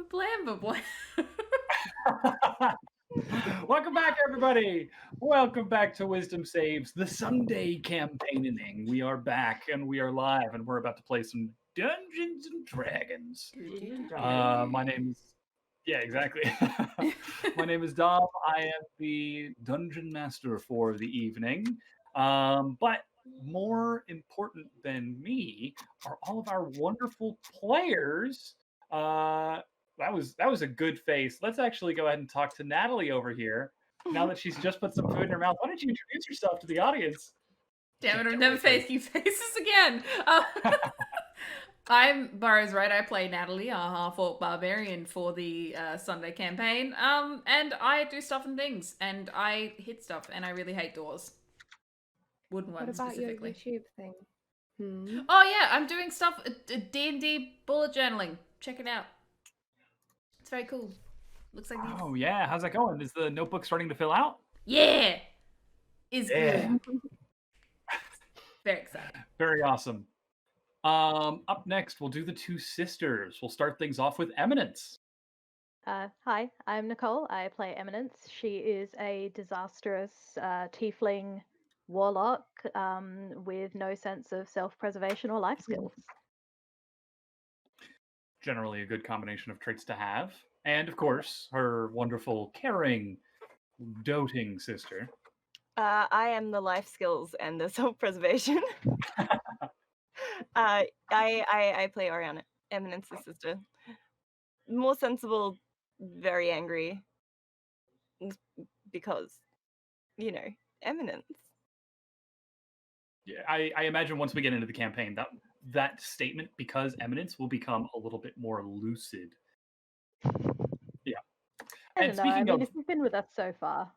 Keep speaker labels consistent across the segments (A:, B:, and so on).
A: Blam.
B: Welcome back, everybody. Welcome back to Wisdom Saves, the Sunday campaigning. We are back and we are live, and we're about to play some Dungeons and Dragons. My name is exactly. My name is Dom. I am the dungeon master for the evening. But more important than me are all of our wonderful players. That was a good face. Let's actually go ahead and talk to Natalie over here. Now that she's just put some food in her mouth, why don't you introduce yourself to the audience?
A: Damn it, I've never faced you faces again. I'm BurrowsRed. I play Natalie, a half-orc barbarian for the Sunday campaign. And I do stuff and things, and I hit stuff, and I really hate doors. Wooden ones, specifically.
C: What about your YouTube thing?
A: Oh yeah, I'm doing stuff, D&D bullet journaling. Check it out. It's very cool. Looks like these.
B: Oh yeah, how's that going? Is the notebook starting to fill out?
A: Yeah! Is good. Very excited.
B: Very awesome. Up next, we'll do the two sisters. We'll start things off with Eminence.
C: Hi, I'm Nicole. I play Eminence. She is a disastrous tiefling warlock with no sense of self-preservation or life skills.
B: Generally a good combination of traits to have. And of course, her wonderful, caring, doting sister.
D: I am the life skills and the self-preservation. I play Oriana, Eminence's sister. More sensible, very angry, because, Eminence.
B: Yeah, I imagine once we get into the campaign, that statement, because Eminence, will become a little bit more lucid. Yeah.
C: I don't know. I mean, if you've been with us so far.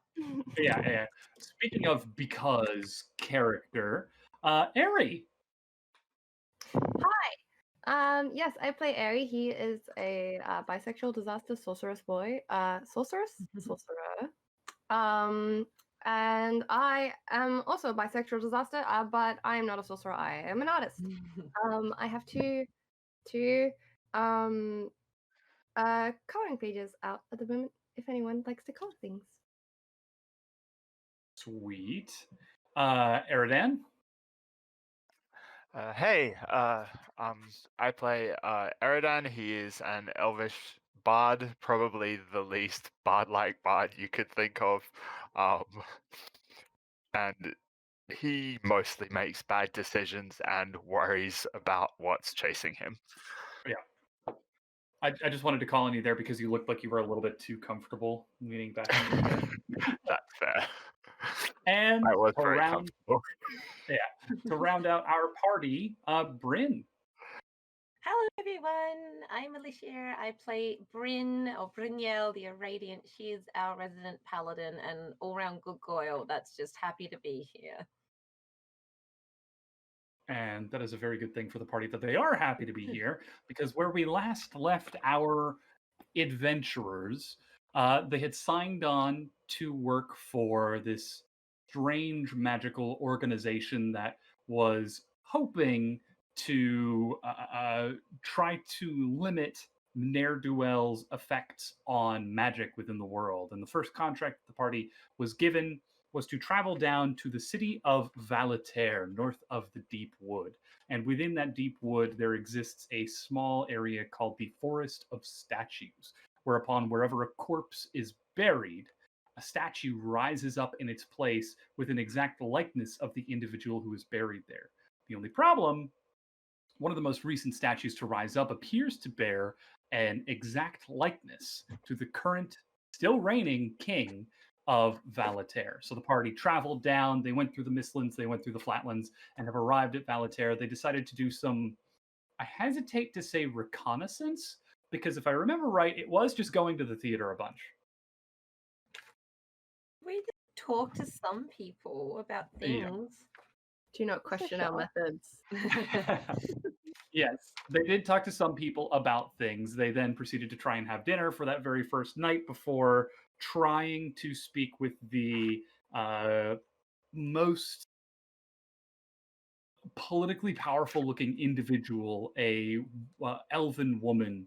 B: Yeah. Speaking of because character, Aery.
E: Hi. Yes, I play Aery. He is a bisexual disaster sorceress boy. Sorcerer. And I am also a bisexual disaster, but I am not a sorcerer. I am an artist. I have two coloring pages out at the moment. If anyone likes to color things.
B: Sweet. Eredan.
F: Hey, I play Eredan. He is an elvish bard, probably the least bard-like bard you could think of. And he mostly makes bad decisions and worries about what's chasing him.
B: Yeah. I just wanted to call on you there because you looked like you were a little bit too comfortable leaning back.
F: That's fair.
B: And
F: I was very comfortable.
B: To round out our party, Bryn.
G: Hello everyone, I'm Alishiera. I play Brynjael, the Irradiant. She's our resident paladin and all-round good girl that's just happy to be here.
B: And that is a very good thing for the party that they are happy to be here, because where we last left our adventurers, they had signed on to work for this strange magical organization that was hoping to try to limit ne'er-do-wells' effects on magic within the world. And the first contract the party was given was to travel down to the city of Valater, north of the Deep Wood. And within that Deep Wood, there exists a small area called the Forest of Statues, whereupon wherever a corpse is buried, a statue rises up in its place with an exact likeness of the individual who is buried there. The only problem, one of the most recent statues to rise up appears to bear an exact likeness to the current, still reigning king of Valater. So the party traveled down, they went through the Mistlands, they went through the Flatlands, and have arrived at Valater. They decided to do some, I hesitate to say reconnaissance, because if I remember right, it was just going to the theater a bunch.
G: We did talk to some people about things.
B: Yeah.
E: Do not question our methods.
B: Yes, they did talk to some people about things. They then proceeded to try and have dinner for that very first night before trying to speak with the most politically powerful looking individual, a elven woman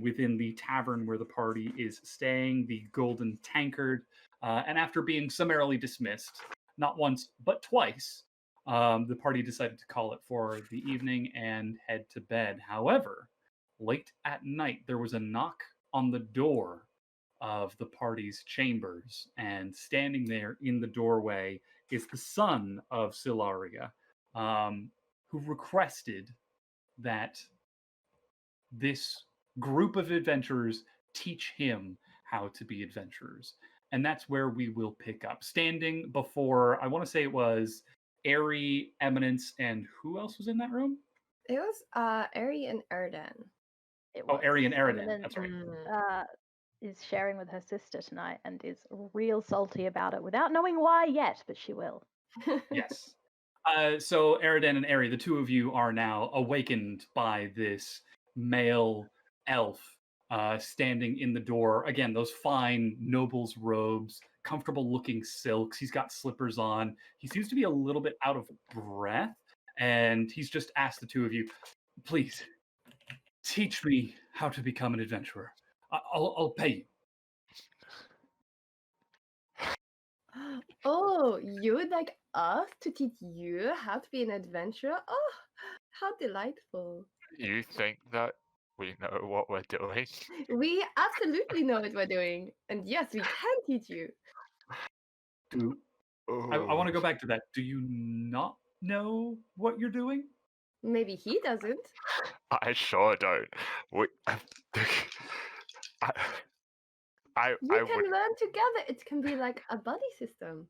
B: within the tavern where the party is staying, the Golden Tankard. And after being summarily dismissed, not once but twice, the party decided to call it for the evening and head to bed. However, late at night, there was a knock on the door of the party's chambers, and standing there in the doorway is the son of Silaria, who requested that this group of adventurers teach him how to be adventurers. And that's where we will pick up. Standing before, I want to say it was Aery, Eminence, and who else was in that room?
E: It was Aery and Eredan.
B: Oh, Aery and Eredan.
C: Eminence,
B: That's right.
C: is sharing with her sister tonight and is real salty about it without knowing why yet, but she will.
B: Yes. So Eredan and Aery, the two of you are now awakened by this male elf standing in the door. Again, those fine noble's robes, comfortable looking silks. He's got slippers on. He seems to be a little bit out of breath, and he's just asked the two of you, please, teach me how to become an adventurer. I'll pay you.
E: Oh, you would like us to teach you how to be an adventurer? Oh, how delightful.
F: You think that we know what we're doing?
E: We absolutely know what we're doing. And yes, we can teach you.
B: I want to go back to that. Do you not know what you're doing?
E: Maybe he doesn't.
F: I sure don't. We, I
E: You
F: I
E: can
F: would.
E: learn together. It can be like a buddy system.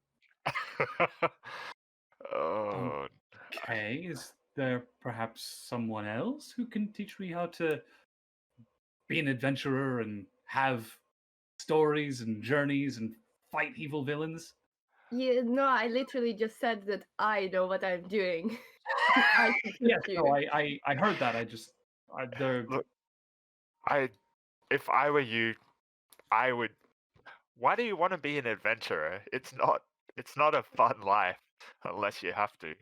F: Oh,
B: Okay, is there perhaps someone else who can teach me how to be an adventurer and have stories and journeys and fight evil villains?
E: Yeah, no, I literally just said that I know what I'm doing. I can teach
B: Yes,
E: you.
B: no, I heard that.
F: look, if I were you, I would. Why do you want to be an adventurer? It's not a fun life unless you have to.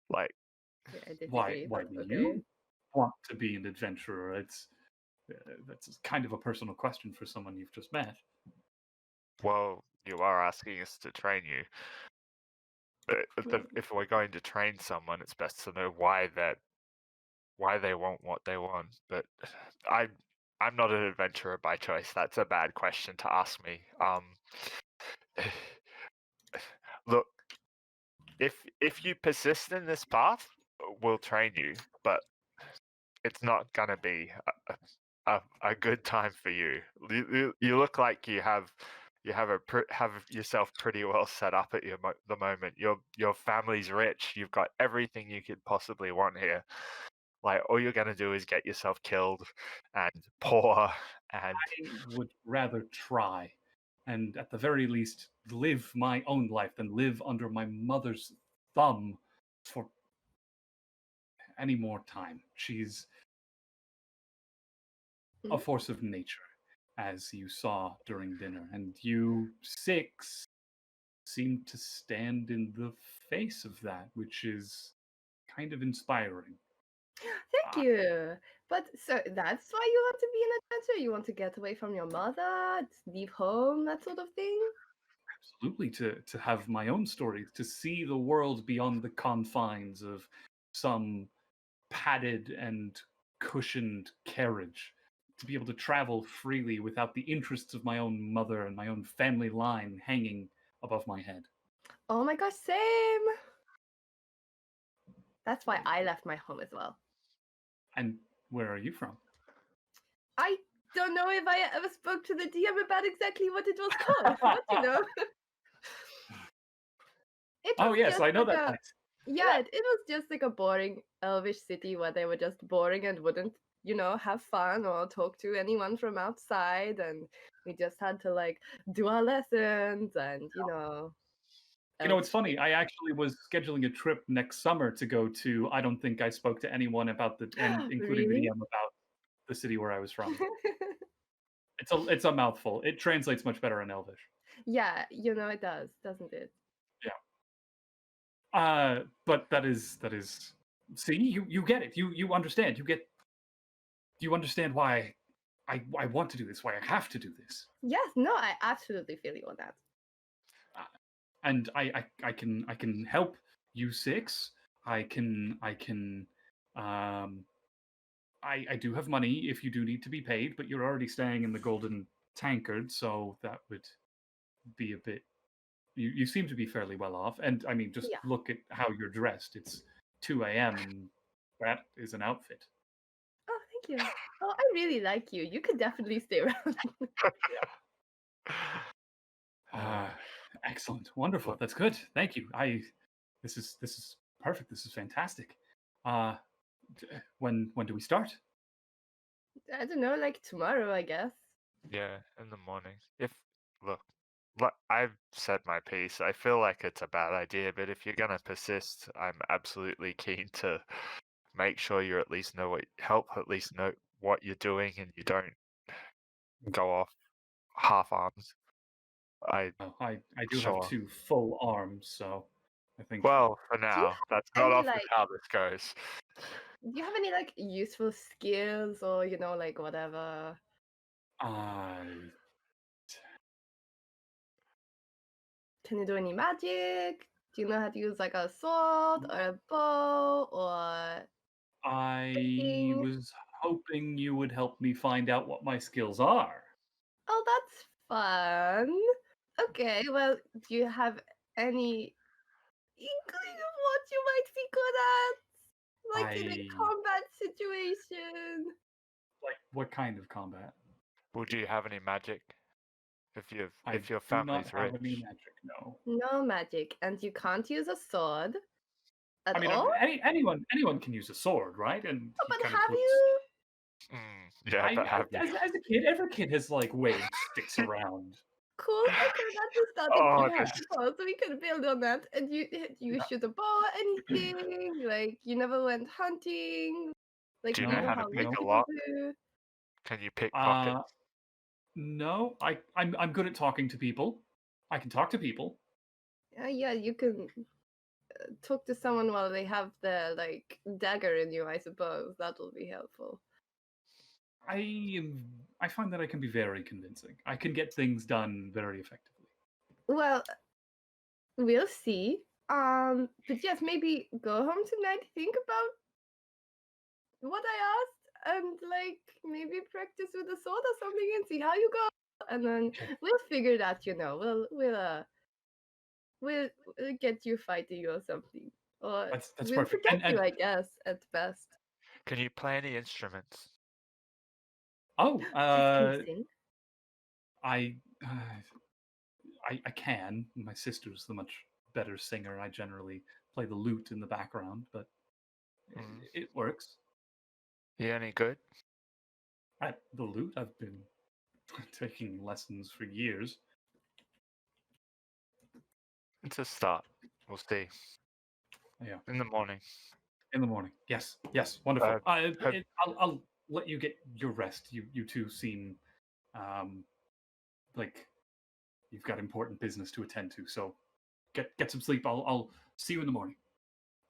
F: Like,
E: Yeah, I
B: why
E: disagree,
B: why
E: but
B: do
E: okay.
B: you want to be an adventurer? That's kind of a personal question for someone you've just met.
F: well, you are asking us to train you. But if we're going to train someone, it's best to know why they want what they want. But I'm not an adventurer by choice. That's a bad question to ask me. Look, if you persist in this path, we'll train you, but it's not gonna be a good time for you. You look like you have yourself pretty well set up at the moment. Your family's rich. You've got everything you could possibly want here. Like, all you're gonna do is get yourself killed and poor and
B: I would rather try, and at the very least, live my own life than live under my mother's thumb for any more time. She's a force of nature, as you saw during dinner, and you six seem to stand in the face of that, which is kind of inspiring.
E: Thank you. But so that's why you want to be an adventurer? You want to get away from your mother, leave home, that sort of thing?
B: Absolutely, to have my own story, to see the world beyond the confines of some padded and cushioned carriage, to be able to travel freely without the interests of my own mother and my own family line hanging above my head.
E: Oh my gosh, same. That's why I left my home as well.
B: And where are you from?
E: I don't know if I ever spoke to the DM about exactly what it was called, but you know. It
B: Oh
E: was
B: yes,
E: just
B: I know
E: like
B: that
E: a-
B: place.
E: Yeah, it was just like a boring elvish city where they were just boring and wouldn't, have fun or talk to anyone from outside, and we just had to like do our lessons and
B: You know, it's
E: elf
B: funny. I actually was scheduling a trip next summer to go to. I don't think I spoke to anyone about and including the
E: Really?
B: DM about the city where I was from. It's a mouthful. It translates much better in Elvish.
E: Yeah, it does, doesn't it?
B: But that is. See, you get it. You understand. You understand why I want to do this. Why I have to do this.
E: Yes, no, I absolutely feel you on that.
B: And I can help you six. I do have money if you do need to be paid, but you're already staying in the Golden Tankard, so that would be a bit. You seem to be fairly well off, and I mean, just
E: Yeah.
B: look at how you're dressed. It's 2 a.m. and that is an outfit.
E: Oh, thank you. Oh, I really like you. You could definitely stay around.
B: Excellent, wonderful. That's good. Thank you. This is perfect. This is fantastic. When do we start?
E: I don't know, like tomorrow, I guess.
F: Yeah, in the morning. Look, I've said my piece. I feel like it's a bad idea, but if you're gonna persist, I'm absolutely keen to make sure you at least know what you're doing, and you don't go off half-armed.
B: I do have
F: Sure.
B: 2 full arms, so I think.
F: Well, for
E: Do you
F: now,
E: have
F: that's not
E: any,
F: often
E: like-
F: how this goes.
E: Do you have any like useful skills or like whatever? Can you do any magic? Do you know how to use like a sword or a bow or
B: I
E: Thinking.
B: was hoping you would help me find out what my skills are.
E: Oh, that's fun. Okay, well, do you have any inkling of what you might be good at? Like in a combat situation?
B: Like, what kind of combat?
F: Would you have any magic? If your
B: I do not
F: family's
B: have
F: rich.
B: any magic, no.
E: No magic, and you can't use a sword at
B: I mean,
E: all?
B: anyone can use a sword, right? And
E: Oh,
B: he
E: but
B: kind of
E: have
B: looks-
E: you?
F: Yeah, but have you?
B: as a kid, every kid has like waved sticks around.
E: Cool. Okay, that's a starting
F: Oh,
E: point.
B: this-
E: So we can build on that. And you shoot a bow or anything? Like you never went hunting? Like
F: Do you
E: you
F: know
E: know
F: how to
E: how
F: pick
E: rich
F: a
E: people
F: lock?
E: do?
F: Can you pick
B: Uh,
F: pockets?
B: No, I'm good at talking to people. I can talk to people.
E: Yeah, you can talk to someone while they have their like dagger in you. I suppose that will be helpful.
B: I find that I can be very convincing. I can get things done very effectively.
E: Well, we'll see. But yes, maybe go home tonight, think about what I asked, and like maybe practice with a sword or something and see how you go. And then we'll figure it out. We'll get you fighting or something, or
B: That's
E: we'll
B: perfect.
E: protect you, I guess, at best.
F: Can you play any instruments?
B: Oh,
E: Can you sing?
B: I can. My sister's the much better singer. I generally play the lute in the background, but it works.
F: You any good?
B: The lute, I've been taking lessons for years.
F: It's a start. We'll see.
B: Yeah.
F: In the morning.
B: In the morning. Yes. Wonderful.
F: have-
B: I'll let you get your rest. You two seem like you've got important business to attend to. So get some sleep. I'll see you in the morning.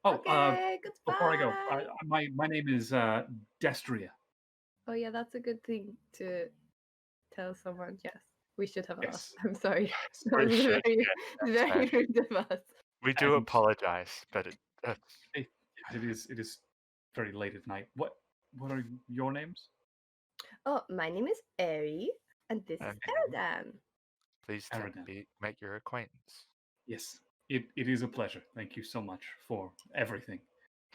B: Oh,
E: Okay, goodbye.
B: before I go, my name is Destria.
E: Oh yeah, that's a good thing to tell someone. Yes, we should have asked.
B: Yes.
E: I'm sorry. That
F: We
E: was
F: should,
E: very,
F: yeah, that's
E: very
F: fair.
E: rude of us.
F: We do
B: And-
F: apologize, but
B: It is very late at night. What are your names?
E: Oh, my name is Aery, and this is
F: And-
E: Eredan.
F: please
B: Eredan.
F: make your acquaintance.
B: Yes, it is a pleasure. Thank you so much for everything.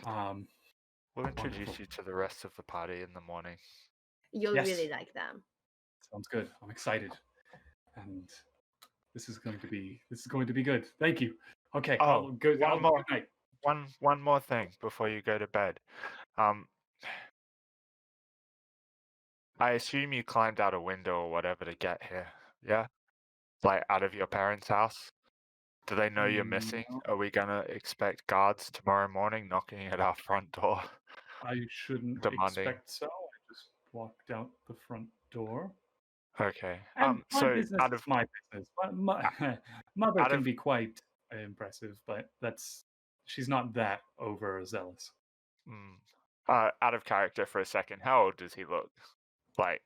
F: We'll introduce
B: Wonderful.
F: you to the rest of the party in the morning.
E: You'll
B: Yes.
E: really like them.
B: Sounds good. I'm excited, and this is going to be good. Thank you. Okay.
F: Oh,
B: good night.
F: One more thing before you go to bed. I assume you climbed out a window or whatever to get here. Yeah, like out of your parents' house. Do they know you're missing?
B: No.
F: Are we gonna expect guards tomorrow morning knocking at our front door?
B: I shouldn't
F: Demanding.
B: expect so. I just walked out the front door.
F: Okay.
B: And my
F: So
B: business
F: out
B: is
F: of
B: my business. Mother
F: out
B: can
F: of-
B: be quite impressive, but she's not that overzealous.
F: out of character for a second, how old does he look? Like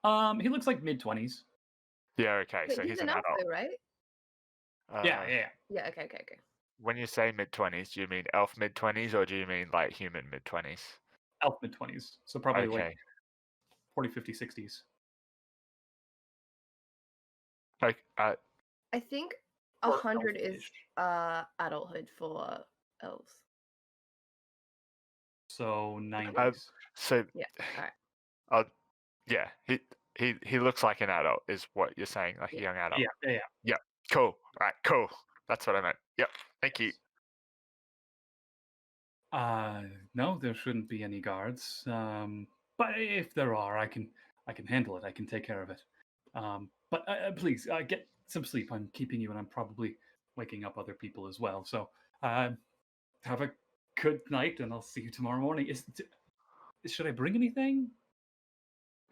B: He looks like mid-20s.
F: Yeah, okay,
E: Wait,
F: so
E: he's
F: he's
E: an
F: an
E: elf,
F: adult.
E: though, right?
B: Yeah.
E: Yeah. Okay.
F: When you say mid-20s, do you mean elf mid-20s or do you mean like human mid-20s?
B: Elf mid-20s. So probably like
F: Okay.
B: 40, 50, 60s.
F: Like,
E: I think
B: Or
E: 100 is
B: elf-ish.
E: adulthood for elves.
B: So 90s.
F: so
E: Yeah. All right.
F: yeah, he looks like an adult, is what you're saying, like a
E: Yeah.
F: young adult.
B: Yeah.
F: Cool. Right. Cool. That's what I meant. Yep. Thank you.
B: No, there shouldn't be any guards. But if there are, I can handle it. I can take care of it. But please get some sleep. I'm keeping you, and I'm probably waking up other people as well. So have a good night, and I'll see you tomorrow morning. Should I bring anything?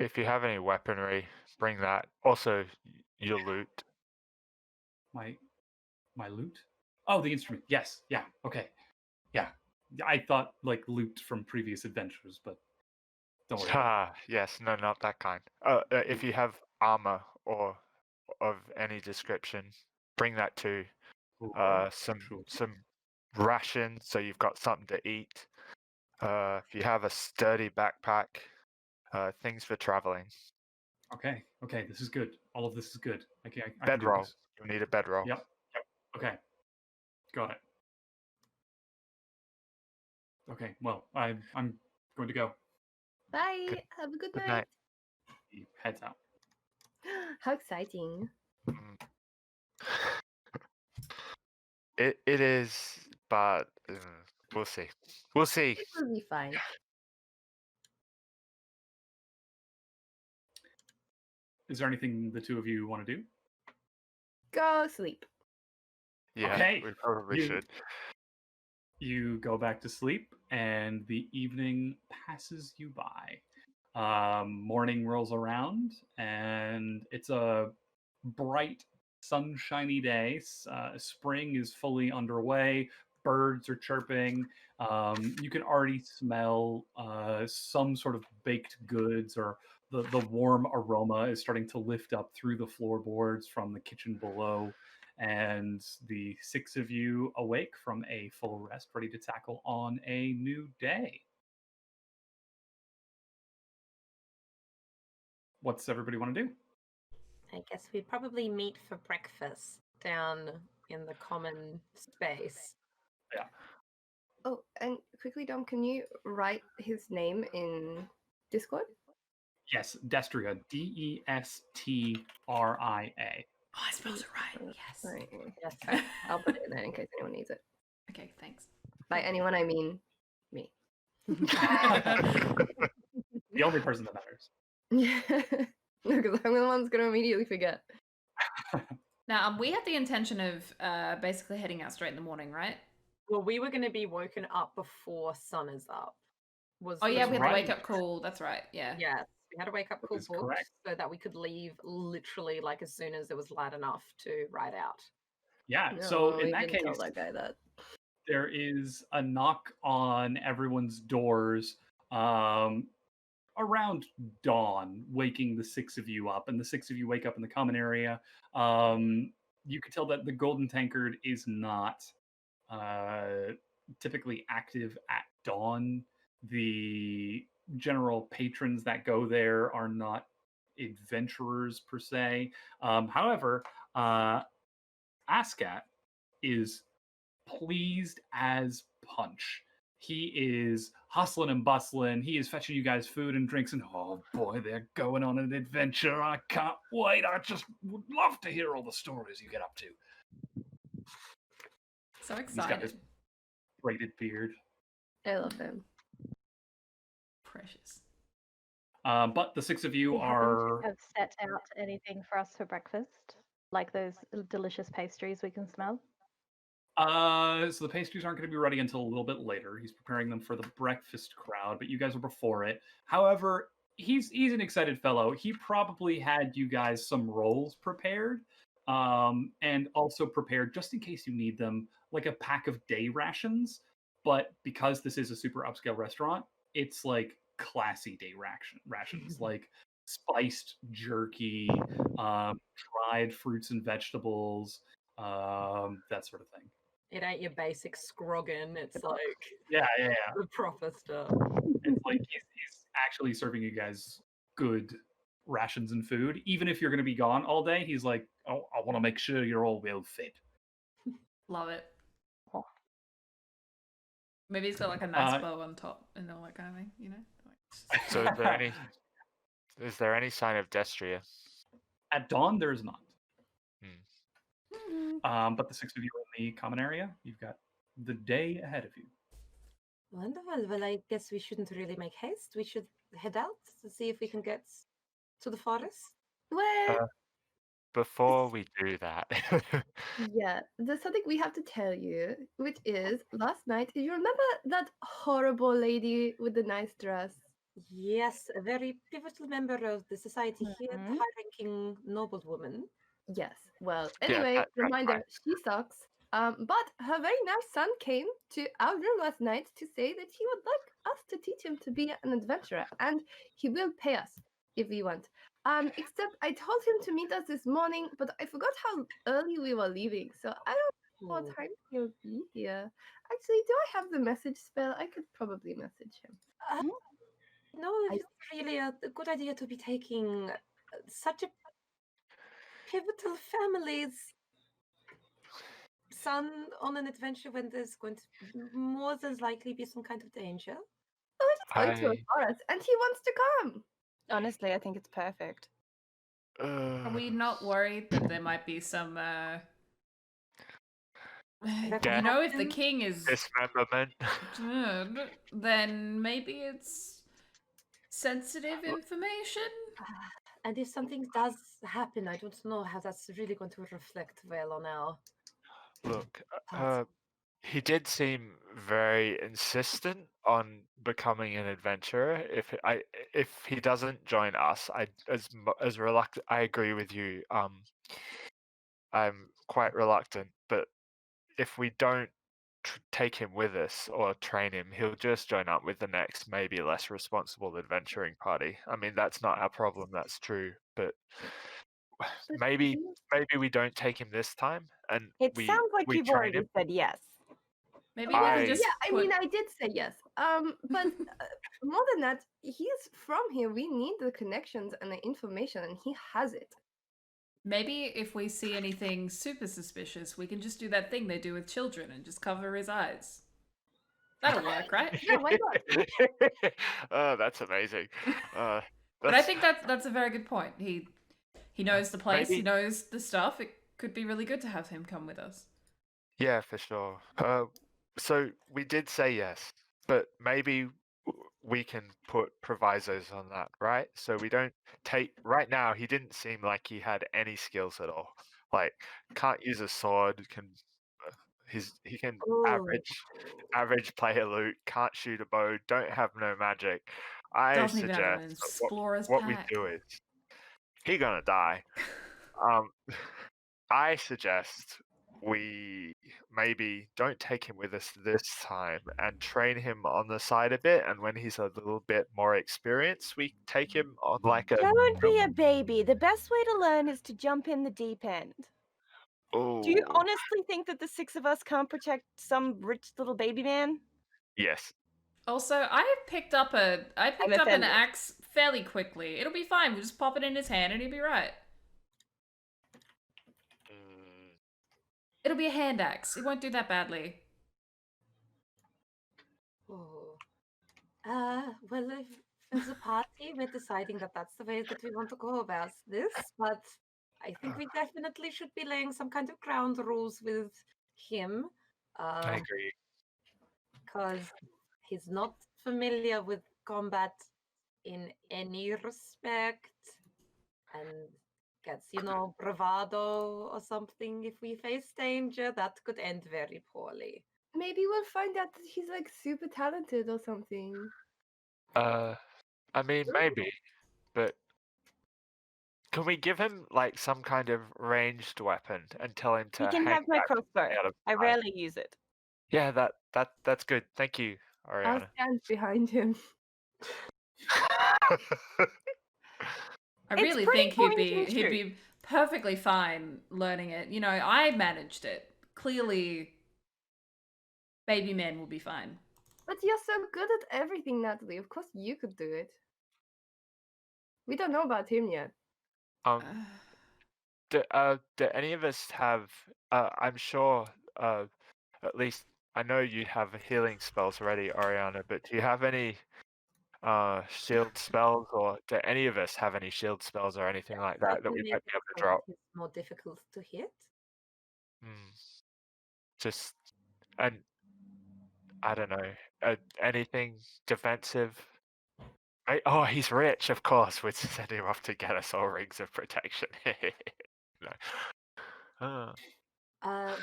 F: If you have any weaponry, bring that. Also, your loot.
B: My loot? Oh, the instrument. Yes. Yeah. Okay. Yeah. I thought like loot from previous adventures, but don't worry.
F: Yes. No, not that kind. If you have armor or of any description, bring that too. Some rations, so you've got something to eat. If you have a sturdy backpack, things for traveling.
B: Okay. This is good. All of this is good. I can do
F: Bedroll.
B: this.
F: You need a bedroll.
B: Yep. Okay. Got it. Okay. Well, I'm going to go.
E: Bye.
F: Good-
E: Have a good
F: Good
E: night.
F: night.
B: He heads out.
E: How exciting.
F: Mm. It is, but we'll see. We'll see.
E: It will be fine.
B: Is there anything the two of you want to do?
E: Go sleep.
F: Yeah,
B: Okay,
F: we probably
B: you-
F: should.
B: You go back to sleep, and the evening passes you by. Morning rolls around, and it's a bright, sunshiny day. Spring is fully underway. Birds are chirping. You can already smell some sort of baked goods, or the warm aroma is starting to lift up through the floorboards from the kitchen below. And the six of you awake from a full rest, ready to tackle on a new day. What's everybody want to do?
G: I guess we'd probably meet for breakfast down in the common space.
E: Oh, and quickly, Dom, can you write his name in Discord?
B: Yes, Destria, Destria.
A: Oh, I spelled it right. Yes.
E: Right.
G: Yes.
E: Alright, I'll put it in there in case anyone needs it.
A: Okay, thanks.
E: By anyone, I mean me.
B: The only person that matters.
E: No, because I'm the one that's going to immediately forget.
A: Now, we had the intention of basically heading out straight in the morning, right?
G: Well, we were going to be woken up before sun is up.
A: Oh yeah, we had
B: right.
A: the wake up call. That's right. Yeah.
G: Yes, we had a wake up
B: That
G: call
B: is
G: booked
B: correct.
G: so that we could leave literally like as soon as it was light enough to ride out.
B: Yeah,
E: No,
B: so in
E: we
B: that
E: didn't
B: case,
E: tell that guy that.
B: there is a knock on everyone's doors around dawn, waking the six of you up. And the six of you wake up in the common area. You can tell that the Golden Tankard is not typically active at dawn. The general patrons that go there are not adventurers per se. However, Ascat is pleased as punch. He is hustling and bustling. He is fetching you guys food and drinks, and oh boy, they're going on an adventure. I can't wait. I just would love to hear all the stories you get up to.
A: So
B: He's got this
A: excited.
B: braided beard.
E: I love him.
A: Precious.
B: But the six of you
C: We happen
B: are.
C: to have set out anything for us for breakfast, like those delicious pastries we can smell.
B: So the pastries aren't going to be ready until a little bit later. He's preparing them for the breakfast crowd, but you guys are before it. However, he's an excited fellow. He probably had you guys some rolls prepared, and also prepared just in case you need them, like a pack of day rations. But because this is a super upscale restaurant, it's like classy day rations, like spiced jerky, dried fruits and vegetables, that sort of thing.
G: It ain't your basic scroggin. It's like
B: Yeah.
G: the proper stuff.
B: It's like he's actually serving you guys good rations and food. Even if you're going to be gone all day, he's like, oh, I want to make sure you're all well fed.
A: Love it.
C: Oh.
A: Maybe he's got like a nice bow on top and all that kind of thing, you know? Like,
F: So is there any sign of Destria?
B: At dawn, there is not.
A: Mhm.
B: But the 6 of you are in the common area. You've got the day ahead of you.
G: Wonderful. Well, I guess we shouldn't really make haste. We should head out to see if we can get to the forest.
E: Well,
F: Before we do that,
E: yeah, there's something we have to tell you, which is last night. You remember that horrible lady with the nice dress?
G: Yes, a very pivotal member of the society here,
C: Mhm.
G: high-ranking noblewoman.
E: Yes. Well,
F: Yeah,
E: anyway,
F: that's
E: reminder,
F: fine.
E: she sucks. But her very nice son came to our room last night to say that he would like us to teach him to be an adventurer, and he will pay us if we want. Except I told him to meet us this morning, but I forgot how early we were leaving, so I don't know what
G: Oh,
E: time he'll be here. Actually, do I have the message spell? I could probably message him.
G: no, it's really a good idea to be taking such a pivotal family's son on an adventure when there's going to more than likely be some kind of danger.
E: Oh, it's going to a
F: I-
E: forest, and he wants to come.
D: Honestly, I think it's perfect.
A: Are we not worried that there might be some, you know, if the king is
F: dismemberment.
A: dead, then maybe it's sensitive information?
G: And if something does happen, I don't know how that's really going to reflect well on our
F: Look,
G: path.
F: he did seem very insistent on becoming an adventurer. If he doesn't join us, as reluctant. I agree with you. I'm quite reluctant, but if we don't take him with us or train him, he'll just join up with the next, maybe less responsible adventuring party. I mean, that's not our problem. That's true, but maybe we don't take him this time, and
D: It
F: we
D: sounds like you've
F: train
D: already
F: him.
D: said yes.
A: Maybe
E: Well,
A: we just
E: yeah, I mean, I did say yes. But more than that, he's from here. We need the connections and the information, and he has it.
A: maybe if we see anything super suspicious, we can just do that thing they do with children and just cover his eyes. That'll work, right?
E: Yeah, why not?
F: Oh, that's amazing.
A: But I
F: That's-
A: think that's a very good point. He knows the place, he
F: Maybe-
A: knows the stuff. It could be really good to have him come with us.
F: Yeah, for sure. So we did say yes, but maybe we can put provisos on that, right? So we don't take. Right now, he didn't seem like he had any skills at all. Like, can't use a sword. He can
G: Ooh.
F: average player loot. Can't shoot a bow. Don't have no magic. I
A: Doesn't even have an
F: suggest that
A: explorer's
F: what we
A: pack.
F: do is he gonna die. I suggest we maybe don't take him with us this time and train him on the side a bit, and when he's a little bit more experienced, we take him on like a
D: Don't be a baby. The best way to learn is to jump in the deep end. Do you
F: Ooh,
D: honestly think that the 6 of us can't protect some rich little baby man?
F: yes.
A: Also, I picked up an
D: offended.
A: axe fairly quickly. It'll be fine. We'll just pop it in his hand and he'll be right.
F: Mm,
A: It'll be a hand axe. It won't do that badly.
G: Oh. Well, if as a party, we're deciding that that's the way that we want to go about this, but I think we definitely should be laying some kind of ground rules with him,
F: I agree.
G: because he's not familiar with combat in any respect, and gets, bravado or something. If we face danger, that could end very poorly.
E: Maybe we'll find out that he's like super talented or something.
F: I mean, maybe, but can we give him like some kind of ranged weapon and tell him to
D: He can
F: hang
D: have my
F: back
D: crossbow.
F: out of
D: I
F: sight?
D: rarely use it.
F: Yeah, that's good. Thank you,
E: I'll
F: Oriana.
E: stand behind him.
A: I
D: It's
A: really
D: pretty
A: think
D: point and
A: he'd
D: shoot.
A: be perfectly fine learning it. You know, I managed it. Clearly, baby man will be fine.
E: But you're so good at everything, Natalie. Of course you could do it. We don't know about him yet.
F: Do any of us have? I'm sure. At least I know you have healing spells already, Oriana. But do you have any shield spells, or do any of us have any shield spells or anything like that that we might be able to drop?
G: It's more difficult to hit.
F: Just and I don't know anything defensive. Oh, he's rich, of course. We'd send him off to get us all rings of protection. No.
G: Well,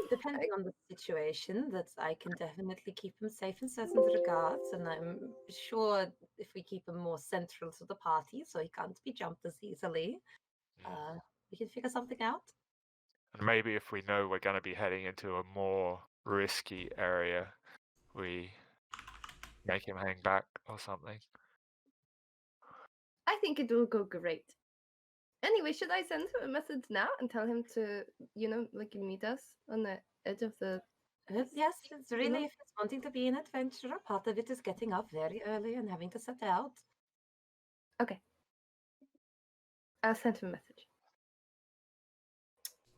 G: depending on the situation, that I can definitely keep him safe in certain regards, and I'm sure if we keep him more central to the party, so he can't be jumped as easily, we can figure something out.
F: And maybe if we know we're going to be heading into a more risky area, we make him hang back or something.
E: I think it will go great. Anyway, should I send him a message now and tell him to, like meet us on the edge of the...
G: Yes, it's really, if he's wanting to be an adventurer, part of it is getting up very early and having to set out.
E: Okay. I'll send him a message.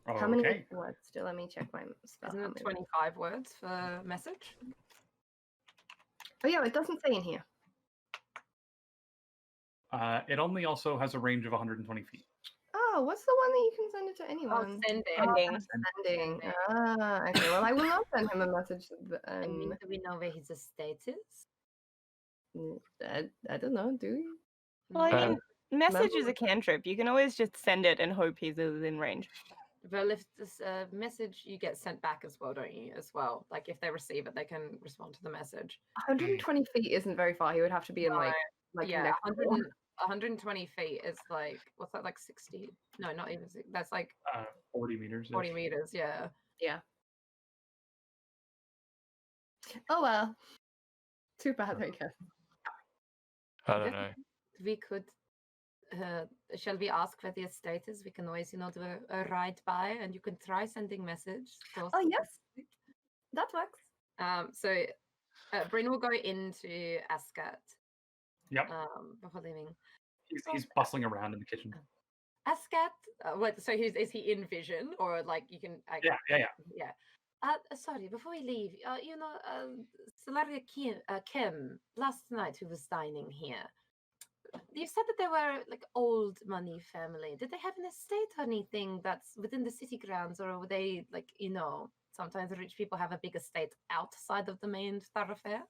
B: Okay.
E: How many words? Still, let me check my spell.
G: Isn't it 25 words for message?
E: Oh yeah, it doesn't say in here.
B: It only also has a range of 120 feet.
E: Oh, what's the one that you can send it to anyone?
G: Sending.
E: Ah, okay. Well, I will not send him a message.
G: I mean, do we know where his estate is?
E: I don't know. Do we?
D: Well, I mean, message is a cantrip. You can always just send it and hope he's within range.
G: Well, if this message, you get sent back as well, don't you? As well, like if they receive it, they can respond to the message.
E: 120 feet isn't very far. He would have to be in like
G: yeah,
E: next
G: 120 feet is like, what's that, like 60? No, not even 60. That's like
B: 40 meters.
G: 40 meters, yeah.
E: Yeah. Oh well. Too bad, I guess.
F: I don't know.
G: We could. Shall we ask where the estate is? We can always, do a ride by, and you can try sending message.
E: Oh yes, that works.
G: So Bryn will go into Askat.
B: Yep.
G: Before leaving.
B: He's bustling around in the kitchen.
G: Askat, what? So is he in vision, or like you can? Yeah. Sorry, before we leave, Solaria Kim last night, who was dining here. You said that they were like old money family. Did they have an estate or anything that's within the city grounds, or were they like, sometimes rich people have a big estate outside of the main thoroughfare?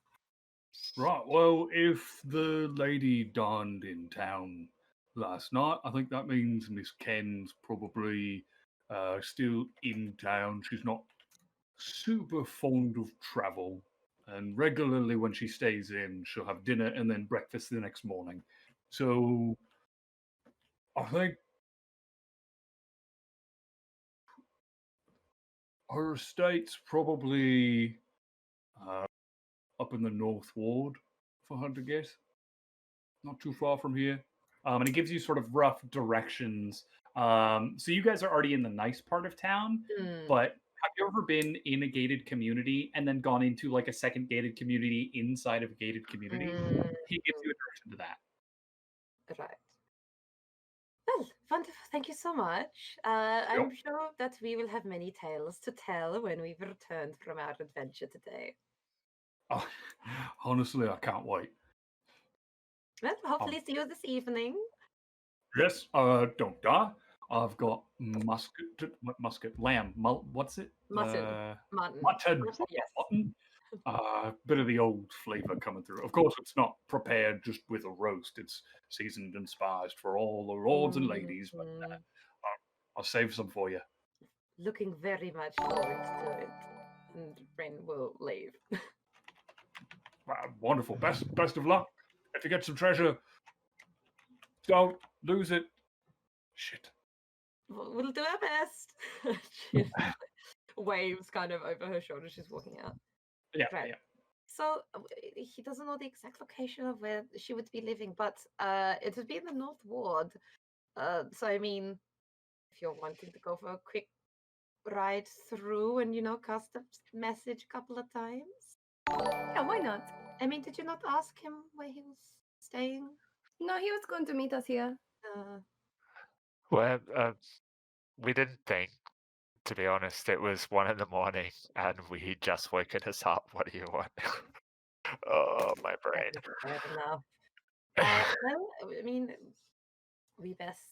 H: Right, well, if the lady dined in town last night, I think that means Miss Ken's probably still in town. She's not super fond of travel, and regularly when she stays in, she'll have dinner and then breakfast the next morning. So I think her estate's probably up in the North Ward, if I had to guess. Not too far from here.
B: And it gives you sort of rough directions. So you guys are already in the nice part of town, but have you ever been in a gated community and then gone into like a second gated community inside of a gated community? He gives you a direction to that.
G: Right. Well, wonderful. Thank you so much. I'm sure that we will have many tales to tell when we've returned from our adventure today.
H: Oh, honestly, I can't wait.
G: Well, hopefully see you this evening.
H: Yes, don't die. I've got
B: lamb. What's it?
G: Mutton.
B: Mutton.
G: Yes.
B: Mutton. Bit of the old flavor coming through. Of course, it's not prepared just with a roast. It's seasoned and spiced for all the lords and ladies. But I'll save some for you.
G: Looking very much forward to it. And Bryn will leave.
H: Wonderful. Best of luck. If you get some treasure, don't lose it. Shit.
G: We'll do our best. She waves kind of over her shoulder. She's walking out.
B: Yeah,
G: right.
B: yeah.
G: So he doesn't know the exact location of where she would be living, but it would be in the North Ward. So I mean, if you're wanting to go for a quick ride through and cast a message a couple of times.
E: Yeah, why not?
G: I mean, did you not ask him where he was staying?
E: No, he was going to meet us here.
F: Well, we didn't think. To be honest, it was 1 in the morning, and we just woken us up. What do you want? Oh, my brain.
G: Fair enough. Well, I mean, we best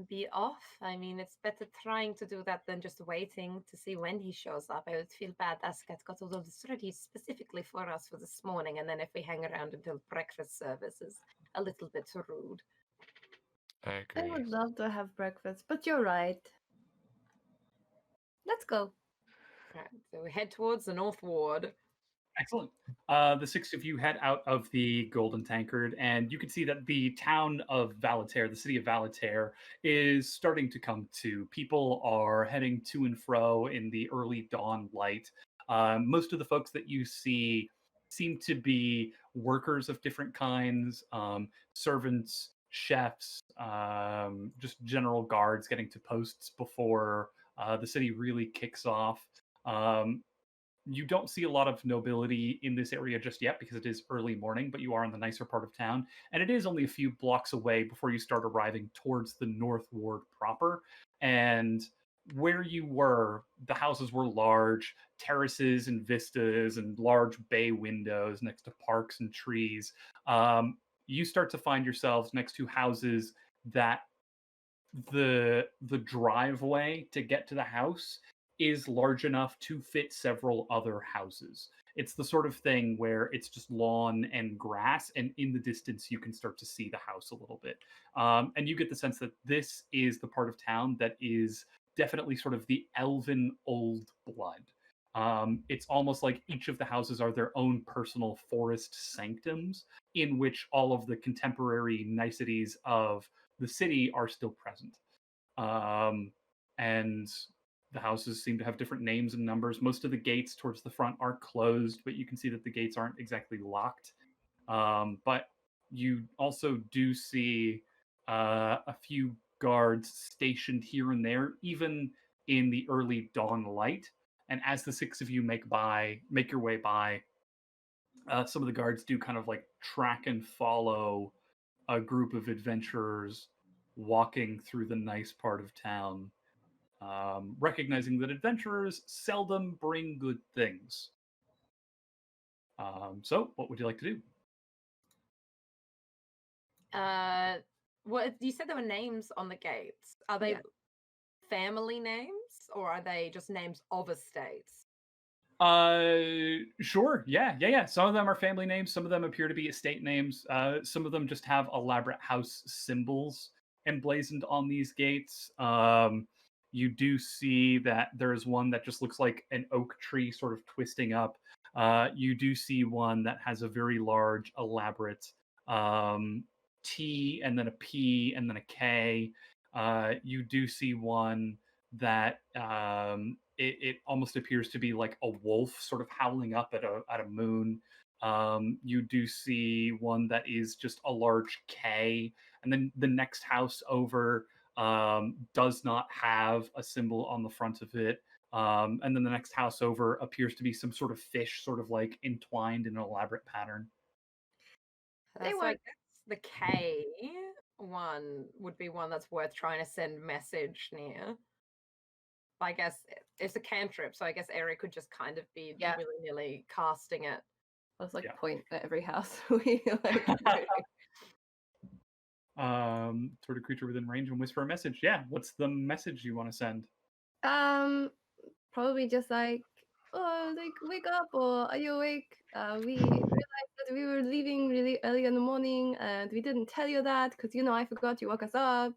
G: be off. I mean, it's better trying to do that than just waiting to see when he shows up. I would feel bad. Askat got all of this ready specifically for us for this morning, and then if we hang around until breakfast service is a little bit rude.
F: I
E: I
F: agree.
E: would love to have breakfast, but you're right. Let's go.
G: Right, so we head towards the North Ward.
B: Excellent. The 6 of you head out of the Golden Tankard, and you can see that the town of Valater, the city of Valater, is starting to come to. People are heading to and fro in the early dawn light. Most of the folks that you see seem to be workers of different kinds, servants, chefs, just general guards getting to posts before the city really kicks off. You don't see a lot of nobility in this area just yet because it is early morning, but you are in the nicer part of town. And it is only a few blocks away before you start arriving towards the North Ward proper. And where you were, the houses were large, terraces and vistas and large bay windows next to parks and trees. You start to find yourselves next to houses that the driveway to get to the house is large enough to fit several other houses. It's the sort of thing where it's just lawn and grass, and in the distance you can start to see the house a little bit. And you get the sense that this is the part of town that is definitely sort of the elven old blood. It's almost like each of the houses are their own personal forest sanctums in which all of the contemporary niceties of the city are still present. And the houses seem to have different names and numbers. Most of the gates towards the front are closed, but you can see that the gates aren't exactly locked. But you also do see a few guards stationed here and there, even in the early dawn light. And as the 6 of you make your way by, some of the guards do kind of like track and follow a group of adventurers walking through the nice part of town, recognizing that adventurers seldom bring good things. So, what would you like to do?
G: What you said there were names on the gates. Are they family names or are they just names of estates?
B: Sure. Yeah. Some of them are family names. Some of them appear to be estate names. Some of them just have elaborate house symbols emblazoned on these gates. You do see that there's one that just looks like an oak tree sort of twisting up. You do see one that has a very large, elaborate T and then a P and then a K. You do see one that it almost appears to be like a wolf sort of howling up at a moon. You do see one that is just a large K, and then the next house over does not have a symbol on the front of it. And then the next house over appears to be some sort of fish, sort of like entwined in an elaborate pattern.
G: So I guess the K one would be one that's worth trying to send message near. I guess it's a cantrip, so I guess Aery could just kind of be willy-nilly casting it.
E: Let's point at every house we
B: Sort of creature within range and whisper a message. Yeah, what's the message you want to send?
E: Probably just like, oh, like wake up, or are you awake? We realized that we were leaving really early in the morning, and we didn't tell you that because I forgot you woke us up.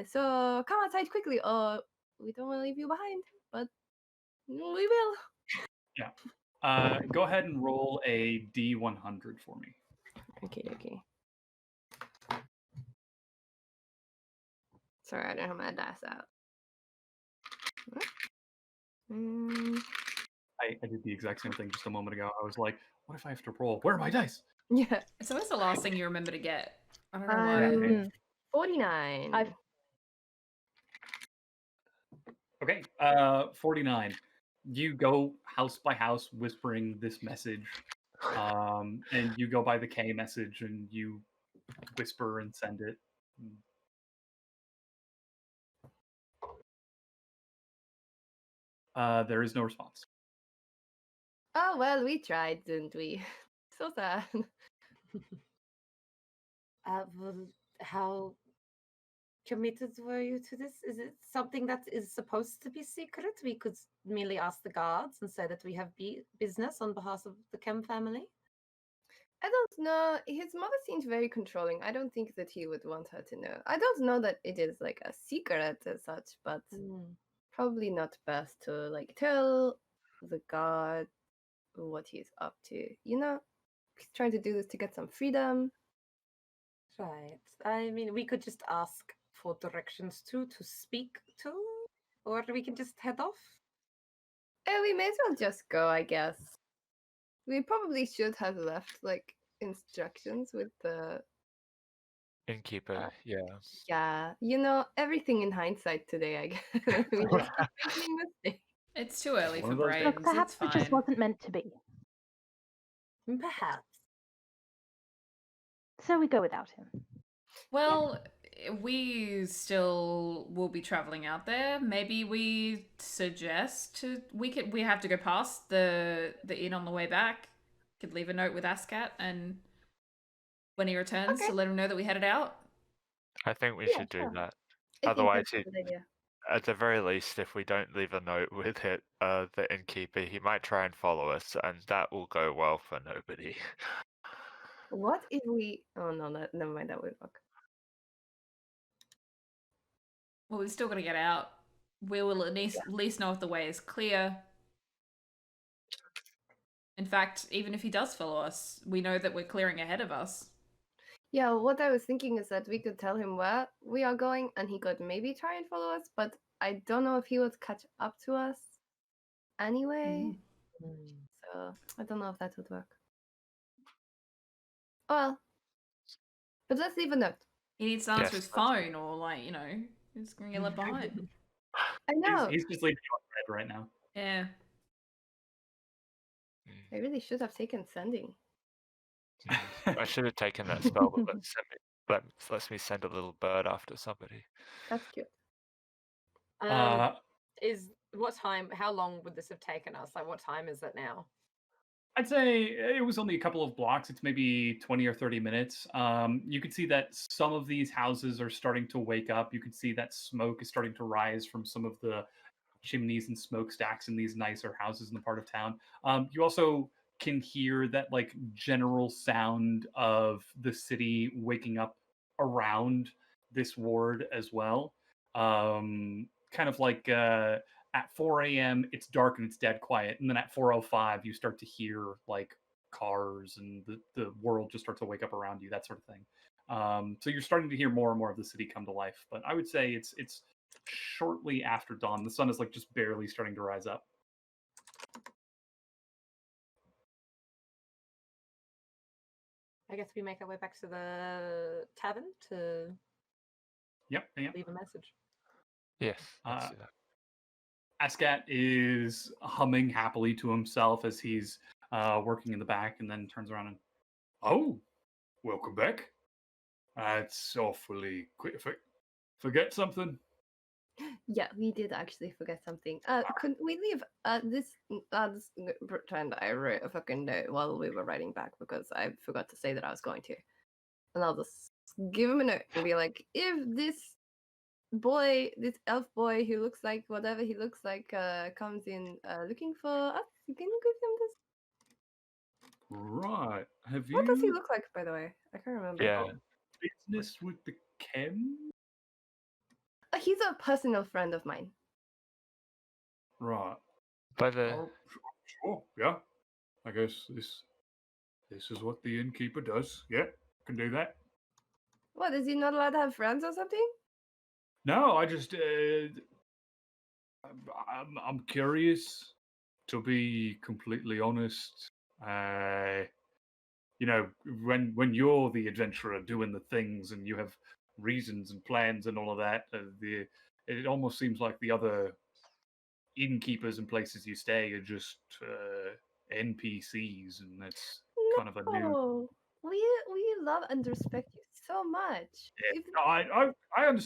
E: So come outside quickly, or we don't want to leave you behind, but we will.
B: Yeah. Go ahead and roll a D100 for me.
E: Okay. Sorry, I don't have my dice out.
B: I did the exact same thing just a moment ago. I was like, what if I have to roll? Where are my dice?
E: Yeah.
A: It's always the last thing you remember to get. I don't know why.
E: 49.
C: I've
B: Okay, 49. You go house by house whispering this message, and you go by the K message and you whisper and send it. There is no response.
E: Oh, well, we tried, didn't we? So sad.
G: Well, how committed were you to this? Is it something that is supposed to be secret? We could merely ask the guards and say that we have business on behalf of the Kem family.
E: I don't know. His mother seems very controlling. I don't think that he would want her to know. I don't know that it is like a secret as such, but probably not best to like tell the guard what he's up to. You know, he's trying to do this to get some freedom.
G: Right. I mean, we could just ask for directions to speak to, or we can just head off.
E: We may as well just go, I guess. We probably should have left like instructions with the
F: Innkeeper, yeah.
E: yeah. You know, everything in hindsight today, I guess. We just keep making mistakes.
A: It's too early
B: One
A: for
B: of those
A: brains.
C: look, perhaps
A: It's
C: it just
A: fine.
C: wasn't meant to be.
G: Perhaps.
C: So we go without him.
A: Well, we still will be traveling out there. Maybe we suggest we have to go past the inn on the way back. Could leave a note with Ascat, and when he returns to let him know that we headed out.
F: I think we
E: Yeah,
F: should do
E: sure.
F: that.
E: I think
F: Otherwise,
E: that's a good idea.
F: at the very least, if we don't leave a note with it, the innkeeper, he might try and follow us, and that will go well for nobody.
E: What if we? Oh no, never mind. That would work.
A: Well, we've still got to get out. We will at least know if the way is clear. In fact, even if he does follow us, we know that we're clearing ahead of us.
E: Yeah, what I was thinking is that we could tell him where we are going, and he could maybe try and follow us. But I don't know if he would catch up to us anyway. So I don't know if that would work. Well, but let's leave a note.
A: He needs to answer
F: Yes,
A: his
F: that's
A: phone, or like, he's gonna get left behind.
E: I know.
B: He's just leaving you on red right now.
A: Yeah.
E: I really should have taken sending.
F: I should have taken that spell that lets me send a little bird after somebody.
E: That's cute.
G: Is what time? How long would this have taken us? Like, what time is it now?
B: I'd say it was only a couple of blocks. It's maybe 20 or 30 minutes. You can see that some of these houses are starting to wake up. You can see that smoke is starting to rise from some of the chimneys and smokestacks in these nicer houses in the part of town. You also can hear that like general sound of the city waking up around this ward as well. Kind of like at 4 a.m. it's dark and it's dead quiet, and then at 4:05 you start to hear like cars and the world just starts to wake up around you, that sort of thing. So you're starting to hear more and more of the city come to life. But I would say it's shortly after dawn. The sun is like just barely starting to rise up.
G: I guess we make our way back to the tavern to
B: Yep.
G: leave a message.
F: Yes, let's do that.
B: Ascat is humming happily to himself as he's working in the back, and then turns around and,
H: Oh, welcome back. That's awfully quick. Forget something?
E: Yeah, we did actually forget something. Could we leave this pretend I wrote a fucking note while we were writing back because I forgot to say that I was going to. And I'll just give him a note and be like, if this boy, this elf boy who looks like whatever he looks like, comes in looking for us, you can give him this.
H: Right. Have you
E: What does he look like, by the way? I can't remember.
F: Yeah.
H: business with the Chem?
E: He's a personal friend of mine.
H: Right.
F: By the
H: Oh, sure. Yeah. I guess this is what the innkeeper does. Yeah, can do that.
E: What, is he not allowed to have friends or something?
H: No, I just I'm curious. to be completely honest, you know, when you're the adventurer doing the things and you have reasons and plans and all of that, it almost seems like the other innkeepers and places you stay are just NPCs, and that's kind of a new.
E: No, we love and respect you so much.
H: Yeah,
E: If-
H: no,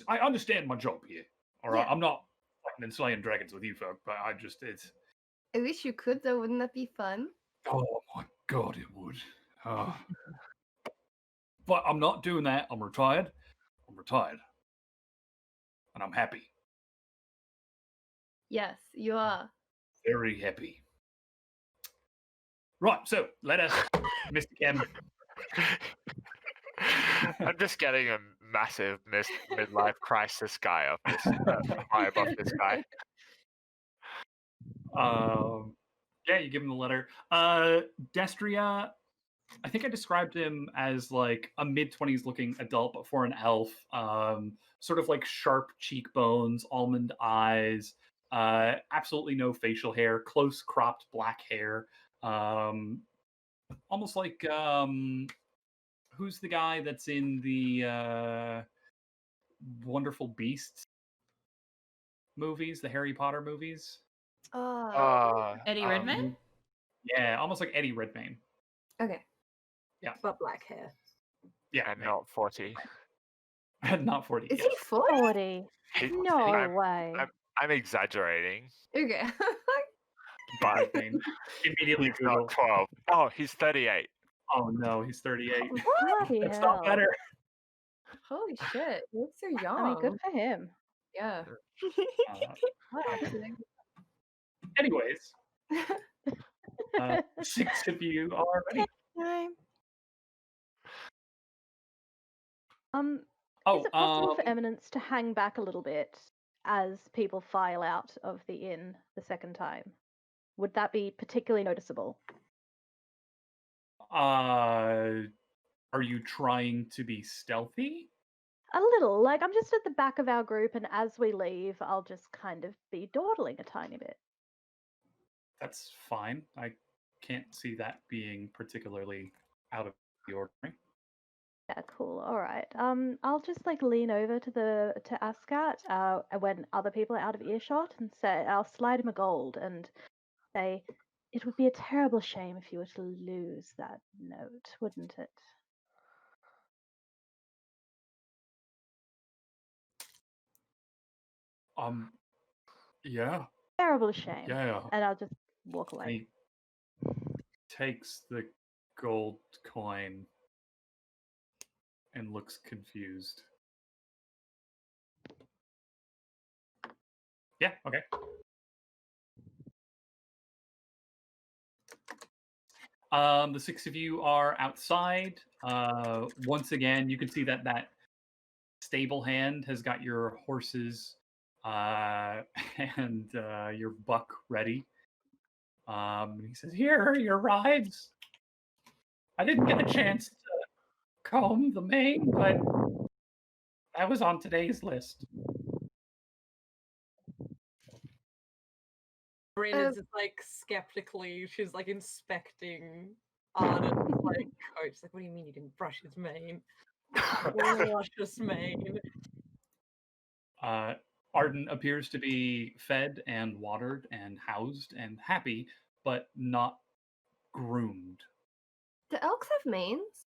H: I understand my job here. All right,
E: Yeah.
H: I'm not fighting and slaying dragons with you folk, but it's.
E: I wish you could, though. Wouldn't that be fun?
H: Oh my god, it would. But I'm not doing that. I'm retired. And I'm happy.
E: Yes, you are.
H: Very happy. Right, so let us, Mr. Cam.
F: I'm just getting a massive midlife crisis guy up this vibe of this guy.
H: Yeah, you give him the letter. Destria, I think I described him as like a mid-20s looking adult, but for an elf. Sort of like sharp cheekbones, almond eyes, absolutely no facial hair, close cropped black hair. Almost like who's the guy that's in the Wonderful Beasts movies, the Harry Potter movies?
A: Eddie Redmayne?
H: Yeah, almost like Eddie Redmayne.
E: Okay.
H: Yeah.
G: But black hair.
H: Yeah,
F: And not 40.
H: not 40.
E: Is
H: yes.
E: he 40?
C: 40. No way.
F: I'm exaggerating,
E: Okay.
F: but
H: Redmayne. Immediately
F: he's
H: Google.
F: not 12. Oh, he's 38.
H: Oh no, he's 38.
C: Bloody
H: That's
C: hell.
H: not better.
E: Holy shit. You look so young.
C: I mean, good for him.
E: Yeah. Wow.
H: Anyways, 6 of you are ready.
D: Time.
C: Is it possible for Eminence to hang back a little bit as people file out of the inn the second time? Would that be particularly noticeable?
H: Are you trying to be stealthy?
C: A little. Like, I'm just at the back of our group, and as we leave, I'll just kind of be dawdling a tiny bit.
H: That's fine. I can't see that being particularly out of the ordinary.
C: Yeah, cool. All right. I'll just like lean over to Ascat when other people are out of earshot and say, I'll slide him a gold and say, it would be a terrible shame if you were to lose that note, wouldn't it?
H: Yeah.
C: Terrible shame.
H: Yeah.
C: And I'll just walk away.
H: He takes the gold coin and looks confused. Yeah, okay. The 6 of you are outside. Once again, you can see that stable hand has got your horses and your buck ready. And he says, "Here are your rides. I didn't get a chance to comb the mane, but that was on today's list."
G: Bryn is just like skeptically, she's like inspecting Arden's like coat. She's like, what do you mean you didn't brush his mane? Luscious mane.
H: Arden appears to be fed and watered and housed and happy, but not groomed.
E: Do elks have manes?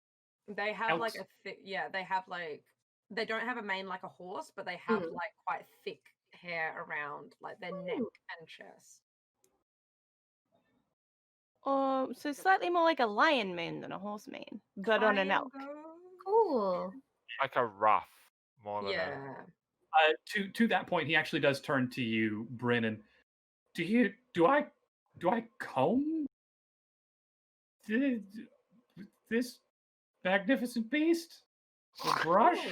G: They have like
H: Elks.
G: they have like, they don't have a mane like a horse, but they have like quite thick hair around like their neck and chest.
D: So slightly more like a lion mane than a horse mane, but on an elk.
E: Cool.
F: Like a ruff, more than
G: Yeah.
H: To that point, he actually does turn to you, Bryn, and do I comb this magnificent beast? A brush?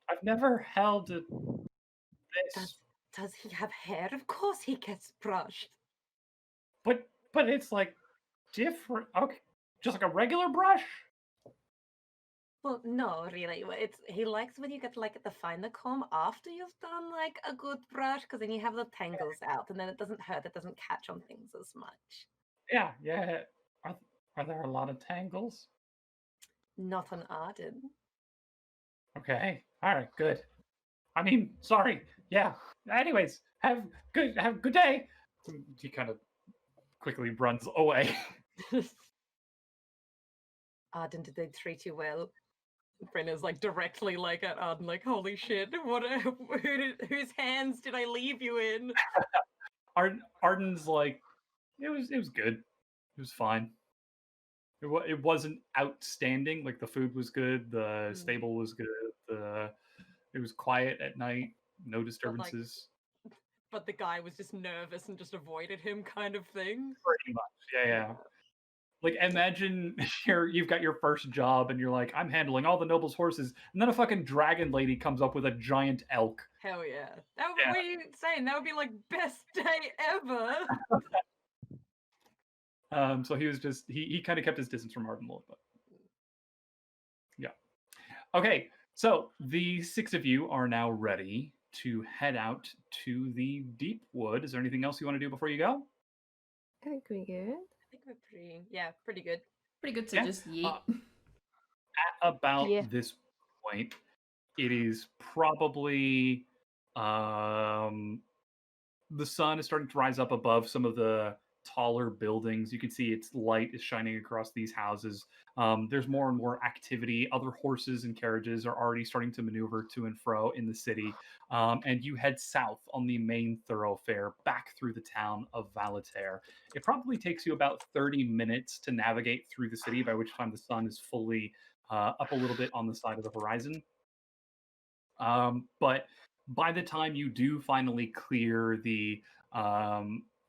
H: I've never held this.
G: Does he have hair? Of course he gets brushed.
H: But it's like different. Okay, just like a regular brush.
G: Well, no, really. He likes when you get like the finer comb after you've done like a good brush, because then you have the tangles out, and then it doesn't hurt. It doesn't catch on things as much.
B: Yeah. Are there a lot of tangles?
G: Not on Arden.
B: Okay. All right. Good. I mean, sorry. Yeah. Anyways, have a good day. He kind of quickly runs away.
G: Arden, did they treat you well? Brenna's like directly like at Arden, like, holy shit, whose hands did I leave you in?
B: Arden's like, it was good. It was fine. It wasn't outstanding. Like the food was good, the stable was good, it was quiet at night, no disturbances.
G: But the guy was just nervous and just avoided him, kind of thing.
B: Pretty much, yeah. Like imagine you've got your first job and you're like, I'm handling all the nobles' horses, and then a fucking dragon lady comes up with a giant elk.
G: Hell yeah. What are you saying? That would be like best day ever.
B: So he was just he kind of kept his distance from Arden a little bit. Yeah. Okay, so the 6 of you are now ready to head out to the deep wood. Is there anything else you want to do before you go?
E: I think we're good.
G: I think we're pretty good.
A: Pretty good to just yeet.
B: At about this point, it is probably the sun is starting to rise up above some of the taller buildings. You can see its light is shining across these houses. There's more and more activity. Other horses and carriages are already starting to maneuver to and fro in the city. And you head south on the main thoroughfare back through the town of Chocolatiers. It probably takes you about 30 minutes to navigate through the city, by which time the sun is fully up a little bit on the side of the horizon. But by the time you do finally clear the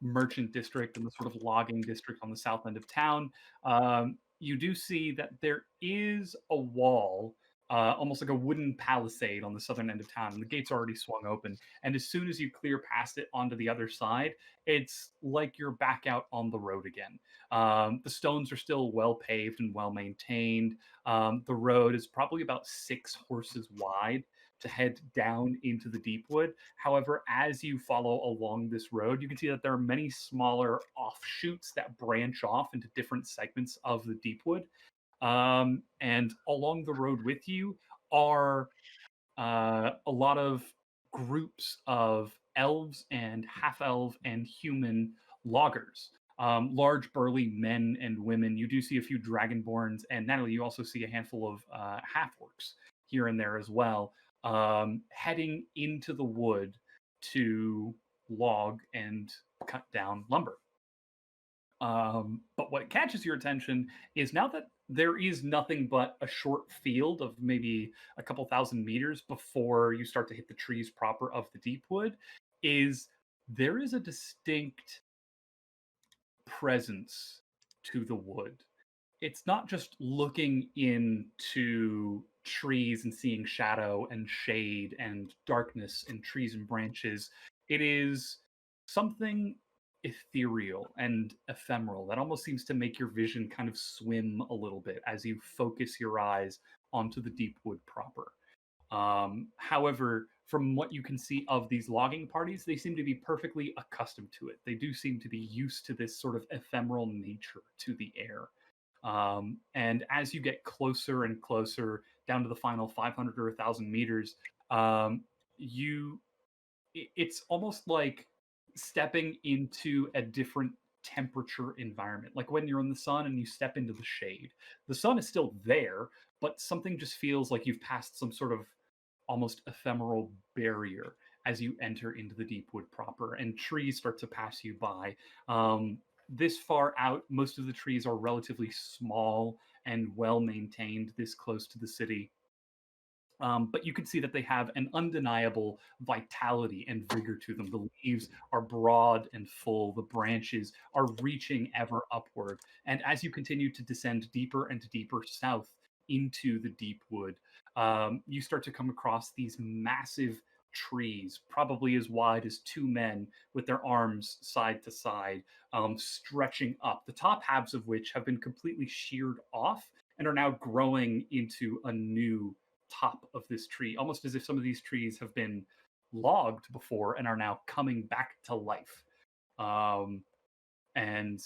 B: merchant district and the sort of logging district on the south end of town, you do see that there is a wall, almost like a wooden palisade on the southern end of town, and the gates are already swung open. And as soon as you clear past it onto the other side, it's like you're back out on the road again. The stones are still well paved and well maintained. The road is probably about 6 horses wide to head down into the deep wood. However, as you follow along this road, you can see that there are many smaller offshoots that branch off into different segments of the deep wood. And along the road with you are a lot of groups of elves and half-elf and human loggers. Large, burly men and women. You do see a few dragonborns, and Natalie, you also see a handful of half-orcs here and there as well, heading into the wood to log and cut down lumber. But what catches your attention is now that there is nothing but a short field of maybe a couple thousand meters before you start to hit the trees proper of the deep wood, is there is a distinct presence to the wood. It's not just looking into trees and seeing shadow and shade and darkness in trees and branches. It is something ethereal and ephemeral that almost seems to make your vision kind of swim a little bit as you focus your eyes onto the deep wood proper. However, from what you can see of these logging parties, they seem to be perfectly accustomed to it. They do seem to be used to this sort of ephemeral nature to the air. And as you get closer and closer down to the final 500 or 1,000 meters, it's almost like stepping into a different temperature environment. Like when you're in the sun and you step into the shade. The sun is still there, but something just feels like you've passed some sort of almost ephemeral barrier as you enter into the deep wood proper, and trees start to pass you by. This far out, most of the trees are relatively small and well maintained this close to the city. But you can see that they have an undeniable vitality and vigor to them. The leaves are broad and full. The branches are reaching ever upward. And as you continue to descend deeper and deeper south into the deep wood, you start to come across these massive trees, probably as wide as 2 men with their arms side to side, stretching up, the top halves of which have been completely sheared off and are now growing into a new top of this tree, almost as if some of these trees have been logged before and are now coming back to life. And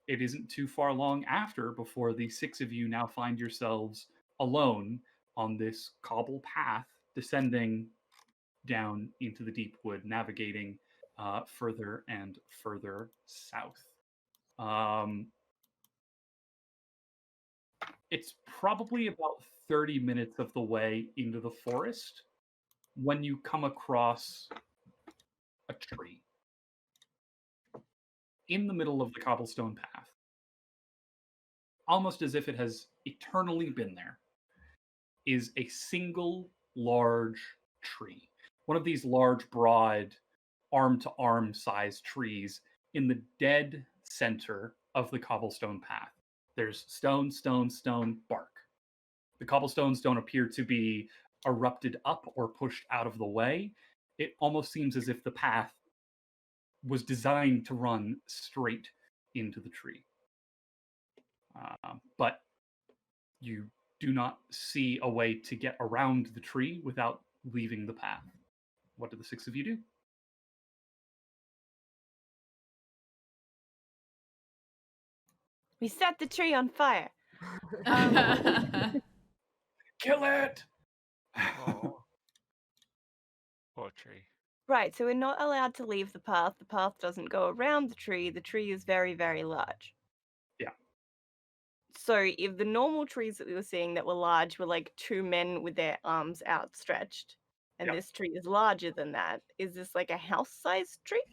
B: it isn't too far long after before the six of you now find yourselves alone on this cobble path descending down into the deep wood, navigating further and further south. It's probably about 30 minutes of the way into the forest when you come across a tree. In the middle of the cobblestone path, almost as if it has eternally been there, is a single large tree. One of these large, broad, arm-to-arm sized trees in the dead center of the cobblestone path. There's stone, stone, stone, bark. The cobblestones don't appear to be erupted up or pushed out of the way. It almost seems as if the path was designed to run straight into the tree. But you do not see a way to get around the tree without leaving the path. What do the six of you do?
D: We set the tree on fire.
B: Kill it!
F: Oh. Poor tree.
D: Right, so we're not allowed to leave the path. The path doesn't go around the tree. The tree is very, very large.
B: Yeah.
D: So if the normal trees that we were seeing that were large were like two men with their arms outstretched, and
B: Yep.
D: this tree is larger than that, is this like a house-sized tree?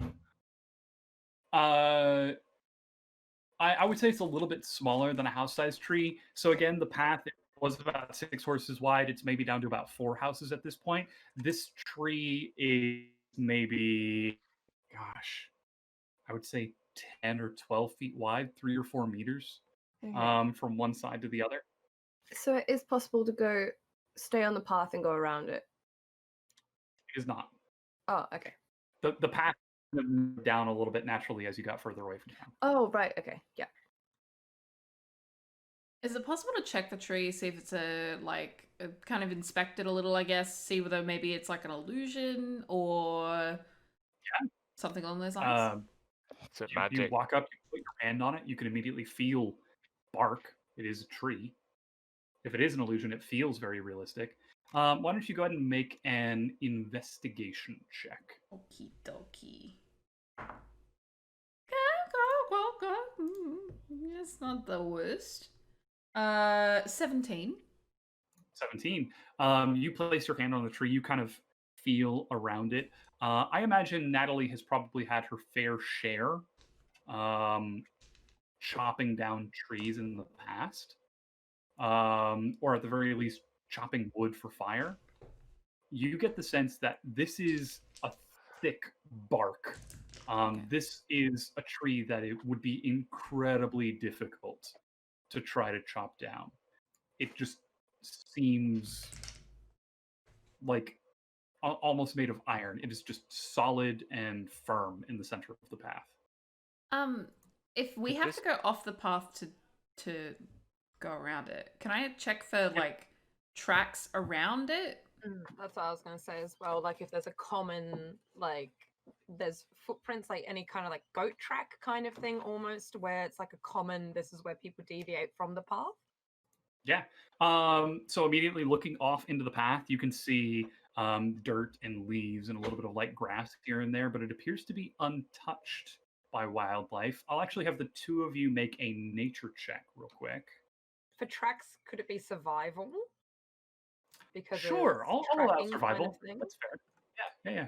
B: I would say it's a little bit smaller than a house-sized tree. So again, the path was about 6 horses wide. It's maybe down to about 4 houses at this point. This tree is maybe, gosh, I would say 10 or 12 feet wide, 3 or 4 meters from one side to the other.
E: So it is possible to stay on the path and go around it.
B: It is not.
E: Oh, okay.
B: The path moved down a little bit naturally as you got further away from town.
E: Oh, right. Okay. Yeah.
A: Is it possible to check the tree, see if it's kind of inspect it a little, I guess, see whether maybe it's like an illusion or something along those lines?
F: Is it
B: You
F: magic?
B: walk up, you put your hand on it, you can immediately feel bark. It is a tree. If it is an illusion, it feels very realistic. Why don't you go ahead and make an investigation check?
A: Okie dokie. It's not the worst. 17.
B: 17. You place your hand on the tree. You kind of feel around it. I imagine Natalie has probably had her fair share chopping down trees in the past, or at the very least, chopping wood for fire. You get the sense that this is a thick bark. This is a tree that it would be incredibly difficult to try to chop down. It just seems like almost made of iron. It is just solid and firm in the center of the path.
A: If we have to go off the path to go around it, can I check for like tracks around it?
G: That's what I was going to say as well. Like if there's a common, like there's footprints, like any kind of like goat track kind of thing almost, where it's like a common, this is where people deviate from the path.
B: Yeah. So immediately looking off into the path, you can see dirt and leaves and a little bit of light grass here and there, but it appears to be untouched by wildlife. I'll actually have the two of you make a nature check real quick.
G: For tracks, could it be survival? Because
B: sure, I'll allow survival.
G: Kind of
B: That's fair. Yeah.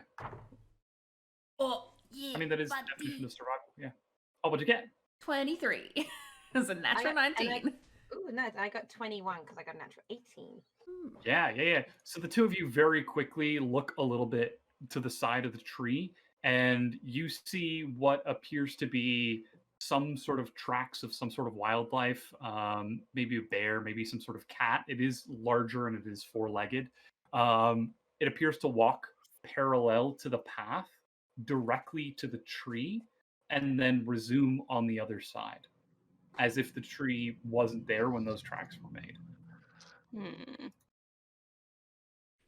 A: Oh, yeah.
B: I mean, that is definition of survival. Yeah. Oh, what'd you get?
A: 23. It's a natural 19.
G: Ooh, no, I got 21 because I got a natural 18.
B: Yeah. So the two of you very quickly look a little bit to the side of the tree, and you see what appears to be some sort of tracks of some sort of wildlife, maybe a bear, maybe some sort of cat. It is larger and it is four-legged. It appears to walk parallel to the path, directly to the tree, and then resume on the other side. as if the tree wasn't there when those tracks were made.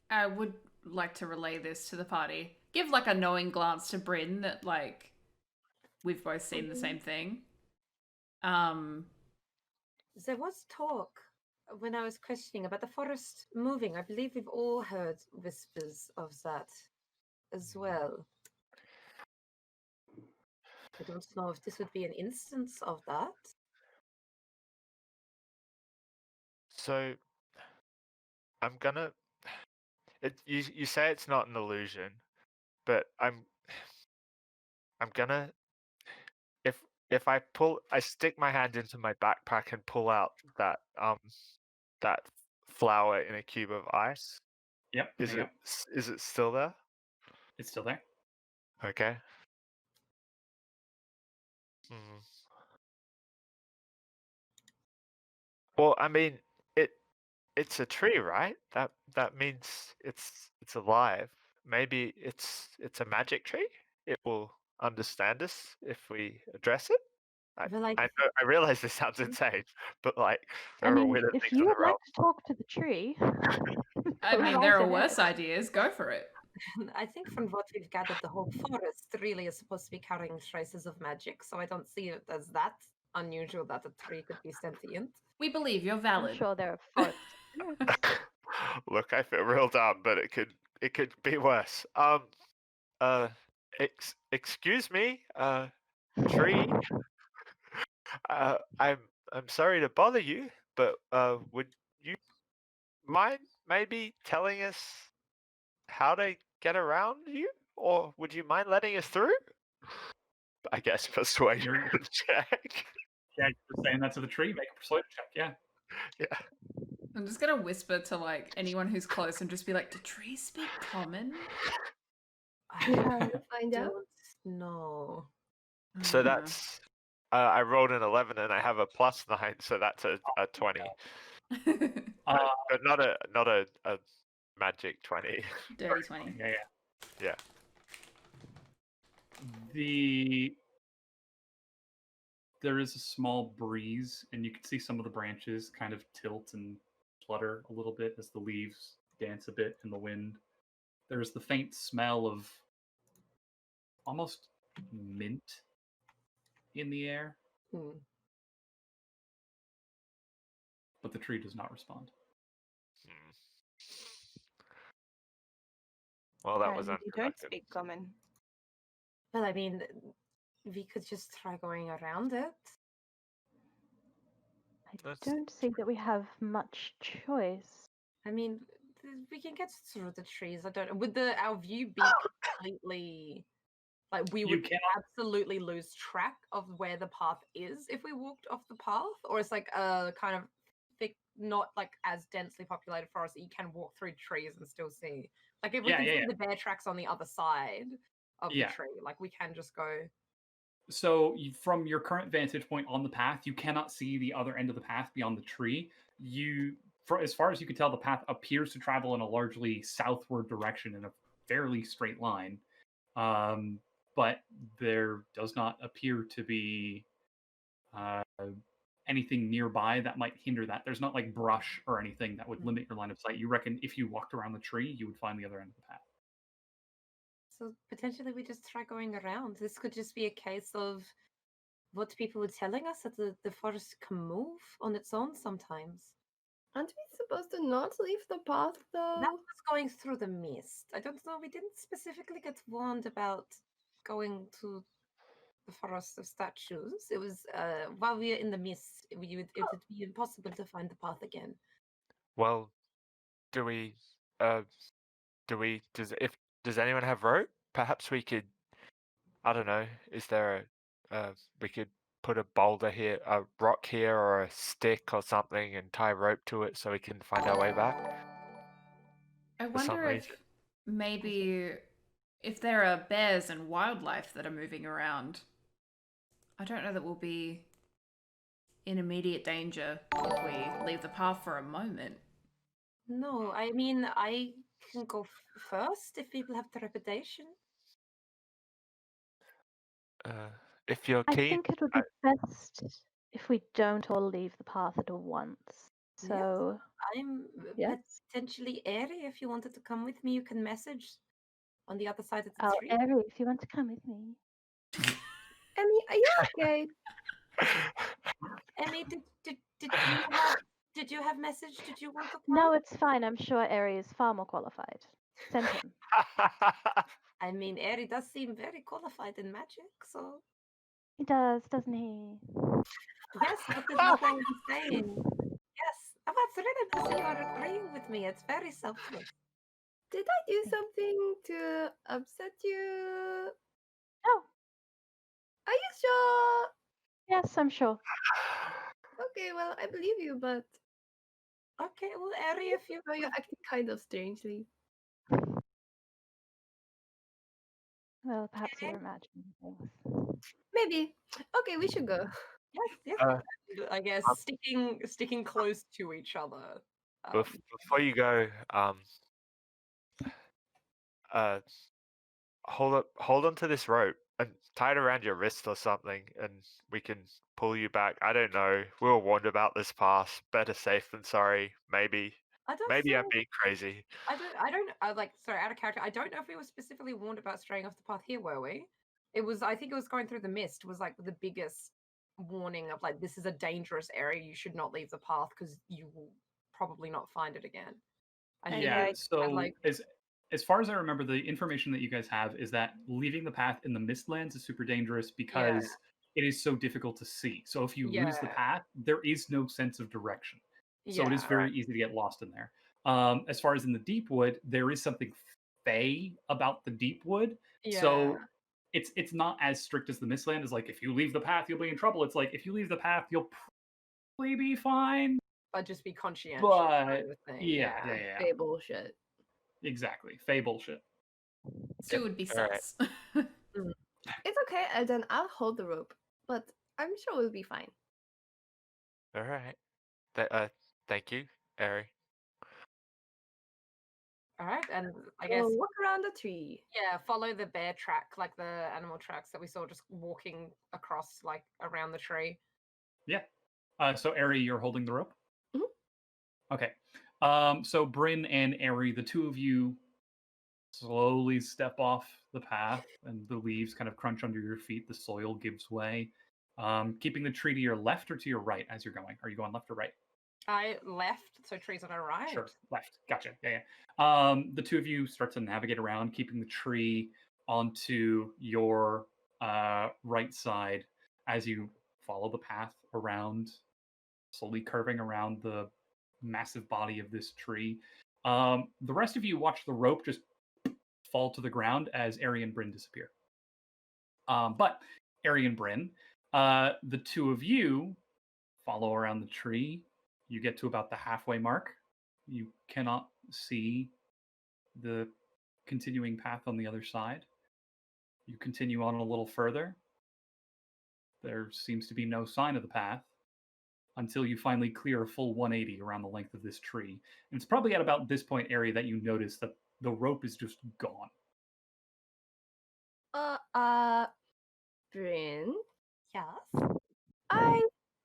A: I would like to relay this to the party. Give like a knowing glance to Bryn that like we've both seen the same thing.
G: There was talk when I was questioning about the forest moving. I believe we've all heard whispers of that as well. I don't know if this would be an instance of that.
F: So I'm gonna. You say it's not an illusion, but I'm gonna. If I stick my hand into my backpack and pull out that flower in a cube of ice.
B: Yep.
F: Is it still there?
B: It's still there.
F: Okay. Well, I mean, it's a tree, right? That means it's alive. Maybe it's a magic tree. It will understand us if we address it. I realize this sounds insane, but like
C: I
F: there are
C: mean,
F: weirder
C: if
F: things
C: you
F: in the
C: would like
F: realm.
C: to talk to the tree,
A: I mean,
C: go
A: there
C: right
A: are worse
C: ahead.
A: ideas. Go for it.
G: I think from what we've gathered, the whole forest really is supposed to be carrying traces of magic, so I don't see it as that unusual that a tree could be sentient.
A: We believe you're
C: I'm
A: valid.
C: sure there are forests.
F: Look, I feel real dumb, but it could be worse. Excuse me, tree. I'm sorry to bother you, but would you mind maybe telling us how to get around you, or would you mind letting us through? I guess persuasion check.
B: Yeah, you're saying that to the tree. Make a persuasion check. Yeah.
F: Yeah.
A: I'm just gonna whisper to like anyone who's close and just be like, "Do trees speak common?"
E: Yeah, find out.
G: No.
F: So that's I rolled an 11 and I have a +9, so that's a 20. But not a magic 20.
A: Dirty 20.
F: Yeah.
B: There is a small breeze, and you can see some of the branches kind of tilt and flutter a little bit as the leaves dance a bit in the wind. There's the faint smell of almost mint in the air, but the tree does not respond.
F: Well, that was
D: You don't
F: unproductive.
D: speak common.
G: Well, I mean, we could just try going around it.
C: I don't see that we have much choice.
G: I mean, we can get through the trees. I don't. Would our view be completely like we would absolutely lose track of where the path is if we walked off the path, or it's like a kind of thick, not like as densely populated forest that you can walk through trees and still see. Like if we can see the bear tracks on the other side of the tree, like we can just go.
B: So from your current vantage point on the path, you cannot see the other end of the path beyond the tree. As far as you can tell, the path appears to travel in a largely southward direction in a fairly straight line. But there does not appear to be anything nearby that might hinder that. There's not like brush or anything that would limit your line of sight. You reckon if you walked around the tree, you would find the other end of the path.
G: So potentially we just try going around. This could just be a case of what people were telling us, that the forest can move on its own sometimes.
E: Aren't we supposed to not leave the path though?
G: That was going through the mist. I don't know. We didn't specifically get warned about going to the forest of statues. It was while we were in the mist, it would be impossible to find the path again.
F: Well, does anyone have rope? Perhaps we could, I don't know, is there we could put a boulder here, a rock here, or a stick or something and tie rope to it so we can find our way back?
A: I wonder if maybe if there are bears and wildlife that are moving around. I don't know that we'll be in immediate danger if we leave the path for a moment.
G: No, I mean, I can go first if people have the reputation.
F: If you're
C: I
F: keen,
C: think it would be best if we don't all leave the path at once.
G: Yes.
C: So,
G: I'm
C: yes.
G: potentially Aery. If you wanted to come with me, you can message on the other side of the
C: Oh,
G: tree.
C: Aery, if you want to come with me.
E: Emmy, are you okay?
G: Emmy, did you have message? Did you want to come?
C: No, it's fine. I'm sure Aery is far more qualified. Send him.
G: I mean, Aery does seem very qualified in magic, so
C: He does, doesn't he?
G: yes, that is what I am saying. Yes, that's really nice that you are agreeing with me. It's very selfless.
E: Did I do something to upset you?
C: Oh,
E: Are you sure?
C: yes, I'm sure.
E: Okay, well, I believe you, but
G: Okay, well, Aery, if you
E: you're acting kind of strangely.
C: Well, perhaps
G: Okay.
C: you're imagining things.
E: Maybe. Okay, we should go.
G: yes,
F: Uh,
G: I guess sticking close to each other.
F: Before you go, hold on to this rope and tie it around your wrist or something, and we can pull you back. I don't know. We were warned about this pass. Better safe than sorry. Maybe.
G: I don't
F: Maybe I'm
G: feel-
F: being crazy.
G: I don't like sorry, out of character. I don't know if we were specifically warned about straying off the path here, were we? I think it was going through the mist was like the biggest warning of like this is a dangerous area. You should not leave the path because you will probably not find it again. I think
B: Yeah,
G: it
B: so
G: had, like
B: as far as I remember, the information that you guys have is that leaving the path in the Mistlands is super dangerous because it is so difficult to see. So if you lose the
G: Yeah.
B: path, there is no sense of direction. So it is
G: Yeah,
B: very easy to get lost in there. As far as in the deep wood, there is something fey about the deep wood. So it's not as strict as the Mistland. Is like if you leave the path, you'll be in trouble. It's like if you leave the path, you'll probably be fine.
G: but just be conscientious.
B: But
G: kind of thing.
B: yeah.
E: Fey bullshit.
B: Exactly. Fey bullshit.
A: Stu would be
F: Alright.
A: sus.
E: It's okay, Eredan. I'll hold the rope, but I'm sure we'll be fine.
F: All right. Thank you, Aery.
G: All right, and I guess
E: We'll walk around the tree.
G: follow the bear track, like the animal tracks that we saw just walking across, like around the tree.
B: Yeah. So Aery, you're holding the rope?
E: Mhm.
B: Okay. So Bryn and Aery, the two of you slowly step off the path and the leaves kind of crunch under your feet. The soil gives way. Keeping the tree to your left or to your right as you're going? Are you going left or right?
G: I left, so trees on our right.
B: Sure, left. Gotcha. Yeah. The two of you start to navigate around, keeping the tree onto your right side as you follow the path around, slowly curving around the massive body of this tree. The rest of you watch the rope just fall to the ground as Aery and Bryn disappear. But Aery and Bryn, the two of you follow around the tree. You get to about the halfway mark. You cannot see the continuing path on the other side. You continue on a little further. There seems to be no sign of the path until you finally clear a full 180 around the length of this tree. And it's probably at about this point, Aery, that you notice that the rope is just gone.
E: Bryn,
G: Yes.
E: I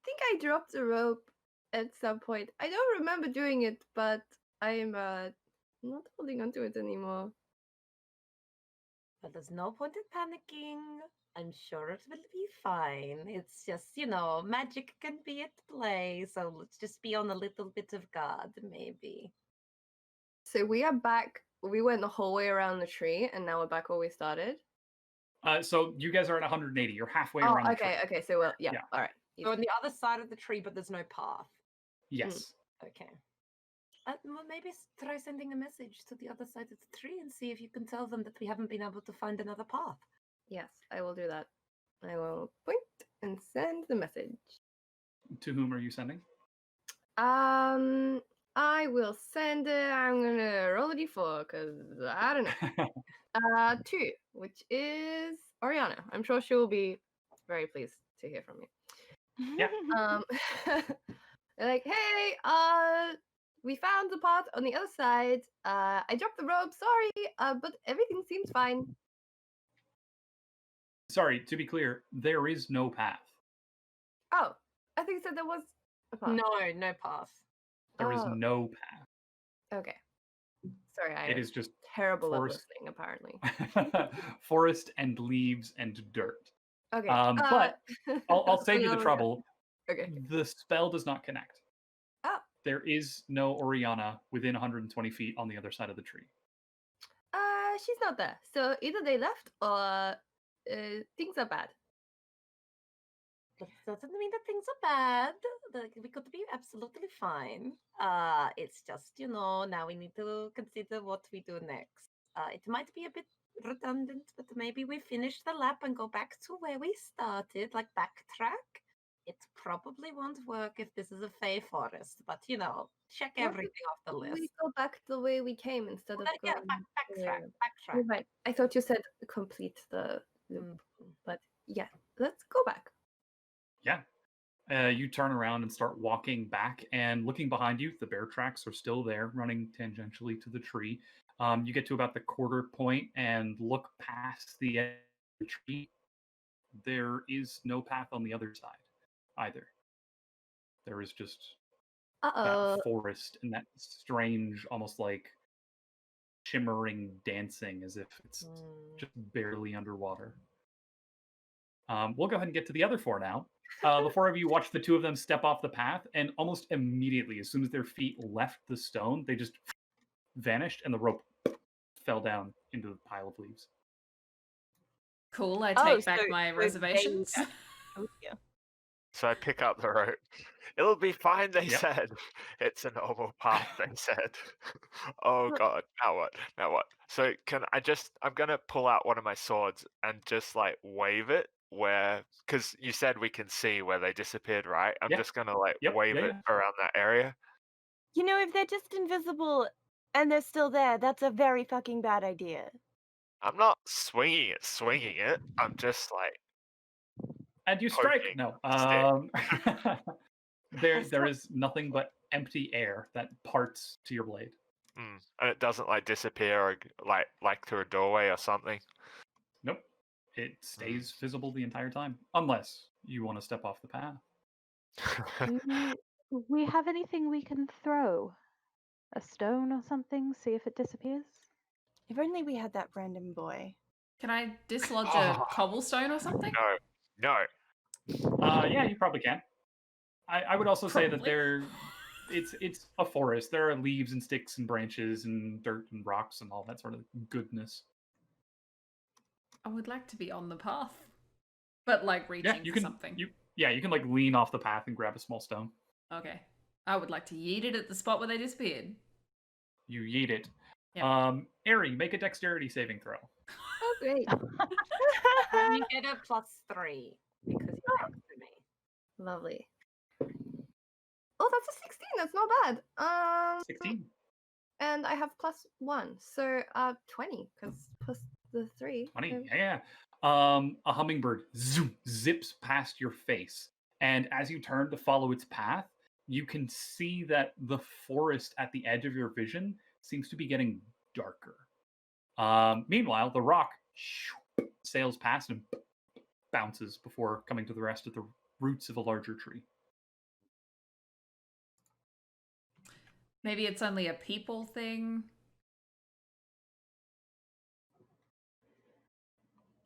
E: think I dropped the rope at some point. I don't remember doing it, but I'm not holding onto it anymore.
G: But there's no point in panicking. I'm sure it will be fine. It's just, magic can be at play, so let's just be on a little bit of guard, maybe.
E: So we are back. We went the whole way around the tree, and now we're back where we started.
B: So you guys are at 180. You're halfway around the tree.
E: Okay. So well, yeah.
B: Yeah.
E: All right.
G: So on the other side of the tree, but there's no path.
B: Yes.
G: Okay. Well, maybe try sending a message to the other side of the tree and see if you can tell them that we haven't been able to find another path.
E: Yes, I will do that. I will point and send the message.
B: To whom are you sending?
E: I will send it. I'm gonna roll a d4 because I don't know. 2, which is Oriana. I'm sure she will be very pleased to hear from me.
B: Yeah.
E: They're like, hey, we found the path on the other side. I dropped the rope. Sorry, but everything seems fine.
B: Sorry, to be clear, there is no path.
E: Oh, I think you said there was a path.
G: No path.
B: There is
E: Oh.
B: no path.
E: Okay. Sorry, I
B: It
E: am
B: is just
E: terrible at
B: forest.
E: listening, apparently.
B: Forest and leaves and dirt.
E: Okay.
B: But I'll save you the
E: yeah.
B: trouble.
E: Okay.
B: The spell does not connect.
E: Oh.
B: There is no Oriana within 120 feet on the other side of the tree.
E: She's not there. So either they left or things are bad.
G: That doesn't mean that things are bad. We could be absolutely fine. It's just, now we need to consider what we do next. It might be a bit redundant, but maybe we finish the lap and go back to where we started, like backtrack. It probably won't work if this is a Fey forest, but check
E: What if
G: everything off the list.
E: We go back the way we came instead of
G: Yeah,
E: going.
G: backtrack.
E: You're right. I thought you said complete the loop, but yeah, let's go back.
B: Yeah. You turn around and start walking back, and looking behind you, the bear tracks are still there, running tangentially to the tree. You get to about the quarter point and look past the edge of the tree. There is no path on the other side either. There is just that forest and that strange, almost like shimmering dancing as if it's just barely underwater. We'll go ahead and get to the other four now. The four of you watch the two of them step off the path, and almost immediately, as soon as their feet left the stone, they just vanished, and the rope fell down into the pile of leaves.
A: Cool, I take back my reservations.
F: So I pick up the rope. It'll be fine, they
B: Yep.
F: said. It's a normal path, they said. Oh god, now what? Now what? So I'm gonna pull out one of my swords and just like wave it because you said we can see where they disappeared, right? I'm
B: Yeah.
F: just gonna like
B: Yep,
F: wave
B: yeah,
F: it around that area.
D: If they're just invisible and they're still there, that's a very fucking bad idea.
F: I'm not swinging it. I'm just like
B: And you strike.
F: poking
B: No.
F: stick.
B: There is nothing but empty air that parts to your blade.
F: And it doesn't like disappear or like through a doorway or something.
B: Nope. It stays visible the entire time, unless you want to step off the path.
C: Do we have anything we can throw? A stone or something? See if it disappears?
D: If only we had that random boy.
A: Can I dislodge a cobblestone or something?
F: No.
B: Yeah, you probably can. I would also say that it's a forest. There are leaves and sticks and branches and dirt and rocks and all that sort of goodness.
A: I would like to be on the path, but like reaching
B: you
A: for
B: can,
A: something.
B: You can like lean off the path and grab a small stone.
A: Okay. I would like to yeet it at the spot where they disappeared.
B: You yeet it.
A: Yep.
B: Aery, make a dexterity saving throw.
E: Oh, great.
G: You get a +3 because you're next to me.
E: Lovely. Oh, that's a 16. That's not bad.
B: 16.
E: And I have +1, so 20 because plus the 3.
B: 20. Yeah. A hummingbird zips past your face, and as you turn to follow its path, you can see that the forest at the edge of your vision seems to be getting darker. Meanwhile, the rock sails past and bounces before coming to the rest of the roots of a larger tree.
A: Maybe it's only a people thing.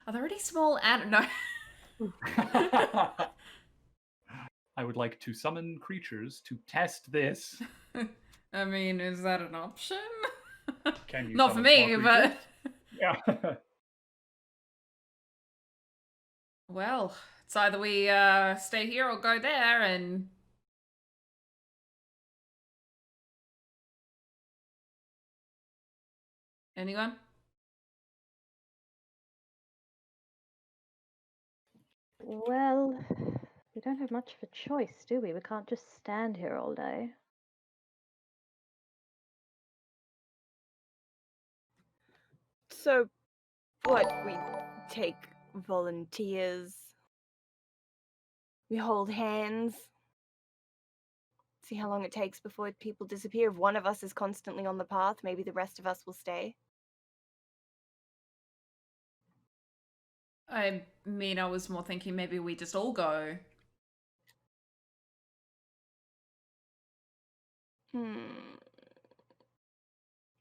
A: Are there any small No.
B: I would like to summon creatures to test this.
A: I mean, is that an option?
B: Can you
A: Not for
B: summon
A: me,
B: small
A: but...
B: creatures? Yeah.
A: Well, it's either we stay here or go there, and... Anyone?
C: Well, we don't have much of a choice, do we? We can't just stand here all day.
D: So, what? We take volunteers. We hold hands. See how long it takes before people disappear. If one of us is constantly on the path, maybe the rest of us will stay.
A: I mean, I was more thinking maybe we just all go.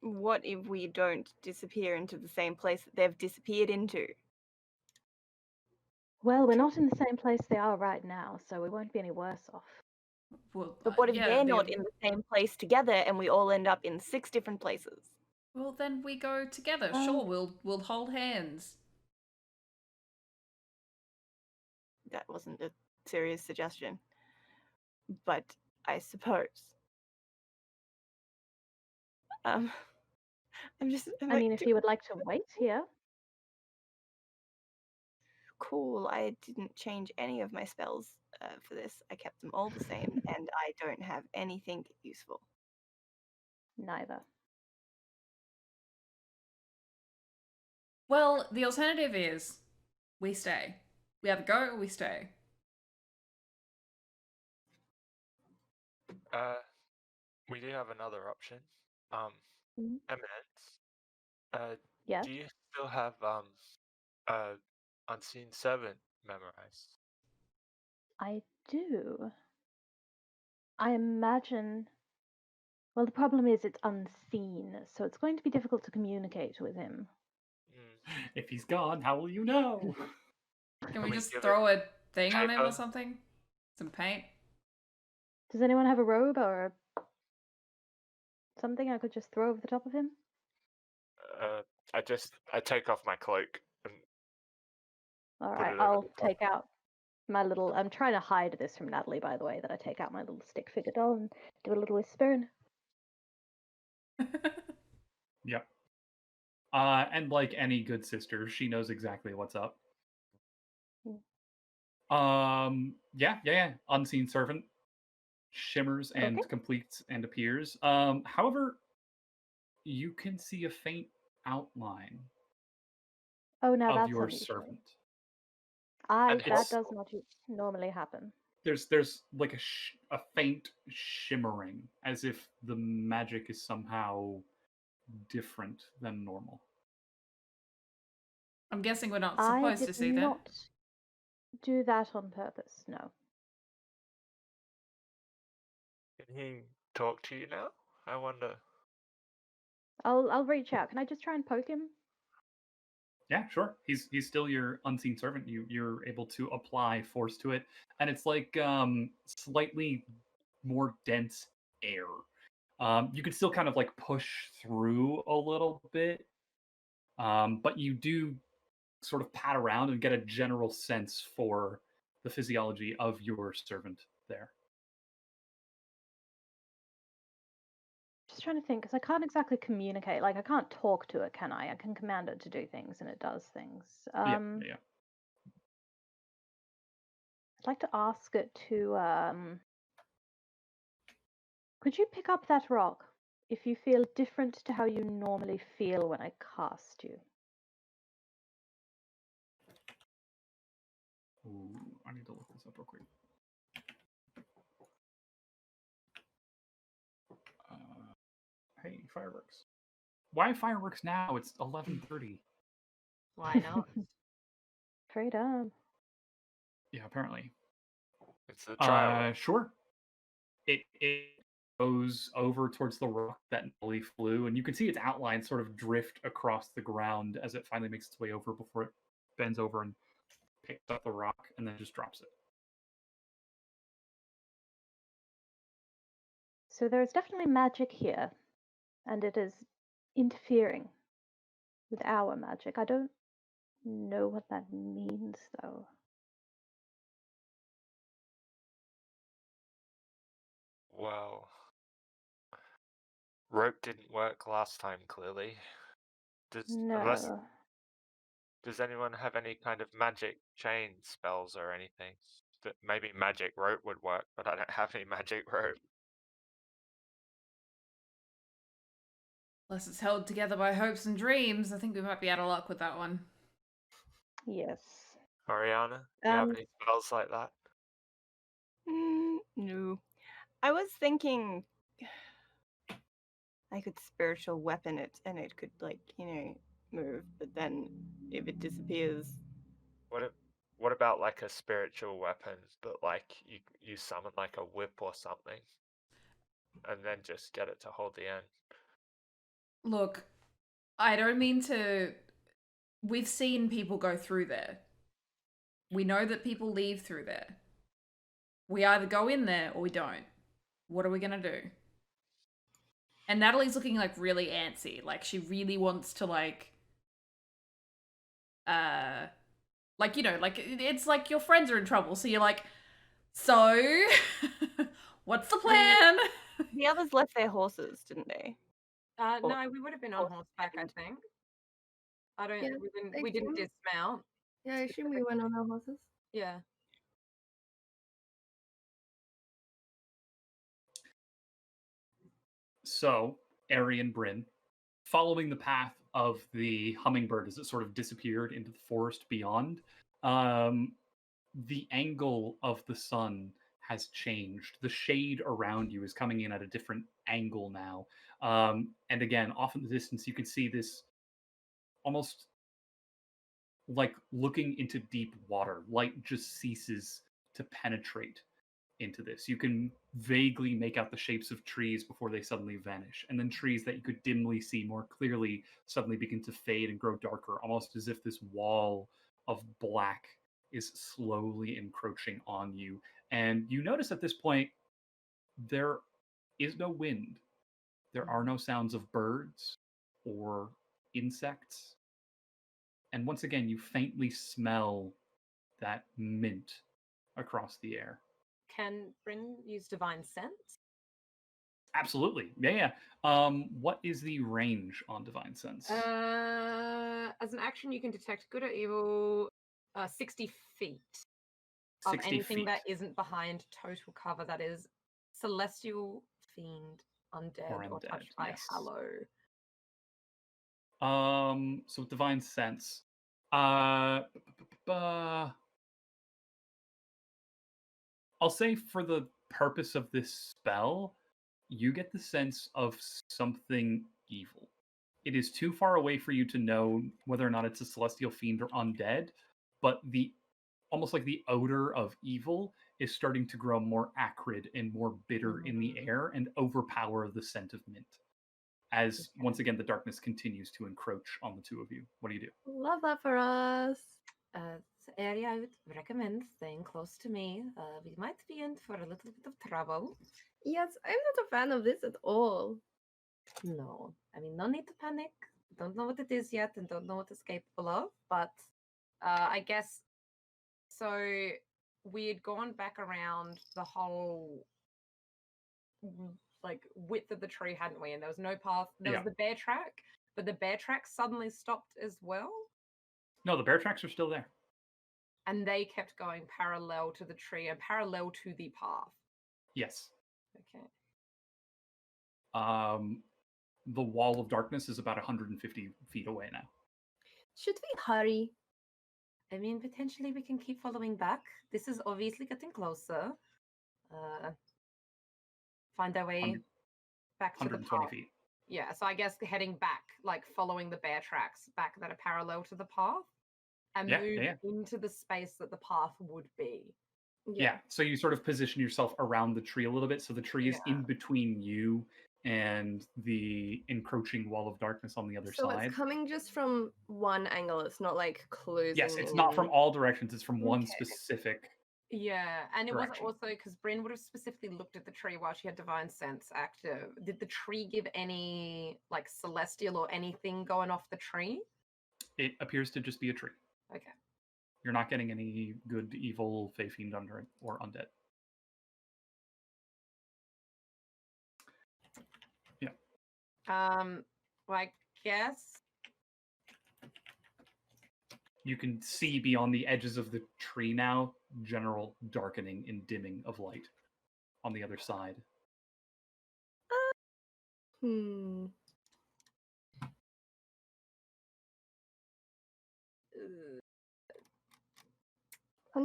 D: What if we don't disappear into the same place that they've disappeared into?
C: Well, we're not in the same place they are right now, so we won't be any worse off.
A: Well,
D: But what if
A: yeah,
D: they're not in the same place together and we all end up in 6 different places?
A: Well, then we go together.
C: Oh.
A: Sure, we'll hold hands.
D: That wasn't a serious suggestion. But I suppose. I'm just.
C: I mean, if you would like to wait here.
D: Cool. I didn't change any of my spells for this. I kept them all the same, and I don't have anything useful.
C: Neither.
A: Well, the alternative is we stay. We either go or we stay.
F: We do have another option.
C: Mhm.
F: Eminence.
C: Yes.
F: Do you still have Unseen Servant memorized?
C: I do. I imagine. Well, the problem is it's unseen, so it's going to be difficult to communicate with him.
B: If he's gone, how will you know?
A: Can we just
F: give
A: throw a thing on him or
F: paper?
A: something? Some paint?
C: Does anyone have a robe or something I could just throw over the top of him?
F: I take off my cloak and
C: All
F: put
C: right,
F: it over
C: I'll
F: the top.
C: take out my little. I'm trying to hide this from Natalie, by the way, that I take out my little stick figure doll and do a little whispering.
B: Yep. And like any good sister, she knows exactly what's up. Yeah. Unseen servant shimmers and
C: Okay.
B: completes and appears. However, you can see a faint outline
C: Oh, now
B: of
C: that's
B: your
C: unusual.
B: servant.
F: And
C: That
F: it's-
C: does not normally happen.
B: There's like a faint shimmering, as if the magic is somehow different than normal.
A: I'm guessing we're not
C: I
A: supposed to
C: did
A: see that.
C: not do that on purpose. No.
F: Can he talk to you now? I wonder.
C: I'll reach out. Can I just try and poke him?
B: Yeah, sure. He's still your unseen servant. You're able to apply force to it, and it's like slightly more dense air. You can still kind of like push through a little bit, but you do sort of pat around and get a general sense for the physiology of your servant there.
C: Just trying to think, because I can't exactly communicate. Like, I can't talk to it, can I? I can command it to do things, and it does things.
B: Yeah.
C: I'd like to ask it to. Could you pick up that rock if you feel different to how you normally feel when I cast you?
B: Ooh, I need to look this up real quick. Hey, fireworks. Why fireworks now? It's 11:30.
G: Why not?
C: Freedom.
B: Yeah, apparently.
F: It's a trial.
B: Sure. It goes over towards the rock that Natalie flew, and you can see its outline sort of drift across the ground as it finally makes its way over before it bends over and picks up the rock and then just drops it.
C: So there is definitely magic here, and it is interfering with our magic. I don't know what that means, though.
F: Well, rope didn't work last time, clearly.
C: No.
F: Does anyone have any kind of magic chain spells or anything? Maybe magic rope would work, but I don't have any magic rope.
A: Unless it's held together by hopes and dreams. I think we might be out of luck with that one.
C: Yes.
F: Oriana, do you have any spells like that?
D: No. I was thinking I could spiritual weapon it and it could, like, move, but then if it disappears.
F: What about like a spiritual weapon, but like you summon like a whip or something? and then just get it to hold the end.
A: Look, I don't mean to... We've seen people go through there. We know that people leave through there. We either go in there or we don't. What are we gonna do? And Natalie's looking like really antsy. Like she really wants to like you know, like it's like your friends are in trouble, so you're like, so what's the plan?
D: The others left their horses, didn't they?
G: No, we would have been on
D: Horse
G: horseback, I think. I don't.
E: Yeah,
G: We didn't dismount.
E: Yeah, I assume we went on our horses.
G: Yeah.
B: So, Aery and Bryn, following the path of the hummingbird as it sort of disappeared into the forest beyond, the angle of the sun has changed. The shade around you is coming in at a different angle now. And again, off in the distance, you can see this almost like looking into deep water. Light just ceases to penetrate into this. You can vaguely make out the shapes of trees before they suddenly vanish, and then trees that you could dimly see more clearly suddenly begin to fade and grow darker, almost as if this wall of black is slowly encroaching on you. And you notice at this point there is no wind. There are no sounds of birds or insects. And once again, you faintly smell that mint across the air.
G: Can Bryn use divine sense?
B: Absolutely. Yeah. What is the range on divine sense?
G: As an action, you can detect good or evil 60 feet of
B: 60
G: anything
B: feet.
G: that isn't behind total cover. That is celestial, fiend, undead, or
B: undead,
G: touched by
B: yes.
G: hallow.
B: So with divine sense, I'll say for the purpose of this spell, you get the sense of something evil. It is too far away for you to know whether or not it's a celestial fiend or undead, but the almost like the odor of evil is starting to grow more acrid and more bitter in the air and overpower the scent of mint. As once again the darkness continues to encroach on the two of you. What do you do?
E: Love that for us.
G: Aery, I would recommend staying close to me. We might be in for a little bit of trouble.
E: Yes, I'm not a fan of this at all.
G: No, I mean, no need to panic. Don't know what it is yet and don't know what it's capable of, but I guess so. We had gone back around the whole like width of the tree, hadn't we? And there was no path. There was the bear track, but the bear track suddenly stopped as well.
B: No, the bear tracks are still there.
G: And they kept going parallel to the tree and parallel to the path.
B: Yes.
G: Okay.
B: The wall of darkness is about 150 feet away now.
E: Should we hurry?
G: I mean, potentially we can keep following back. This is obviously getting closer. Find our way back to the
B: 120
G: path.
B: feet.
G: Yeah, so I guess heading back, like following the bear tracks back that are parallel to the path, and move into the space that the path would be.
B: Yeah. So you sort of position yourself around the tree a little bit, so the tree is in between you and the encroaching wall of darkness on the other
E: So
B: side.
E: it's coming just from one angle. It's not like closing.
B: Yes, it's not from all directions. It's from one specific.
G: Yeah, and it
B: direction.
G: wasn't also because Bryn would have specifically looked at the tree while she had divine sense active. Did the tree give any like celestial or anything going off the tree?
B: It appears to just be a tree.
G: Okay.
B: You're not getting any good, evil, fey fiend under it or undead. Yeah.
G: Well, I guess
B: you can see beyond the edges of the tree now, general darkening and dimming of light on the other side.
E: Can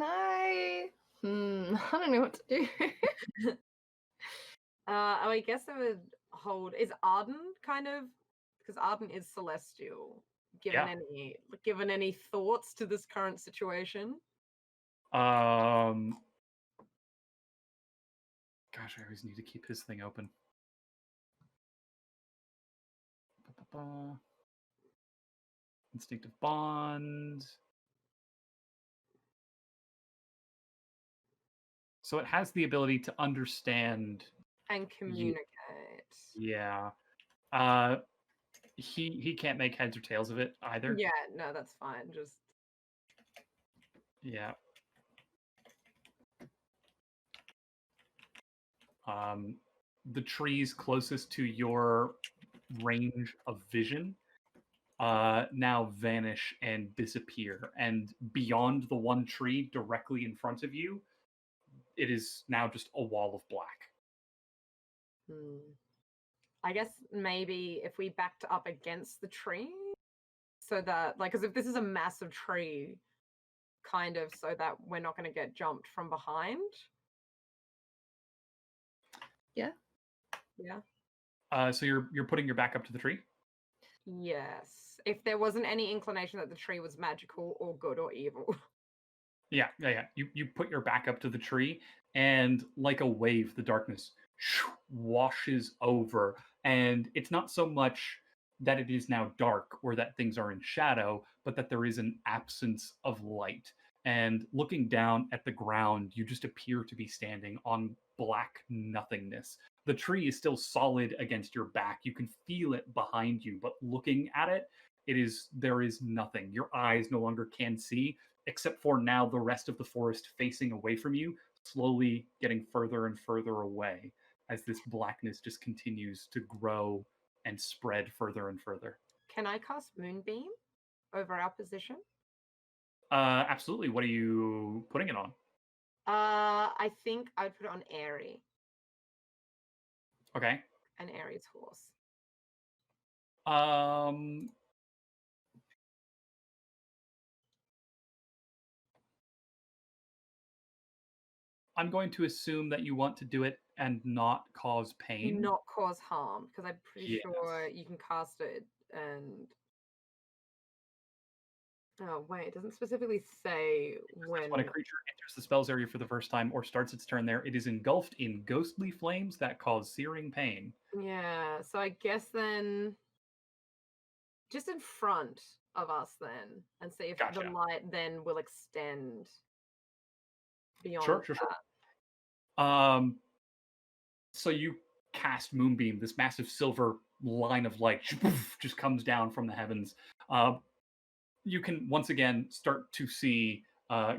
E: I? I don't know what to do.
G: I guess I would hold. Is Arden kind of because Arden is celestial? Given any thoughts to this current situation?
B: Gosh, I always need to keep his thing open. Instinctive bond. So it has the ability to understand.
G: And communicate.
B: Yeah. He can't make heads or tails of it either.
G: Yeah, no, that's fine. Just
B: Yeah. The trees closest to your range of vision now vanish and disappear. And beyond the one tree directly in front of you, it is now just a wall of black.
G: I guess maybe if we backed up against the tree, so that, like, because if this is a massive tree, kind of, so that we're not going to get jumped from behind.
E: Yeah.
G: Yeah.
B: So you're putting your back up to the tree?
G: Yes. If there wasn't any inclination that the tree was magical or good or evil.
B: Yeah. You put your back up to the tree, and like a wave, the darkness washes over. And it's not so much that it is now dark or that things are in shadow, but that there is an absence of light. And looking down at the ground, you just appear to be standing on black nothingness. The tree is still solid against your back. You can feel it behind you, but looking at it, there is nothing. Your eyes no longer can see, except for now the rest of the forest facing away from you, slowly getting further and further away as this blackness just continues to grow and spread further and further.
G: Can I cast Moonbeam over our position?
B: Absolutely. What are you putting it on?
G: I think I'd put it on Aery.
B: Okay.
G: And Aery's horse.
B: I'm going to assume that you want to do it and not cause pain.
G: Not cause harm, because I'm pretty
B: Yes.
G: sure you can cast it and... Oh, wait, it doesn't specifically say when...
B: When a creature enters the spell's area for the first time or starts its turn there, it is engulfed in ghostly flames that cause searing pain.
G: Yeah, so I guess then... Just in front of us then, and see if
B: Gotcha.
G: the light then will extend beyond
B: Sure.
G: that.
B: So you cast Moonbeam, this massive silver line of light just comes down from the heavens. You can once again start to see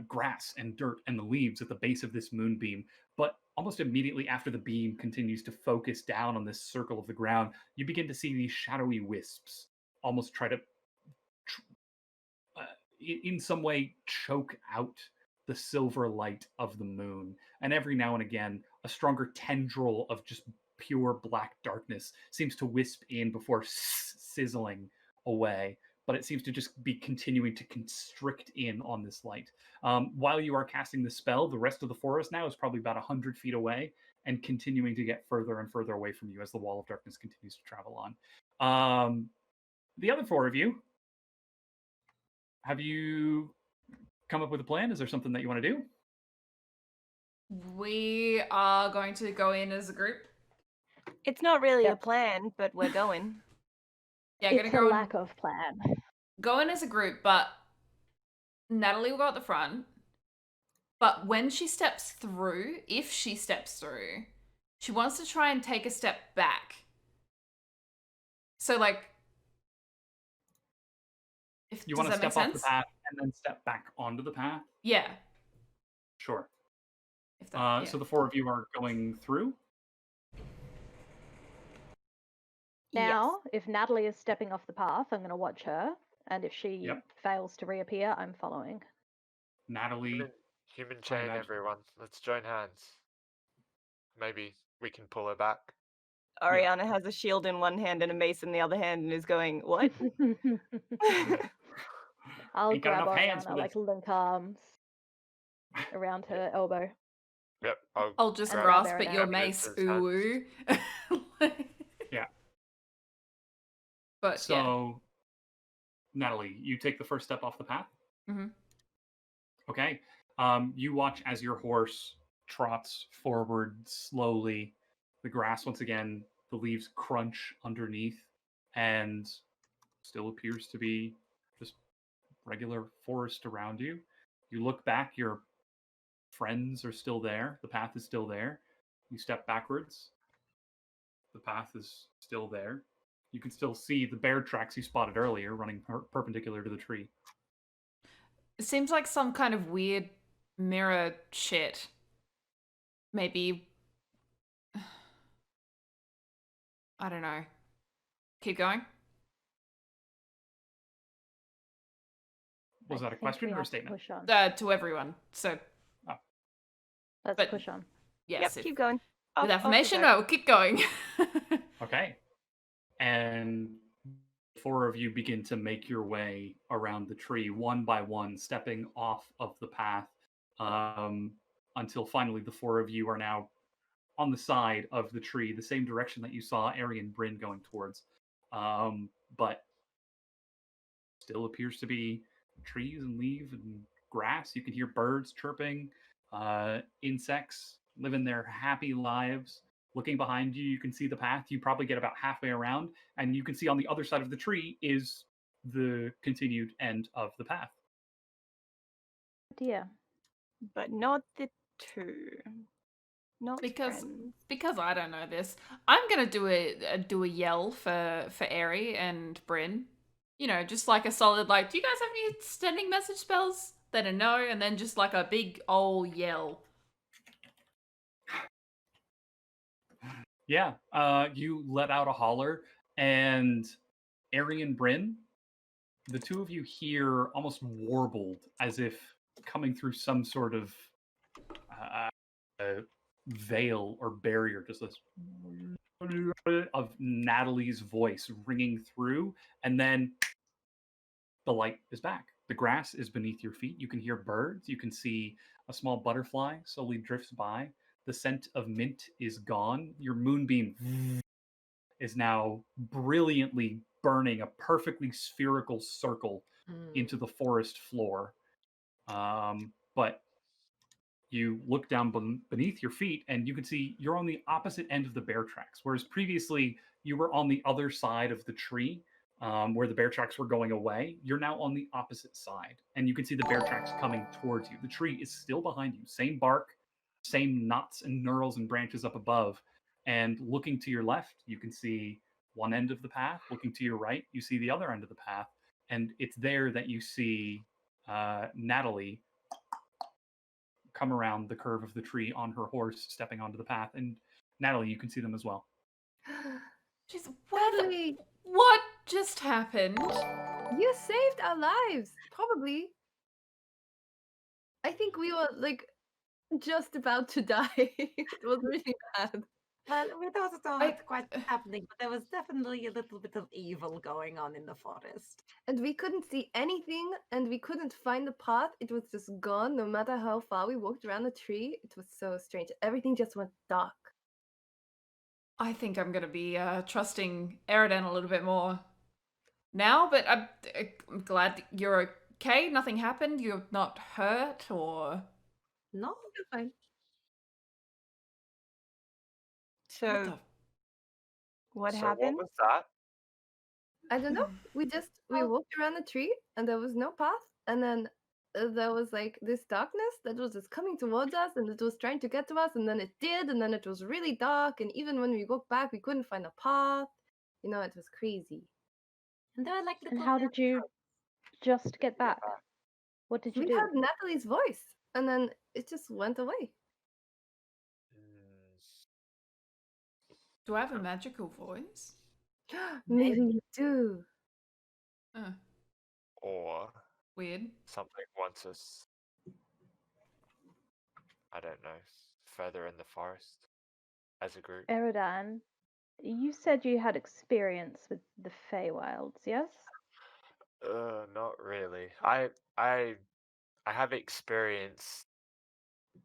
B: grass and dirt and the leaves at the base of this moonbeam, but almost immediately after the beam continues to focus down on this circle of the ground, you begin to see these shadowy wisps almost try to in some way choke out the silver light of the moon. And every now and again, a stronger tendril of just pure black darkness seems to wisp in before sizzling away. But it seems to just be continuing to constrict in on this light. While you are casting the spell, the rest of the forest now is probably about 100 feet away and continuing to get further and further away from you as the wall of darkness continues to travel on. The other four of you, have you come up with a plan? Is there something that you want to do?
A: We are going to go in as a group.
D: It's not really
C: Yep.
D: a plan, but we're going.
A: Yeah,
C: It's
A: gonna
C: a
A: go
C: lack of plan.
A: go in as a group, but Natalie will go at the front. But when she steps through, if she steps through, she wants to try and take a step back. So, like,
B: You
A: does
B: want to
A: that make
B: step off the
A: sense?
B: path and then step back onto the path?
A: Yeah.
B: Sure.
A: If that, yeah.
B: So the four of you are going through?
C: Now, if Natalie is stepping off the path, I'm going to watch her, and if she
B: Yep.
C: fails to reappear, I'm following.
B: Natalie,
F: Human
B: I
F: chain,
B: imagine.
F: everyone. Let's join hands. Maybe we can pull her back.
D: Oriana has a shield in one hand and a mace in the other hand and is going, what?
C: I'll
B: Ain't got
C: grab
B: enough hands
C: Oriana,
B: for
C: like
B: this.
C: link arms around her elbow.
F: Yep.
A: I'll just
C: And
A: grasp
C: grab
A: at your
C: Eredan.
A: mace,
F: Eminence's
A: ooh.
B: Yeah.
A: But yeah.
B: So, Natalie, you take the first step off the path?
A: Mhm.
B: Okay. You watch as your horse trots forward slowly. The grass, once again, the leaves crunch underneath and still appears to be just regular forest around you. You look back, your friends are still there, the path is still there. You step backwards, the path is still there. You can still see the bear tracks you spotted earlier running perpendicular to the tree.
A: It seems like some kind of weird mirror shit. Maybe. I don't know. Keep going.
B: Was that a question or a statement?
C: Push on.
A: To everyone. So,
C: Let's
A: but-
C: push on.
A: yes.
D: Yep, keep going.
A: With
D: Off you
A: affirmation,
D: go.
A: no, keep going.
B: Okay. And 4 of you begin to make your way around the tree one by one, stepping off of the path until finally the 4 of you are now on the side of the tree, the same direction that you saw Aery and Bryn going towards. But still appears to be trees and leaves and grass. You can hear birds chirping, insects living their happy lives. Looking behind you, you can see the path. You probably get about halfway around, and you can see on the other side of the tree is the continued end of the path.
C: Dear.
D: But not the 2. Not
A: Because
D: friends.
A: I don't know this, I'm gonna do a yell for Aery and Bryn. You know, just like a solid like, do you guys have any sending message spells? They don't know, and then just like a big old yell.
B: Yeah, you let out a holler, and Aery and Bryn, the 2 of you hear almost warbled, as if coming through some sort of veil or barrier, just this of Natalie's voice ringing through, and then the light is back. The grass is beneath your feet. You can hear birds. You can see a small butterfly slowly drifts by. The scent of mint is gone. Your moonbeam is now brilliantly burning a perfectly spherical circle into the forest floor. But you look down beneath your feet and you can see you're on the opposite end of the bear tracks, whereas previously you were on the other side of the tree where the bear tracks were going away. You're now on the opposite side, and you can see the bear tracks coming towards you. The tree is still behind you, same bark, same knots and knurls and branches up above. And looking to your left, you can see one end of the path. Looking to your right, you see the other end of the path. And it's there that you see Natalie come around the curve of the tree on her horse, stepping onto the path. And Natalie, you can see them as well.
A: Jeez,
E: Natalie,
A: what just happened?
E: you saved our lives. Probably. I think we were like just about to die. It was really bad.
G: Well, with those not quite happening, but there was definitely a little bit of evil going on in the forest.
E: And we couldn't see anything, and we couldn't find the path. It was just gone, no matter how far we walked around the tree. It was so strange. Everything just went dark.
A: I think I'm gonna be trusting Eredan a little bit more now, but I'm glad that you're okay. Nothing happened. You're not hurt, or
G: No?
E: You're fine.
D: So, what
F: So
D: happened?
F: what was that?
E: I don't know. We walked around the tree, and there was no path. And then there was like this darkness that was just coming towards us, and it was trying to get to us. And then it did, and then it was really dark. And even when we walked back, we couldn't find a path. You know, it was crazy.
G: And there were like
C: And
G: little
C: how did you just get back? What did you
E: We
C: do?
E: heard Natalie's voice, and then it just went away.
A: do I have a magical voice?
E: Maybe you do.
F: Or
A: Weird.
F: something wants us, I don't know, further in the forest as a group.
C: Eredan, you said you had experience with the Feywilds, yes?
F: Not really. I have experience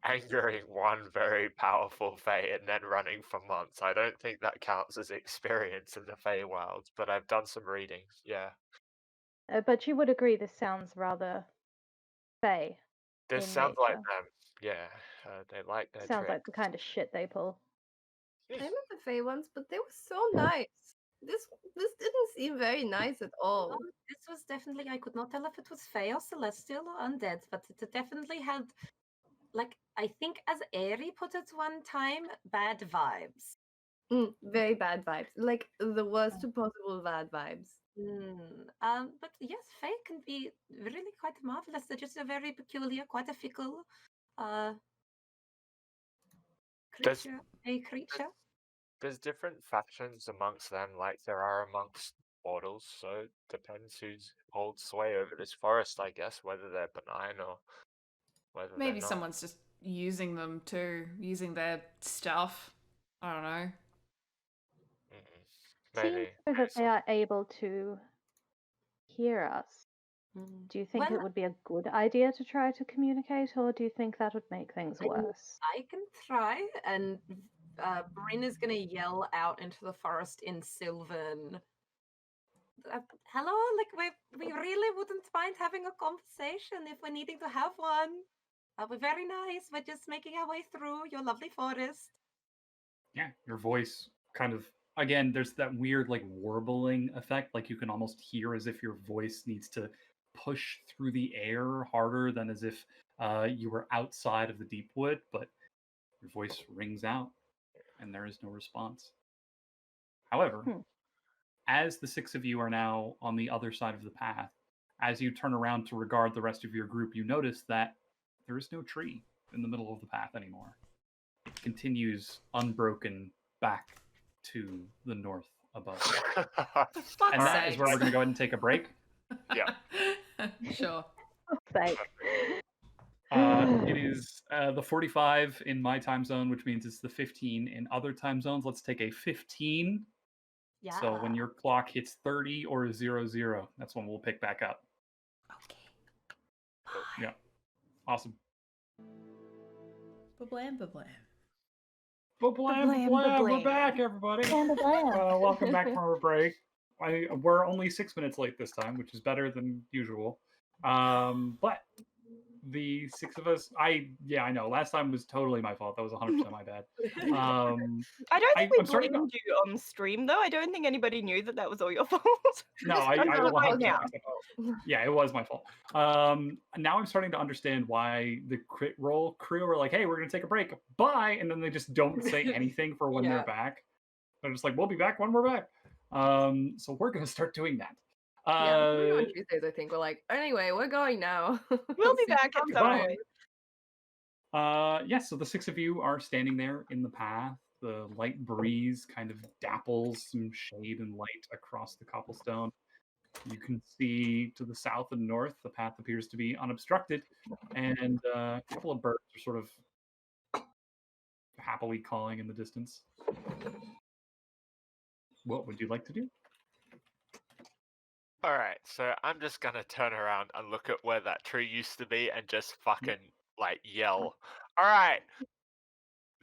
F: angering one very powerful Fae and then running for months. I don't think that counts as experience in the Feywilds, but I've done some reading. Yeah.
C: But you would agree this sounds rather Fey.
F: This
C: in
F: sounds like
C: nature.
F: them. Yeah. They like their
C: Sounds
F: tricks.
C: like the kind of shit they pull.
E: I met the Fae once, but they were so nice. this didn't seem very nice at all.
G: Well, this was definitely, I could not tell if it was Fey or Celestial or Undead, but it definitely had, like, I think as Aery put it one time, bad vibes.
E: Very bad vibes. Like the worst possible bad vibes.
G: But yes, Fae can be really quite marvelous. They're just a very peculiar, quite a fickle
F: Does-
G: creature.
F: There's different factions amongst them, like there are amongst mortals, so it depends who holds sway over this forest, I guess, whether they're benign or whether
A: Maybe
F: they're not.
A: someone's just using them too, using their stuff. I don't know.
F: Maybe.
C: Seems so that they are able to hear us. Do you think
G: Well-
C: it would be a good idea to try to communicate, or do you think that would make things worse?
G: I can try, and Bryn is going to yell out into the forest in Sylvan. Hello, like we really wouldn't mind having a conversation if we're needing to have one. We're very nice. We're just making our way through your lovely forest.
B: Yeah, your voice kind of, again, there's that weird like warbling effect. Like you can almost hear as if your voice needs to push through the air harder than as if you were outside of the deep wood, but your voice rings out and there is no response. However, as the six of you are now on the other side of the path, as you turn around to regard the rest of your group, you notice that there is no tree in the middle of the path anymore. It continues unbroken back to the north above. And that is where we're going to go ahead and take a break.
F: Yeah.
A: Sure.
C: Sake.
B: It is the 45 in my time zone, which means it's the 15 in other time zones. Let's take a 15.
G: Yeah.
B: So when your clock hits 30 or 00, that's when we'll pick back up.
A: Okay.
B: Yeah. Awesome.
A: Ba-blam, ba-blam.
B: Ba-blam,
D: Ba-blam,
B: ba-blam. We're
D: ba-blam.
B: back, everybody. Welcome back from our break. We're only 6 minutes late this time, which is better than usual. But the six of us, I know. Last time was totally my fault. That was 100% my bad.
D: I don't think we
B: I'm starting
D: blamed you on stream though. I don't think anybody knew that that was all your fault.
B: No, I
D: I'm not right
B: 100%
D: now.
B: accept it. Yeah, it was my fault. Now I'm starting to understand why the crit roll crew are like, "Hey, we're gonna take a break, bye," and then they just don't say anything for when
A: Yeah.
B: they're back. They're just like, "We'll be back when we're back." So we're gonna start doing that.
E: Yeah, we do on Tuesdays, I think. We're like, anyway, we're going now.
D: We'll be
E: See you
D: back at
E: next
D: some
E: time.
D: point.
B: Yeah, so the six of you are standing there in the path. The light breeze kind of dapples some shade and light across the cobblestone. You can see to the south and north, the path appears to be unobstructed, and a couple of birds are sort of happily calling in the distance. What would you like to do?
F: Alright, so I'm just gonna turn around and look at where that tree used to be and just fucking, like, yell. Alright,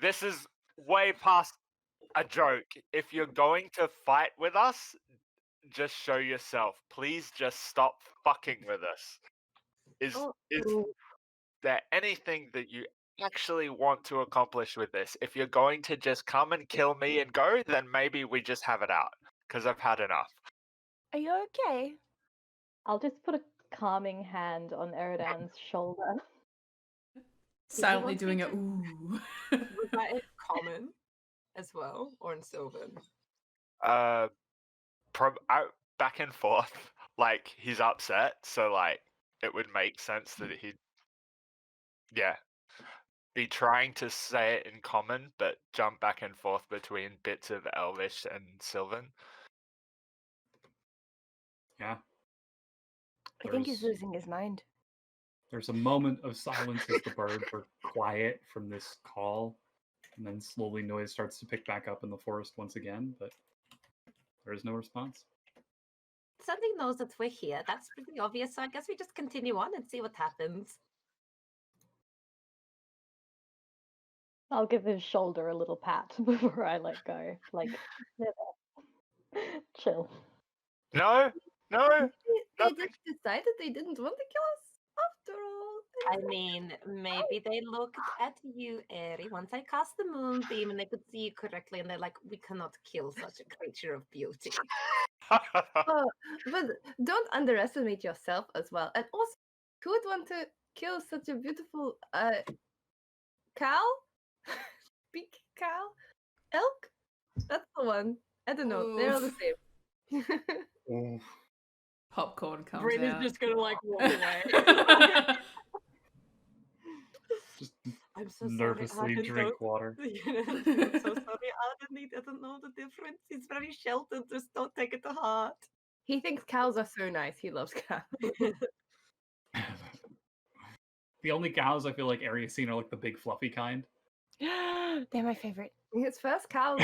F: this is way past a joke. If you're going to fight with us, just show yourself. Please just stop fucking with us. Is there anything that you actually want to accomplish with this? If you're going to just come and kill me and go, then maybe we just have it out. Because I've had enough.
D: Are you okay?
C: I'll just put a calming hand on Eredan's shoulder.
A: Silently
G: want
A: doing
G: me
A: it. Ooh.
G: Was that in common as well, or in Sylvan?
F: Back and forth. Like, he's upset, so, like, it would make sense that he'd, be trying to say it in common, but jump back and forth between bits of Elvish and Sylvan.
B: Yeah.
D: I think he's
B: There's-
D: losing his mind.
B: There's a moment of silence as the birds are quiet from this call, and then slowly noise starts to pick back up in the forest once again, but there is no response.
G: Something knows that we're here. That's pretty obvious, so I guess we just continue on and see what happens.
C: I'll give his shoulder a little pat before I let go. Like, chill.
F: No,
E: They
F: nothing.
E: just decided they didn't want to kill us. After all,
G: I mean, maybe they looked at you, Aery, once I cast the moonbeam and they could see you correctly, and they're like, we cannot kill such a creature of beauty.
E: Oh, but don't underestimate yourself as well. And also, who would want to kill such a beautiful cow? Big cow? Elk? That's the one. I don't know. They're all the same.
B: Oof.
A: Popcorn comes
G: Bryn is
A: out.
G: just gonna like walk away.
B: Just
G: I'm so
B: nervously
G: sorry. Arden,
B: drink water.
G: I'm so sorry, Arden. He doesn't know the difference. He's very sheltered. Just don't take it to heart.
E: He thinks cows are so nice. He loves cows.
B: The only cows I feel like Aery has seen are like the big fluffy kind.
D: They're my favorite.
E: His first cows,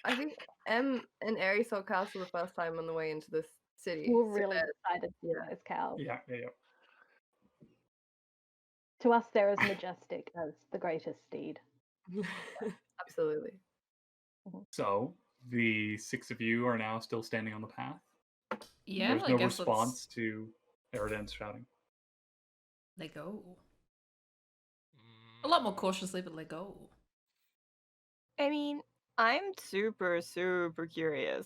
E: I think Em and Aery saw cows for the first time on the way into this city.
C: We're
E: so
C: really
E: they're-
C: excited to see those cows.
B: Yeah.
C: To us, they're as majestic as the greatest steed.
E: Absolutely.
B: So the 6 of you are now still standing on the path.
A: Yeah,
B: There's
A: I
B: no
A: guess
B: response to Eredan's shouting.
A: Let go. A lot more cautiously, but let go.
D: I mean, I'm super, super curious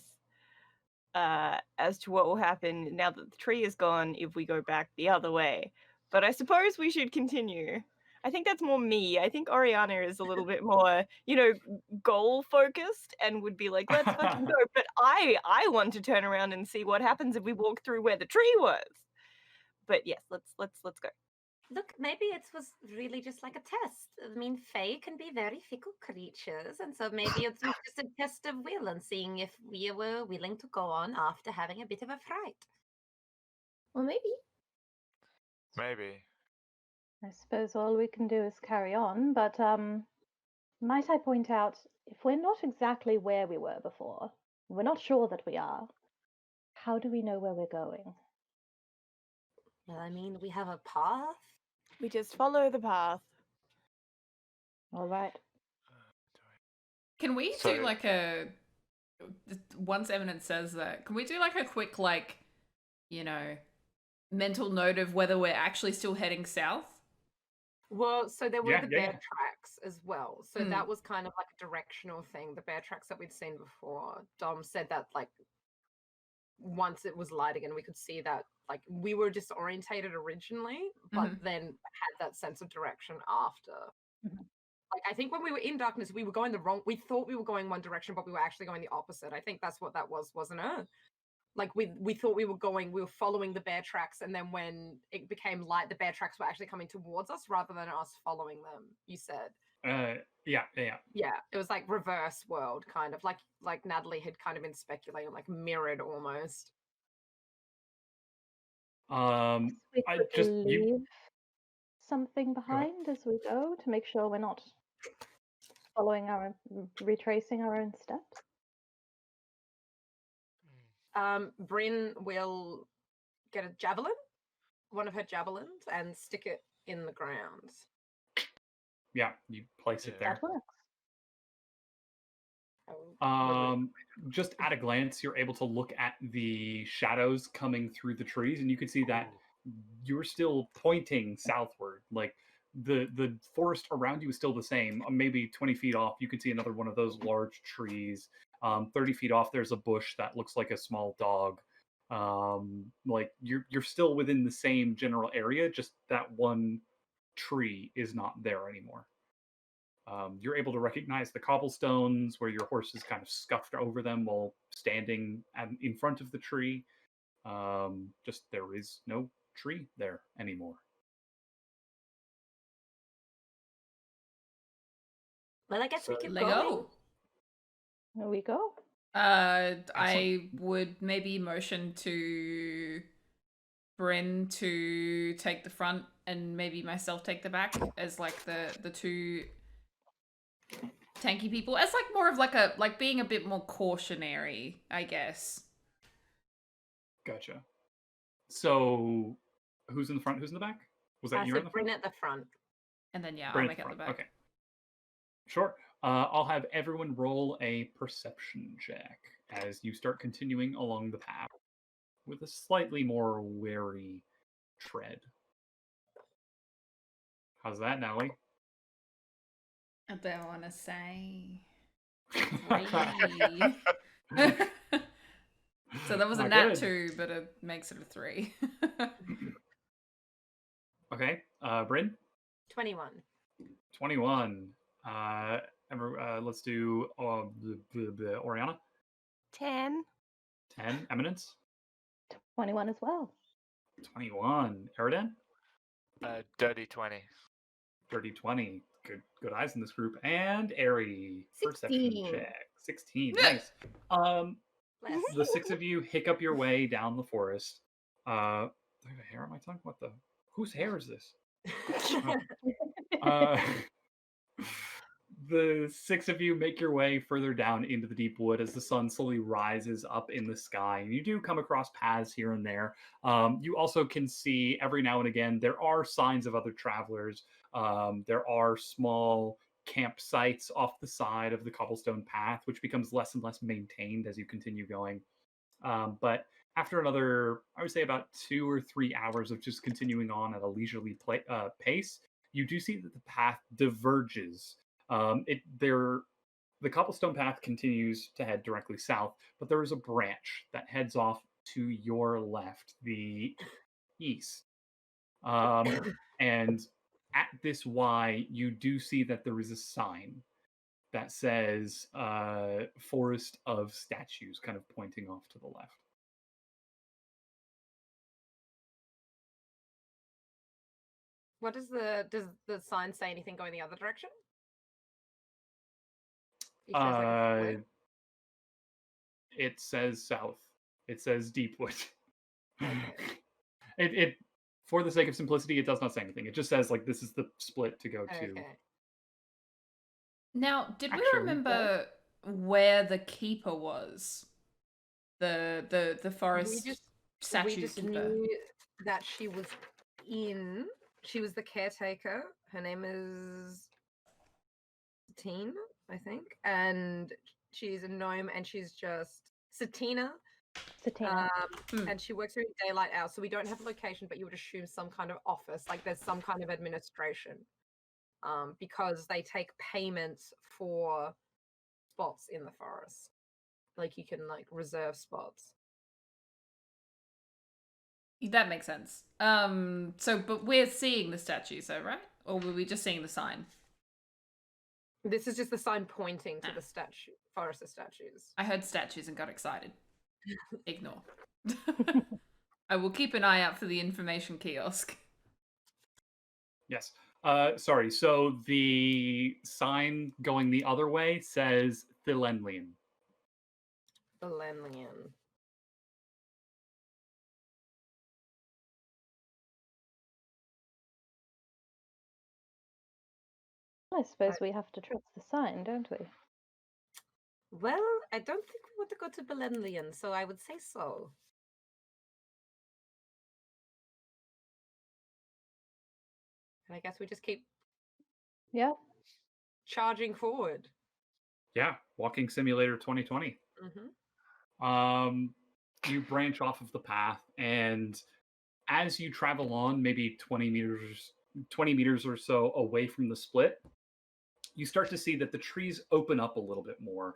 D: as to what will happen now that the tree is gone if we go back the other way. But I suppose we should continue. I think that's more me. I think Oriana is a little bit more, goal focused and would be like, let's fucking go. But I want to turn around and see what happens if we walk through where the tree was. But yes, let's go.
G: Look, maybe it was really just like a test. I mean, Fae can be very fickle creatures, and so maybe it was just a test of will and seeing if we were willing to go on after having a bit of a fright.
E: Well, maybe.
F: Maybe.
C: I suppose all we can do is carry on, but might I point out, if we're not exactly where we were before, we're not sure that we are, how do we know where we're going?
G: Well, I mean, we have a path.
D: We just follow the path.
C: All right.
A: Can we
F: So-
A: do like once Eminence says that, can we do like a quick, like, mental note of whether we're actually still heading south?
G: Well, so there were
B: Yeah,
G: the
B: yeah,
G: bear
B: yeah.
G: tracks as well. So that was kind of like a directional thing. The bear tracks that we'd seen before. Dom said that like once it was light again, we could see that like we were disorientated originally, but then had that sense of direction after. Like I think when we were in darkness, we were going we thought we were going one direction, but we were actually going the opposite. I think that's what that was, wasn't it? Like we thought we were following the bear tracks, and then when it became light, the bear tracks were actually coming towards us rather than us following them. You said,
B: Yeah.
G: yeah, it was like reverse world, kind of like Natalie had kind of been speculating, like mirrored almost.
C: We
B: I
C: could
B: just
C: leave something behind as we go to make sure we're not retracing our own steps.
G: Bryn will get a javelin, one of her javelins, and stick it in the ground.
B: Yeah, you place it there.
C: That works.
B: Just at a glance, you're able to look at the shadows coming through the trees, and you can see that you're still pointing southward. Like the forest around you is still the same. Maybe 20 feet off, you can see another one of those large trees. 30 feet off, there's a bush that looks like a small dog. Like you're still within the same general area, just that one tree is not there anymore. You're able to recognize the cobblestones where your horse is kind of scuffed over them while standing in front of the tree. Just there is no tree there anymore.
G: Well, I guess we keep
A: Let
G: going.
A: go.
C: There we go.
A: I would maybe motion to Bryn to take the front and maybe myself take the back as like the two tanky people, as like more of like being a bit more cautionary, I guess.
B: Gotcha. So who's in the front? Who's in the back? Was that you in the
G: Bryn
B: front?
G: at the front.
A: And then
B: Bryn
A: I'll
B: at
A: make up the
B: front.
A: back.
B: Okay. Sure. I'll have everyone roll a perception check as you start continuing along the path with a slightly more wary tread. How's that, Natalie?
A: I don't want to say 3. So that was a
B: Not
A: nat
B: good.
A: 2, but it makes it a 3.
B: Okay, Bryn?
G: 21.
B: 21. Let's do the Oriana.
D: 10.
B: 10. Eminence.
C: 21 as well.
B: 21. Eredan.
F: Dirty 20.
B: Dirty 20. Good eyes in this group. And Aery. Perception
D: 16.
B: check. 16. Nice.
G: Bless.
B: The 6 of you hiccup your way down the forest. Do I have a hair on my tongue? What the? Whose hair is this? Uh, the 6 of you make your way further down into the deep wood as the sun slowly rises up in the sky. And you do come across paths here and there. You also can see every now and again there are signs of other travelers. There are small campsites off the side of the cobblestone path, which becomes less and less maintained as you continue going. But after another, I would say about 2 or 3 hours of just continuing on at a leisurely pace, you do see that the path diverges. The cobblestone path continues to head directly south, but there is a branch that heads off to your left, the east. And at this Y, you do see that there is a sign that says Forest of Statues, kind of pointing off to the left.
G: What does the sign say anything going the other direction? It says like a split.
B: It says south. It says Deepwood.
G: Okay.
B: It for the sake of simplicity, it does not say anything. It just says like this is the split to go to.
G: Okay.
A: Now, did we
B: Actually,
A: remember where the keeper was? The forest statue
G: we just
A: keeper.
G: knew that she was the caretaker. Her name is Satine, I think, and she's a gnome, and she's just Satina.
C: Satina.
G: And she works during daylight hours, so we don't have a location, but you would assume some kind of office, like there's some kind of administration, because they take payments for spots in the forest. Like you can like reserve spots.
A: That makes sense. But we're seeing the statue, so right? Or were we just seeing the sign?
G: This is just the sign pointing to the statue, forest of statues.
A: I heard statues and got excited. Ignore. I will keep an eye out for the information kiosk.
B: Yes. Sorry. So the sign going the other way says Thilenlian.
G: Thilenlian.
C: I suppose we have to trust the sign, don't we?
G: Well, I don't think we want to go to Belenlian, so I would say so. And I guess we just keep
C: Yeah.
G: charging forward.
B: Yeah. Walking Simulator 2020.
G: Mm-hmm.
B: You branch off of the path, and as you travel on, maybe 20 meters or so away from the split, you start to see that the trees open up a little bit more.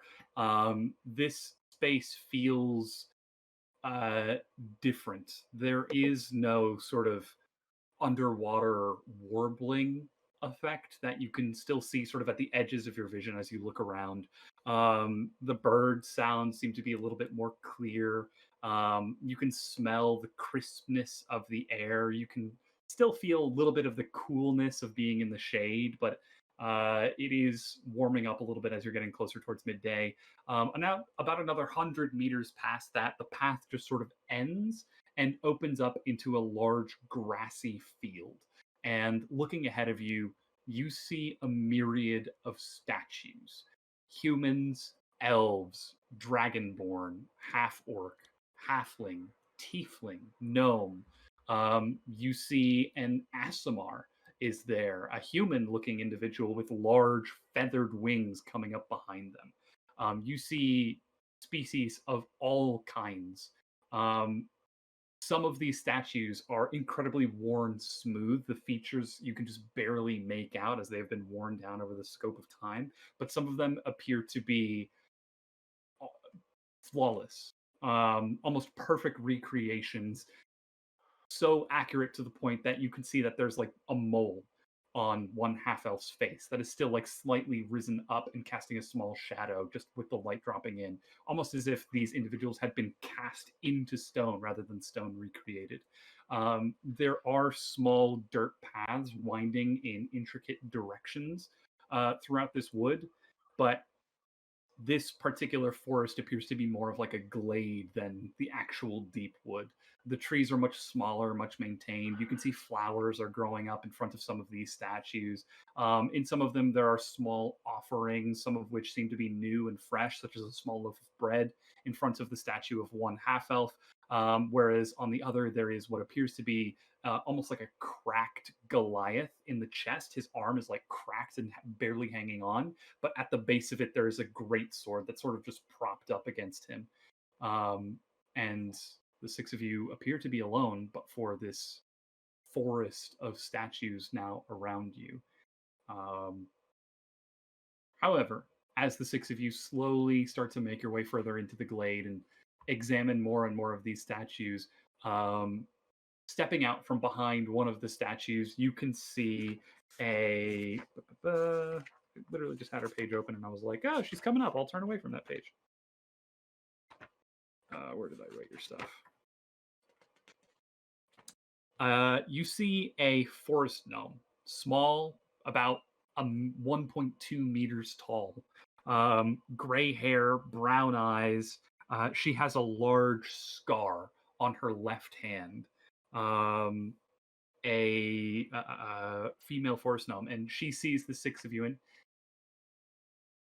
B: This space feels different. There is no sort of underwater warbling effect that you can still see sort of at the edges of your vision as you look around. The bird sounds seem to be a little bit more clear. You can smell the crispness of the air. You can still feel a little bit of the coolness of being in the shade, but it is warming up a little bit as you're getting closer towards midday. And now, about another 100 meters past that, the path just sort of ends and opens up into a large grassy field. And looking ahead of you, you see a myriad of statues. Humans, elves, dragonborn, half-orc, halfling, tiefling, gnome. You see an Aasimar is there, a human-looking individual with large feathered wings coming up behind them. You see species of all kinds. some of these statues are incredibly worn smooth. The features you can just barely make out as they've been worn down over the scope of time. But some of them appear to be flawless, almost perfect recreations, so accurate to the point that you can see that there's like a mole on one half elf's face that is still like slightly risen up and casting a small shadow just with the light dropping in, almost as if these individuals had been cast into stone rather than stone recreated. There are small dirt paths winding in intricate directions throughout this wood, but this particular forest appears to be more of like a glade than the actual deep wood. The trees are much smaller, much maintained. You can see flowers are growing up in front of some of these statues. In some of them, there are small offerings, some of which seem to be new and fresh, such as a small loaf of bread in front of the statue of one half elf. Whereas on the other, there is what appears to be almost like a cracked Goliath in the chest. His arm is like cracked and barely hanging on, but at the base of it, there is a great sword that's sort of just propped up against him. And the six of you appear to be alone, but for this forest of statues now around you. However, as the six of you slowly start to make your way further into the glade and examine more and more of these statues, stepping out from behind one of the statues, you can see a... I literally just had her page open and I was like, oh, she's coming up. I'll turn away from that page. Where did I write your stuff? You see a forest gnome, small, about 1.2 meters tall, gray hair, brown eyes. She has a large scar on her left hand. A female forest gnome, and she sees the six of you and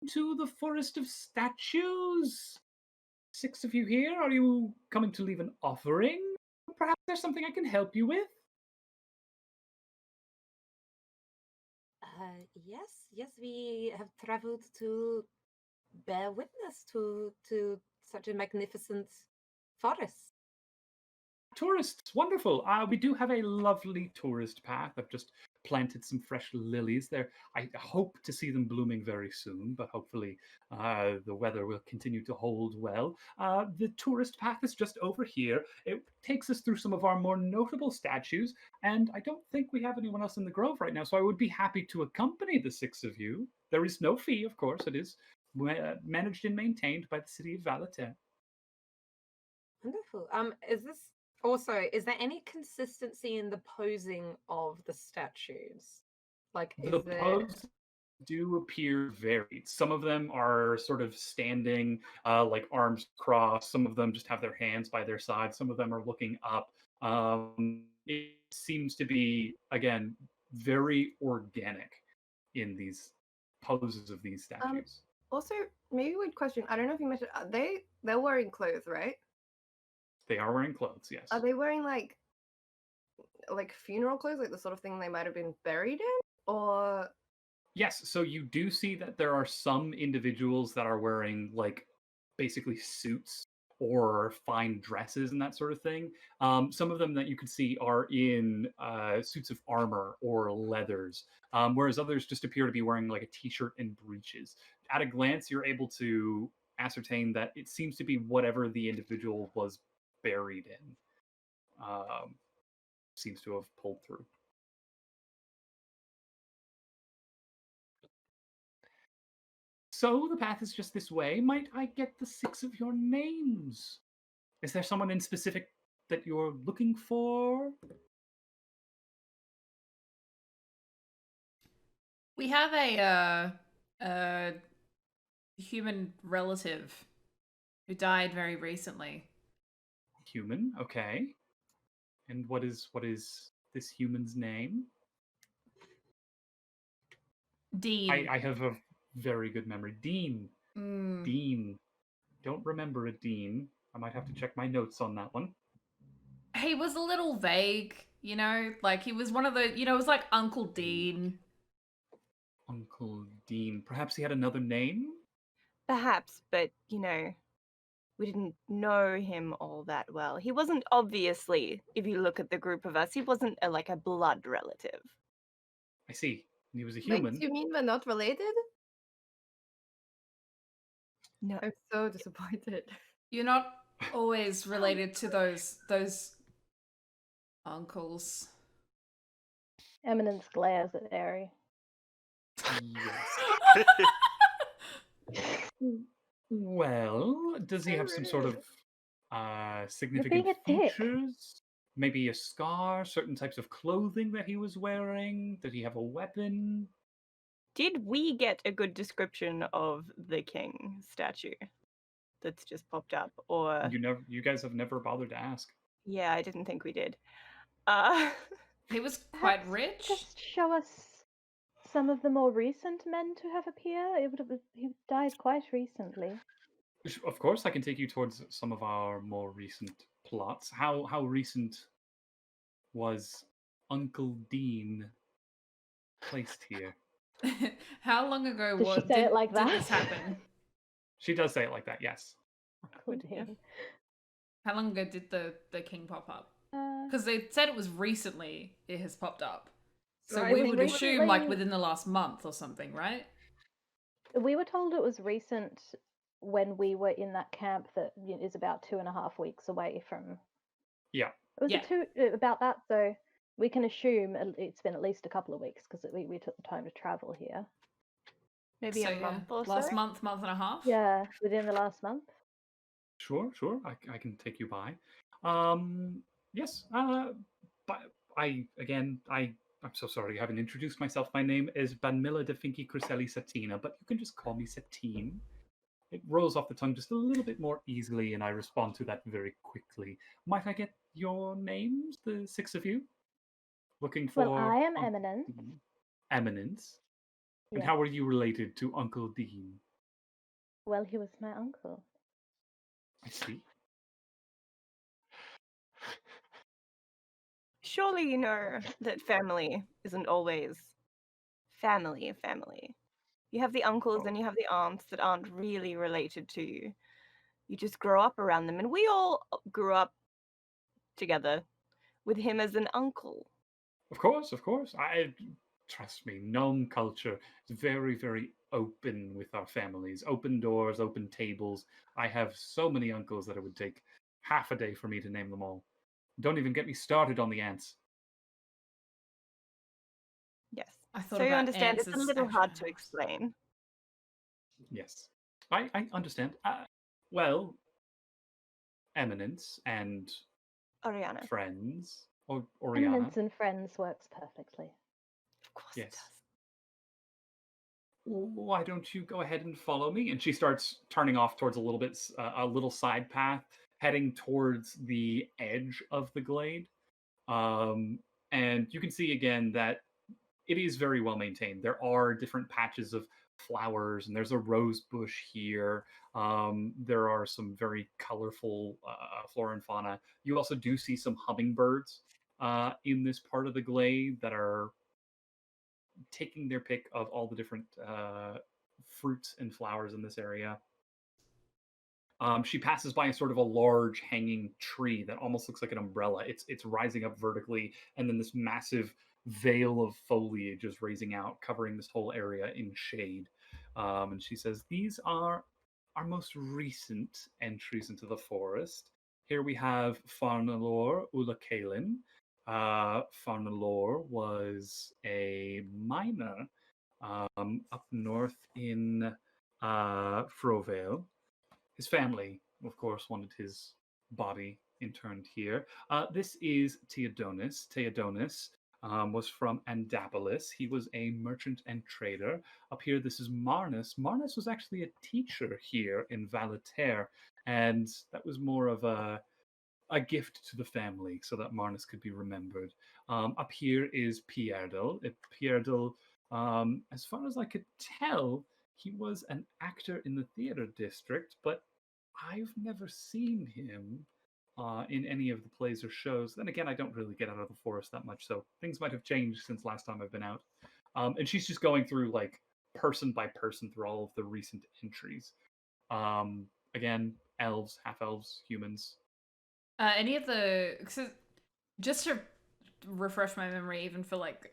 B: to the forest of statues. Six of you here. Are you coming to leave an offering? Perhaps there's something I can help you with.
G: Yes, we have traveled to bear witness to such a magnificent forest.
B: Tourists, wonderful. We do have a lovely tourist path. I've just planted some fresh lilies there. I hope to see them blooming very soon, but hopefully the weather will continue to hold well. The tourist path is just over here. It takes us through some of our more notable statues, and I don't think we have anyone else in the grove right now, so I would be happy to accompany the six of you. There is no fee, of course. It is managed and maintained by the city of Chocolatiers.
G: Wonderful. Is there any consistency in the posing of the statues? Like,
B: The poses do appear varied. Some of them are sort of standing, like arms crossed. Some of them just have their hands by their side. Some of them are looking up. It seems to be, again, very organic in these poses of these statues.
E: Also, maybe a weird question. I don't know if you mentioned, they're wearing clothes, right?
B: They are wearing clothes, yes.
E: Are they wearing like funeral clothes, like the sort of thing they might have been buried in, or?
B: Yes, so you do see that there are some individuals that are wearing like basically suits or fine dresses and that sort of thing. Some of them that you can see are in suits of armor or leathers, whereas others just appear to be wearing like a t-shirt and breeches. At a glance, you're able to ascertain that it seems to be whatever the individual was buried in. Seems to have pulled through. So the path is just this way. Might I get the six of your names? Is there someone in specific that you're looking for?
A: We have a human relative who died very recently.
B: Human, okay. And what is this human's name?
A: Dean.
B: I have a very good memory. Dean. Dean. Don't remember a Dean. I might have to check my notes on that one.
A: He was a little vague, you know? Like, he was one of the, it was like Uncle Dean.
B: Uncle Dean. Perhaps he had another name?
D: Perhaps, but we didn't know him all that well. He wasn't obviously, if you look at the group of us, he wasn't like a blood relative.
B: I see. He was a
E: Wait,
B: human.
E: do you mean we're not related?
D: No.
E: I'm so disappointed.
A: You're not always related to those uncles.
C: Eminence glares at Aery.
B: Yes. Well, does he have some sort of significant
C: being a dick.
B: features? Maybe a scar, certain types of clothing that he was wearing? Did he have a weapon?
D: Did we get a good description of the king statue that's just popped up? Or
B: You guys have never bothered to ask.
D: yeah, I didn't think we did.
A: He was quite
C: Perhaps
A: rich.
C: Just show us some of the more recent men to have appeared. He died quite recently.
B: Of course, I can take you towards some of our more recent plots. How recent was Uncle Dean placed here?
A: How long ago
C: Does she say it like
A: did this
C: that?
A: happen?
B: She does say it like that, yes.
C: Uncle Dean.
A: How long ago did the king pop up?
C: Uh,
A: Because they said it was recently it has popped up. So
E: Right,
A: we
E: we
A: would assume like
C: recently-
A: within the last month or something, right?
C: we were told it was recent when we were in that camp that is about 2.5 weeks away from.
B: Yeah.
C: It was
A: Yeah.
C: about that, so we can assume it's been at least a couple of weeks because we took the time to travel here.
D: Maybe
A: So,
D: a month or so.
A: last month and a half.
C: Yeah, within the last month.
B: Sure. I can take you by. Yes. But I'm so sorry I haven't introduced myself. My name is Banmila de Finki Cruselli Satina, but you can just call me Satine. It rolls off the tongue just a little bit more easily, and I respond to that very quickly. Might I get your names, the 6 of you? Looking for.
C: Well, I am
B: Uncle
C: Eminence.
B: Dean. Eminence. And
C: Yeah.
B: how are you related to Uncle Dean?
C: Well, he was my uncle.
B: I see.
D: Surely you know that family isn't always family. You have the uncles and you have the aunts that aren't really related to you. You just grow up around them, and we all grew up together with him as an uncle.
B: Of course. Trust me, gnome culture is very, very open with our families. Open doors, open tables. I have so many uncles that it would take half a day for me to name them all. Don't even get me started on the ants.
D: Yes.
A: I thought
D: So you
A: about
D: understand
A: ants
D: it's a
A: as
D: little
A: actual
D: hard to
A: animals.
D: explain.
B: Yes. I understand. Well, Eminence and
D: Oriana.
B: friends, or Oriana.
C: Eminence and friends works perfectly.
D: Of course
B: Yes.
D: it does.
B: Why don't you go ahead and follow me? And she starts turning off towards a little side path, heading towards the edge of the glade. And you can see again that it is very well maintained. There are different patches of flowers, and there's a rose bush here. There are some very colorful flora and fauna. You also do see some hummingbirds in this part of the glade that are taking their pick of all the different fruits and flowers in this area. She passes by a sort of a large hanging tree that almost looks like an umbrella. It's rising up vertically, and then this massive veil of foliage is raising out, covering this whole area in shade. And she says, "These are our most recent entries into the forest. Here we have Farnalor Ulakalin. Farnalor was a miner up north in Frovale. His family, of course, wanted his body interned here. This is Theodonis. Theodonis was from Andapolis. He was a merchant and trader. Up here, this is Marnus. Marnus was actually a teacher here in Valater, and that was more of a gift to the family so that Marnus could be remembered. Up here is Pierdel. Pierdel, as far as I could tell, he was an actor in the theater district, but I've never seen him in any of the plays or shows. Then again, I don't really get out of the forest that much, so things might have changed since last time I've been out. And she's just going through like person by person through all of the recent entries. Again, elves, half elves, humans.
A: Any of the just to refresh my memory, even for like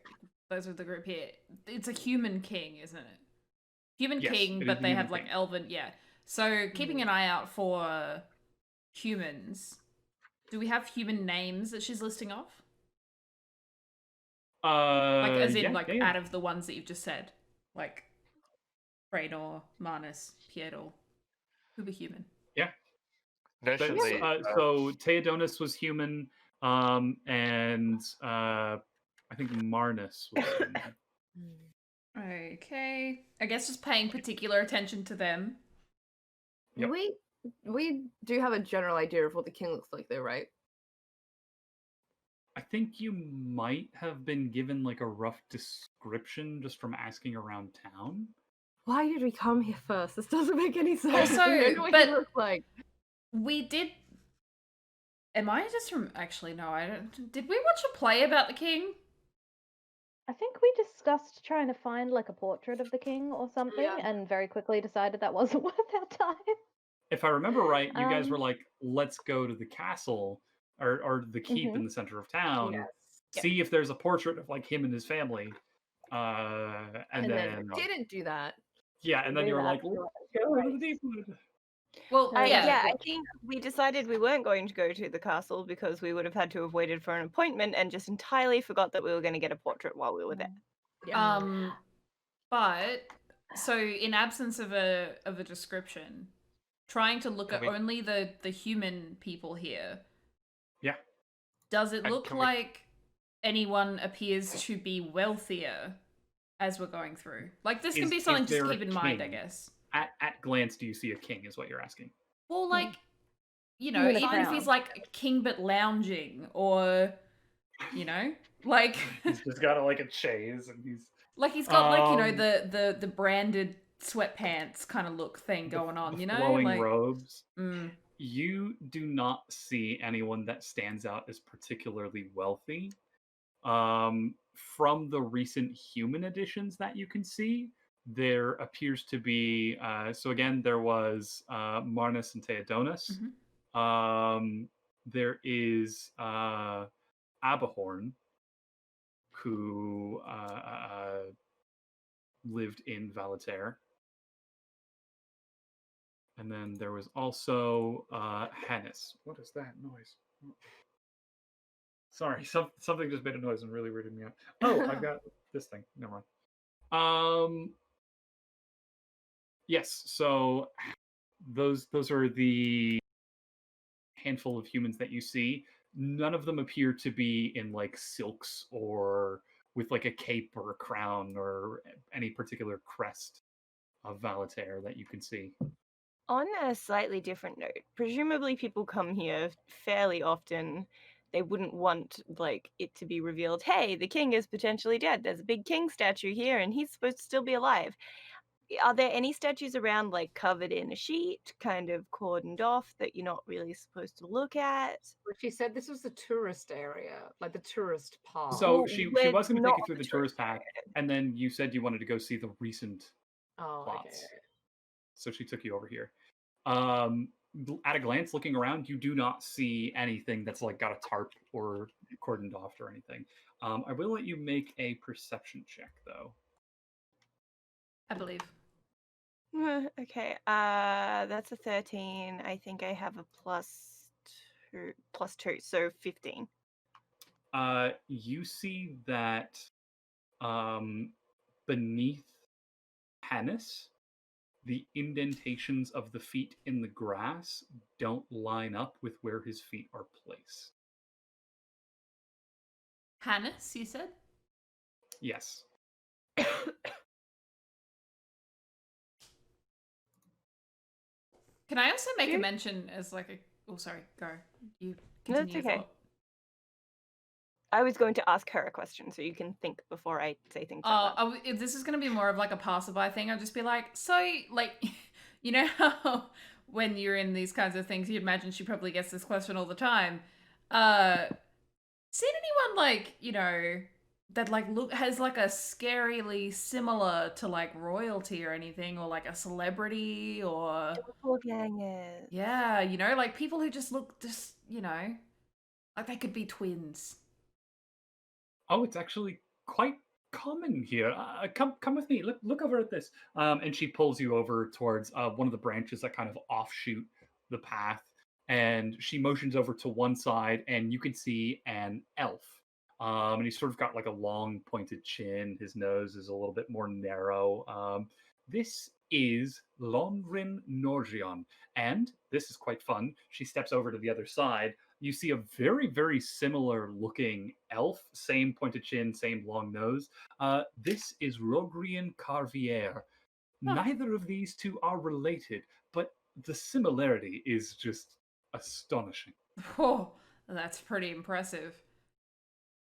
A: those of the group here, it's a human king, isn't it? Human
B: Yes,
A: king,
B: it is
A: but
B: a
A: they
B: human
A: have like
B: king.
A: elven. Yeah. So keeping an eye out for humans. Do we have human names that she's listing off? Like, as in, like, out of the ones that you've just said. Like, Raynor, Marnus, Piedel. Who be human?
B: Yeah.
F: Notionally,
B: So Theodonis was human, and I think Marnus was human.
A: Okay. I guess just paying particular attention to them.
B: Yep.
E: We do have a general idea of what the king looks like, though, right?
B: I think you might have been given like a rough description just from asking around town.
E: Why did we come here first? This doesn't make any sense.
A: Also,
E: We don't know what
A: but-
E: he looks like.
A: We did... Am I just from... Actually, no, I don't... Did we watch a play about the king?
C: I think we discussed trying to find like a portrait of the king or something,
E: Yeah.
C: and very quickly decided that wasn't worth our time.
B: If I remember right, you guys were
C: Um,
B: like, let's go to the castle or the keep in the center of town,
E: Yes.
B: see if there's a portrait of like him and his family. And then
E: we didn't do that.
B: yeah, and then
C: We
B: you were
C: were
B: like, let's go to the Deepwood.
A: Well,
D: Yeah,
A: yeah.
D: I think we decided we weren't going to go to the castle because we would have had to have waited for an appointment and just entirely forgot that we were going to get a portrait while we were there.
A: But so in absence of a description, trying to look
F: Can
A: at
F: we-
A: only the human people here.
B: Yeah.
A: Does it
F: And
A: look
F: can we-
A: like anyone appears to be wealthier as we're going through? Like this can
B: Is-
A: be
B: is
A: something just
B: there
A: keep
B: a
A: in mind, I
B: king?
A: guess.
B: At glance, do you see a king? Is what you're asking.
A: Well, like, you know,
C: With a
A: even if
C: crown.
A: he's like king but lounging, or you know, like
B: He's just got like a chaise, and he's
A: like he's got like, you know,
B: Um,
A: the branded sweatpants kind of look thing
B: the-
A: going on,
B: the
A: you know?
B: flowing
A: Like
B: robes.
A: mm,
B: You do not see anyone that stands out as particularly wealthy. From the recent human additions that you can see, there appears to be. So again, there was Marnus and Theodonis. There is Abahorn, who lived in Valater. And then there was also Hannes. What is that noise? Sorry, something just made a noise and really weirded me out. Oh, I've got this thing. Never mind. Yes, so those are the handful of humans that you see. None of them appear to be in like silks or with like a cape or a crown or any particular crest of Valater that you can see.
D: On a slightly different note, presumably people come here fairly often. They wouldn't want like it to be revealed, hey, the king is potentially dead. There's a big king statue here and he's supposed to still be alive. Are there any statues around like covered in a sheet, kind of cordoned off that you're not really supposed to look at?
E: But she said this was the tourist area, like the tourist part.
B: So
D: Well,
B: she
D: we're
B: was going to take
D: not
B: you through
D: the
B: the tourist
D: tourist
B: path, and then you said you wanted to go see the recent
E: oh,
B: plots.
E: okay.
B: So she took you over here. At a glance, looking around, you do not see anything that's like got a tarp or cordoned off or anything. I will let you make a perception check, though.
A: I believe.
D: Okay, that's a 13. I think I have a plus two, so 15.
B: You see that beneath Hannes, the indentations of the feet in the grass don't line up with where his feet are placed.
A: Hannes, you said?
B: Yes.
A: Can I also make a mention as like a... Oh, sorry. Go. You
D: No,
A: continue.
D: it's okay.
A: thought.
D: I was going to ask her a question, so you can think before I say things. out loud.
A: If this is going to be more of like a passerby thing, I'll just be like, so, like, you know how when you're in these kinds of things, you'd imagine she probably gets this question all the time. Seen anyone, like, you know, that like has like a scarily similar to like royalty or anything, or like a celebrity, or
D: Doppelgangers.
A: yeah, you know, like people who just look just, you know, like they could be twins.
B: Oh, it's actually quite common here. Come with me. Look over at this. And she pulls you over towards one of the branches that kind of offshoot the path, and she motions over to one side, and you can see an elf. And he's sort of got like a long pointed chin. His nose is a little bit more narrow. This is Lonrin Norgion, and this is quite fun. She steps over to the other side. You see a very, very similar looking elf, same pointed chin, same long nose. This is Rogrian Carvier. Neither of these two are related, but the similarity is just astonishing.
A: Oh, that's pretty impressive.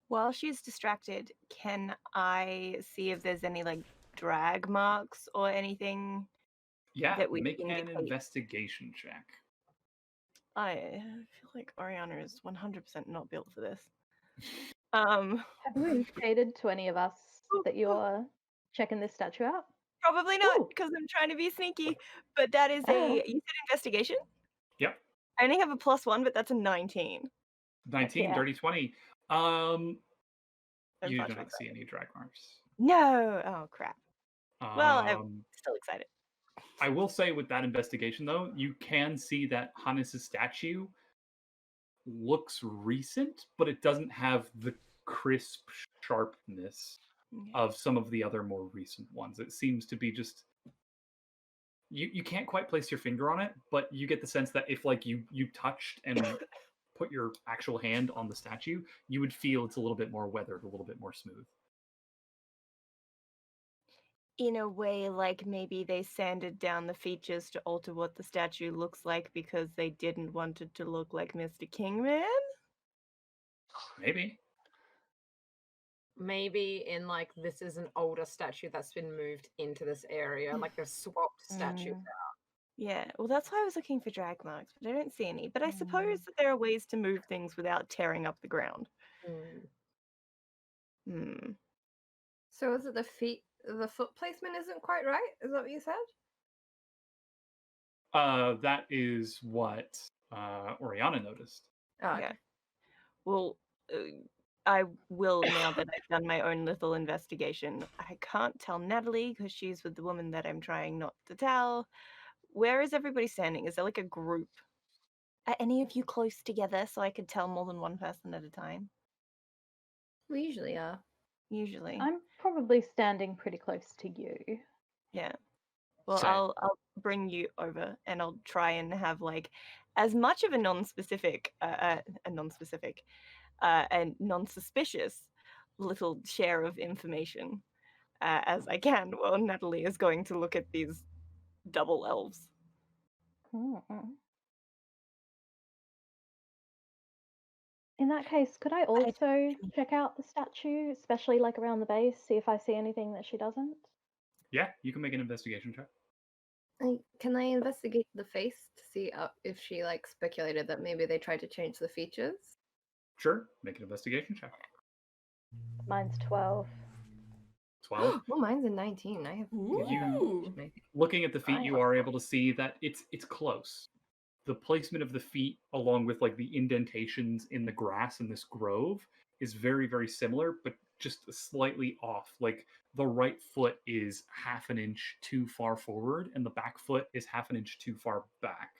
D: While she's distracted, can I see if there's any like drag marks or anything
B: Yeah,
D: that we
B: make an
D: indicate?
B: investigation check.
D: I feel like Oriana is 100% not built for this. Um,
C: Have you indicated to any of us that you're checking this statue out?
D: Probably not,
C: Ooh.
D: because I'm trying to be sneaky. But that is
C: Oh.
D: you said investigation?
B: Yep.
D: I only have a +1, but that's a 19.
B: 19,
C: yeah.
B: dirty 20.
D: I'm
B: You
D: much
B: do
D: more
B: not see
D: excited.
B: any drag marks.
D: No! Oh, crap. Well, I'm still excited.
B: I will say with that investigation, though, you can see that Hannes' statue looks recent, but it doesn't have the crisp sharpness
D: Okay.
B: of some of the other more recent ones. It seems to be just you can't quite place your finger on it, but you get the sense that if like you touched and put your actual hand on the statue, you would feel it's a little bit more weathered, a little bit more smooth.
D: In a way, like maybe they sanded down the features to alter what the statue looks like because they didn't want it to look like Mr. Kingman?
B: Maybe.
G: Maybe in like this is an older statue that's been moved into this area, like they've swapped statues out.
D: Yeah, well, that's why I was looking for drag marks, but I don't see any. But I suppose that there are ways to move things without tearing up the ground.
E: So is it the foot placement isn't quite right? Is that what you said?
B: That is what Oriana noticed.
E: Oh, okay.
D: Yeah. Well, I will now that I've done my own little investigation. I can't tell Natalie because she's with the woman that I'm trying not to tell. Where is everybody standing? Is there like a group? Are any of you close together so I could tell more than one person at a time?
E: We usually are.
D: Usually.
C: I'm probably standing pretty close to you.
D: Yeah. Well,
F: Same.
D: I'll bring you over and I'll try and have like as much of a non-specific and non-suspicious little share of information as I can while Natalie is going to look at these double elves.
C: In that case, could I also check out the statue, especially like around the base, see if I see anything that she doesn't?
B: Yeah, you can make an investigation check.
E: Can I investigate the face to see if she like speculated that maybe they tried to change the features?
B: Sure, make an investigation check.
C: Mine's 12.
B: 12.
E: Well, mine's a 19. I have good
A: Ooh.
E: advantage.
B: Looking at the feet, you are able to see that it's close. The placement of the feet, along with like the indentations in the grass in this grove, is very, very similar, but just slightly off. Like the right foot is half an inch too far forward, and the back foot is half an inch too far back.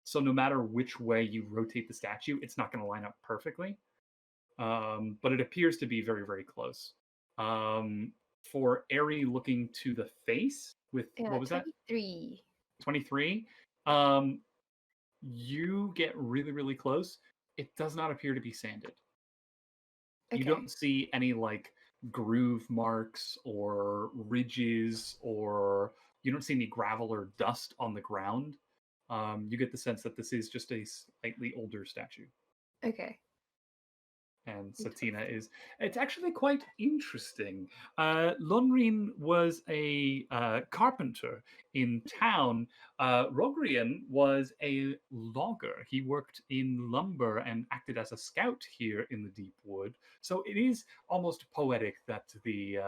B: So no matter which way you rotate the statue, it's not going to line up perfectly. But it appears to be very, very close. For Aery looking to the face with what was
E: 23.
B: that? 23. You get really, really close. It does not appear to be sanded.
E: Okay.
B: You don't see any like groove marks or ridges, or you don't see any gravel or dust on the ground. You get the sense that this is just a slightly older statue.
E: Okay.
B: And Satina is. It's actually quite interesting. Lonrin was a carpenter in town. Rogrian was a logger. He worked in lumber and acted as a scout here in the deep wood. So it is almost poetic that the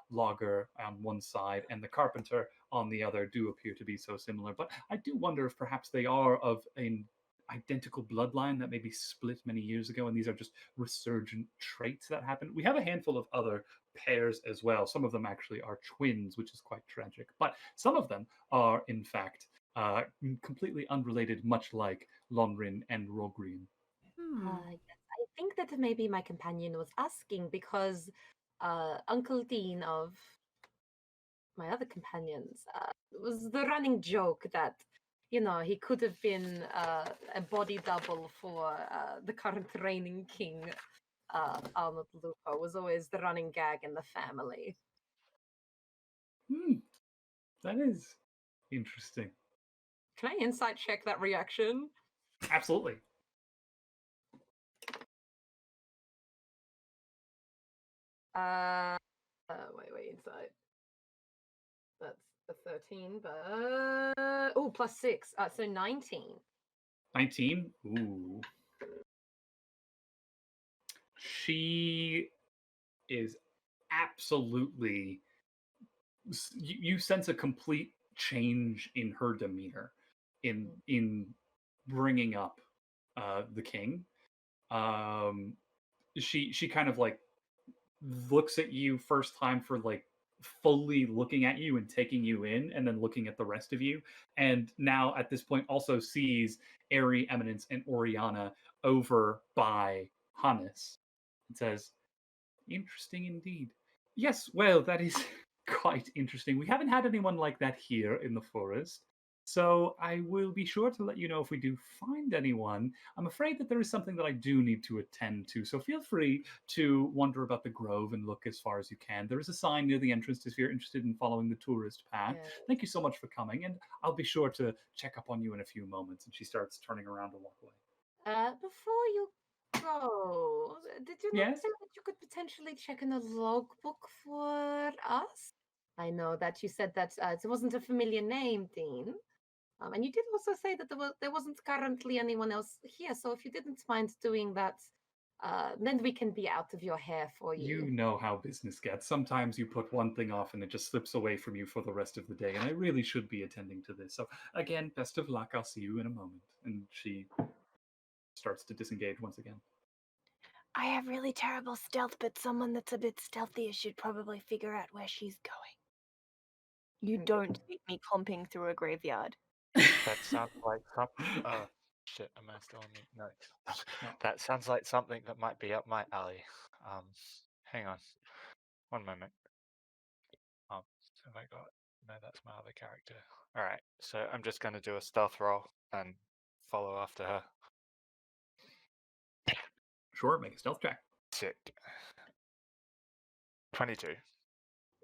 B: logger on one side and the carpenter on the other do appear to be so similar. But I do wonder if perhaps they are of an identical bloodline that maybe split many years ago, and these are just resurgent traits that happen. We have a handful of other pairs as well. Some of them actually are twins, which is quite tragic, but some of them are in fact completely unrelated, much like Lonrin and Rogrian.
G: Yes, I think that maybe my companion was asking because Uncle Dean of my other companions was the running joke that he could have been a body double for the current reigning king. Arnold Lupo was always the running gag in the family.
B: That is interesting.
G: Can I insight check that reaction?
B: Absolutely.
G: Wait, insight. That's a 13, but plus 6, so 19.
B: 19? Ooh. She is absolutely. You sense a complete change in her demeanor in bringing up the king. She kind of like looks at you first time for like fully looking at you and taking you in, and then looking at the rest of you, and now at this point also sees Aery, Eminence, and Oriana over by Hannes, and says, "Interesting indeed. Yes, well, that is quite interesting. We haven't had anyone like that here in the forest. So I will be sure to let you know if we do find anyone. I'm afraid that there is something that I do need to attend to. So feel free to wander about the grove and look as far as you can. There is a sign near the entrance if you're interested in following the tourist path.
G: Yeah.
B: Thank you so much for coming, and I'll be sure to check up on you in a few moments." And she starts turning around to walk away.
G: Before you go, did you not
B: Yes?
G: say that you could potentially check in a logbook for us? I know that you said that it wasn't a familiar name, Dean. And you did also say that there wasn't currently anyone else here. So if you didn't mind doing that, then we can be out of your hair for you.
B: You know how business gets. Sometimes you put one thing off and it just slips away from you for the rest of the day, and I really should be attending to this. So, again, best of luck. I'll see you in a moment. And she starts to disengage once again.
D: I have really terrible stealth, but someone that's a bit stealthier should probably figure out where she's going. You don't see me clumping through a graveyard.
F: That sounds like something. Shit, am I still on mute? No. That sounds like something that might be up my alley. Hang on. One moment. Have I got. No, that's my other character. Alright, so I'm just going to do a stealth roll and follow after her.
B: Sure, make a stealth check.
F: Sick. 22.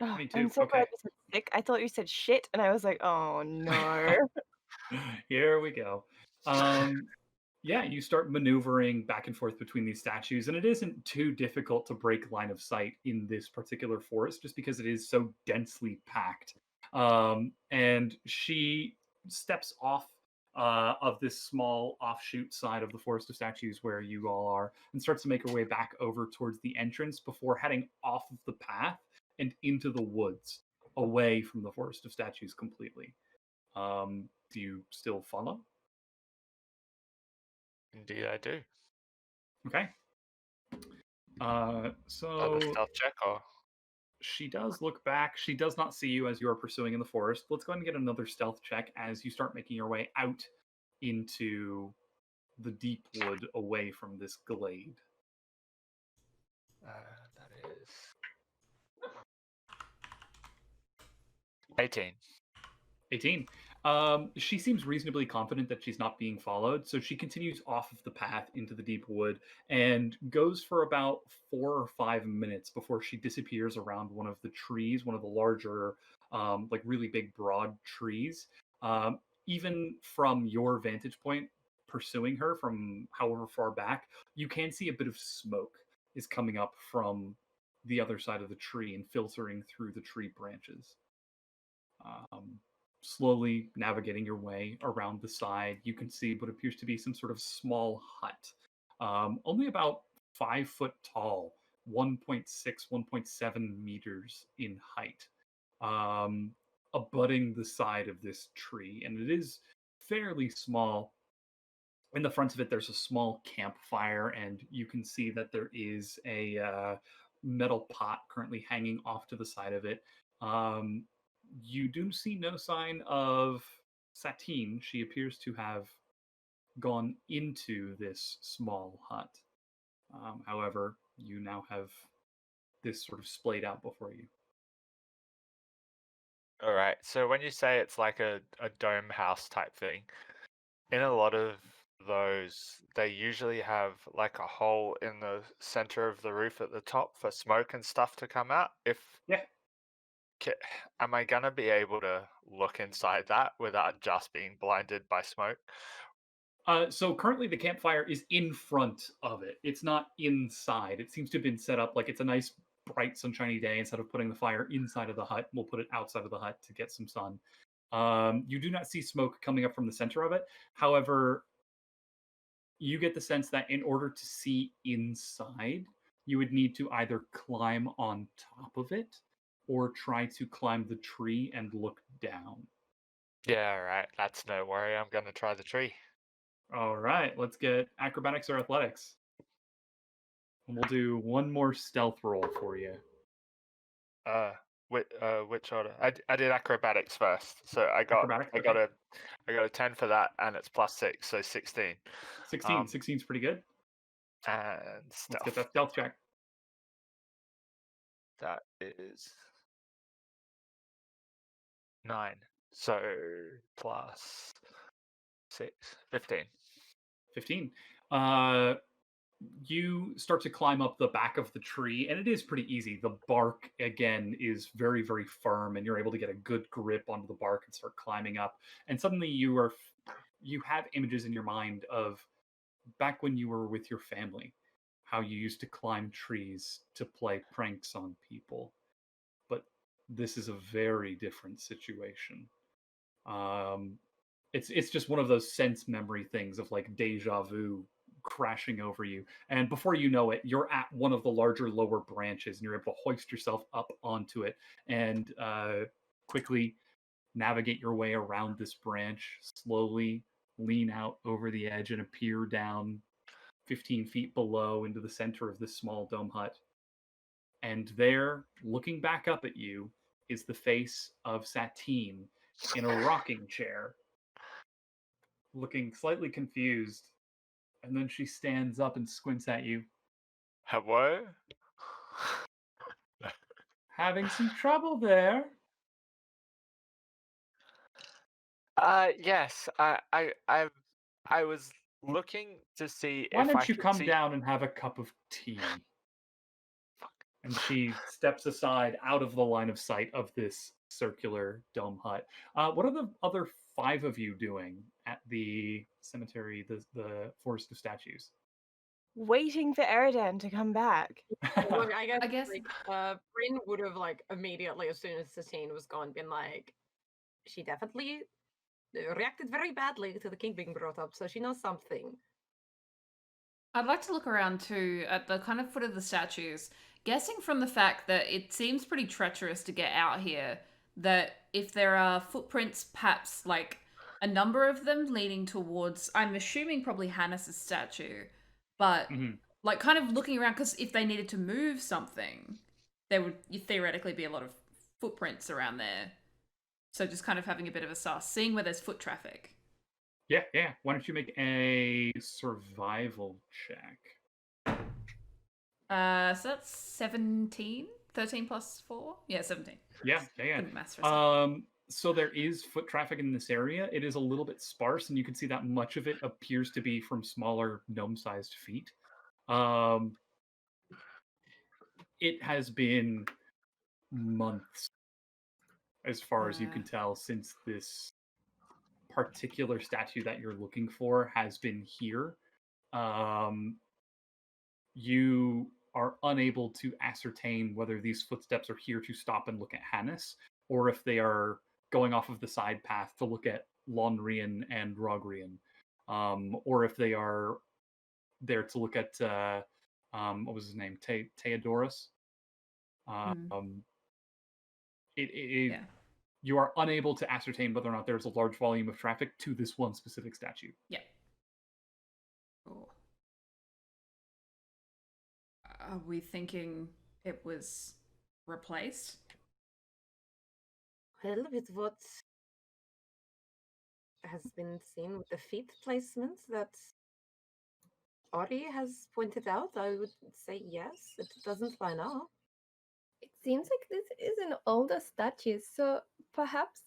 D: Oh,
B: 22,
D: I'm so glad
B: okay.
D: you said sick. I thought you said shit, and I was like, oh no.
B: Here we go. Yeah, you start maneuvering back and forth between these statues, and it isn't too difficult to break line of sight in this particular forest just because it is so densely packed. And she steps off of this small offshoot side of the forest of statues where you all are, and starts to make her way back over towards the entrance before heading off of the path and into the woods, away from the forest of statues completely. Do you still follow?
F: Indeed, I do.
B: Okay. So
F: Another stealth check, or
B: she does look back. She does not see you as you are pursuing in the forest. Let's go ahead and get another stealth check as you start making your way out into the deep wood away from this glade.
F: that is 18.
B: 18. She seems reasonably confident that she's not being followed, so she continues off of the path into the deep wood and goes for about 4 or 5 minutes before she disappears around one of the trees, one of the larger, like really big, broad trees. Even from your vantage point, pursuing her from however far back, you can see a bit of smoke is coming up from the other side of the tree and filtering through the tree branches. Slowly navigating your way around the side, you can see what appears to be some sort of small hut, only about 5 foot tall, 1.6, 1.7 meters in height, abutting the side of this tree. And it is fairly small. In the front of it, there's a small campfire, and you can see that there is a metal pot currently hanging off to the side of it. You do see no sign of Satine. She appears to have gone into this small hut. However, you now have this sort of splayed out before you.
F: All right. So when you say it's like a dome house type thing, in a lot of those, they usually have like a hole in the center of the roof at the top for smoke and stuff to come out.
B: Yeah.
F: Am I gonna be able to look inside that without just being blinded by smoke?
B: So currently the campfire is in front of it. It's not inside. It seems to have been set up like it's a nice, bright, sunshiny day. Instead of putting the fire inside of the hut, we'll put it outside of the hut to get some sun. You do not see smoke coming up from the center of it. However, you get the sense that in order to see inside, you would need to either climb on top of it or try to climb the tree and look down.
F: Yeah, all right. That's no worry. I'm gonna try the tree.
B: All right, let's get acrobatics or athletics. And we'll do one more stealth roll for you.
F: Which order? I did acrobatics first, so I got a 10 for that, and it's +6, so 16.
B: 16. 16 is pretty good.
F: And
B: Let's
F: stealth.
B: get that stealth check.
F: That is 9. So +6, 15.
B: 15. You start to climb up the back of the tree, and it is pretty easy. The bark, again, is very, very firm, and you're able to get a good grip onto the bark and start climbing up. And suddenly you have images in your mind of back when you were with your family, how you used to climb trees to play pranks on people. But this is a very different situation. It's just one of those sense memory things of like deja vu crashing over you, and before you know it, you're at one of the larger lower branches, and you're able to hoist yourself up onto it and quickly navigate your way around this branch, slowly lean out over the edge and appear down 15 feet below into the center of this small dome hut. And there, looking back up at you, is the face of Satine in a rocking chair, looking slightly confused. And then she stands up and squints at you.
F: Hello?
B: Having some trouble there?
F: Yes. I was looking to see
B: Why
F: if I
B: don't you
F: could
B: come
F: see...
B: down and have a cup of tea? And she steps aside out of the line of sight of this circular dome hut. What are the other 5 of you doing at the cemetery, the Forest of Statues?
D: Waiting for Eredan to come back.
E: Look, I guess,
A: I guess-
E: like, Bryn would have, like, immediately, as soon as Satine was gone, been like, she definitely reacted very badly to the king being brought up, so she knows something.
A: I'd like to look around too at the kind of foot of the statues, guessing from the fact that it seems pretty treacherous to get out here, that if there are footprints, perhaps like a number of them leading towards, I'm assuming probably Hannes' statue, but like kind of looking around, because if they needed to move something, there would theoretically be a lot of footprints around there. So just kind of having a bit of a sus, seeing where there's foot traffic.
B: Yeah. Why don't you make a survival check?
A: So that's 17? 13 plus 4? Yeah, 17.
B: Yeah.
A: Couldn't maths for a second.
B: So there is foot traffic in this area. It is a little bit sparse, and you can see that much of it appears to be from smaller gnome-sized feet. It has been months, as far as you can tell, since this particular statue that you're looking for has been here. You are unable to ascertain whether these footsteps are here to stop and look at Hannes, or if they are going off of the side path to look at Lonrian and Rogrian, or if they are there to look at what was his name, Theodorus.
A: Yeah.
B: You are unable to ascertain whether or not there's a large volume of traffic to this one specific statue.
A: Yeah. Cool. Are we thinking it was replaced?
G: Well, with what has been seen with the feet placements that Aery has pointed out, I would say yes. It doesn't line up.
E: It seems like this is an older statue, so perhaps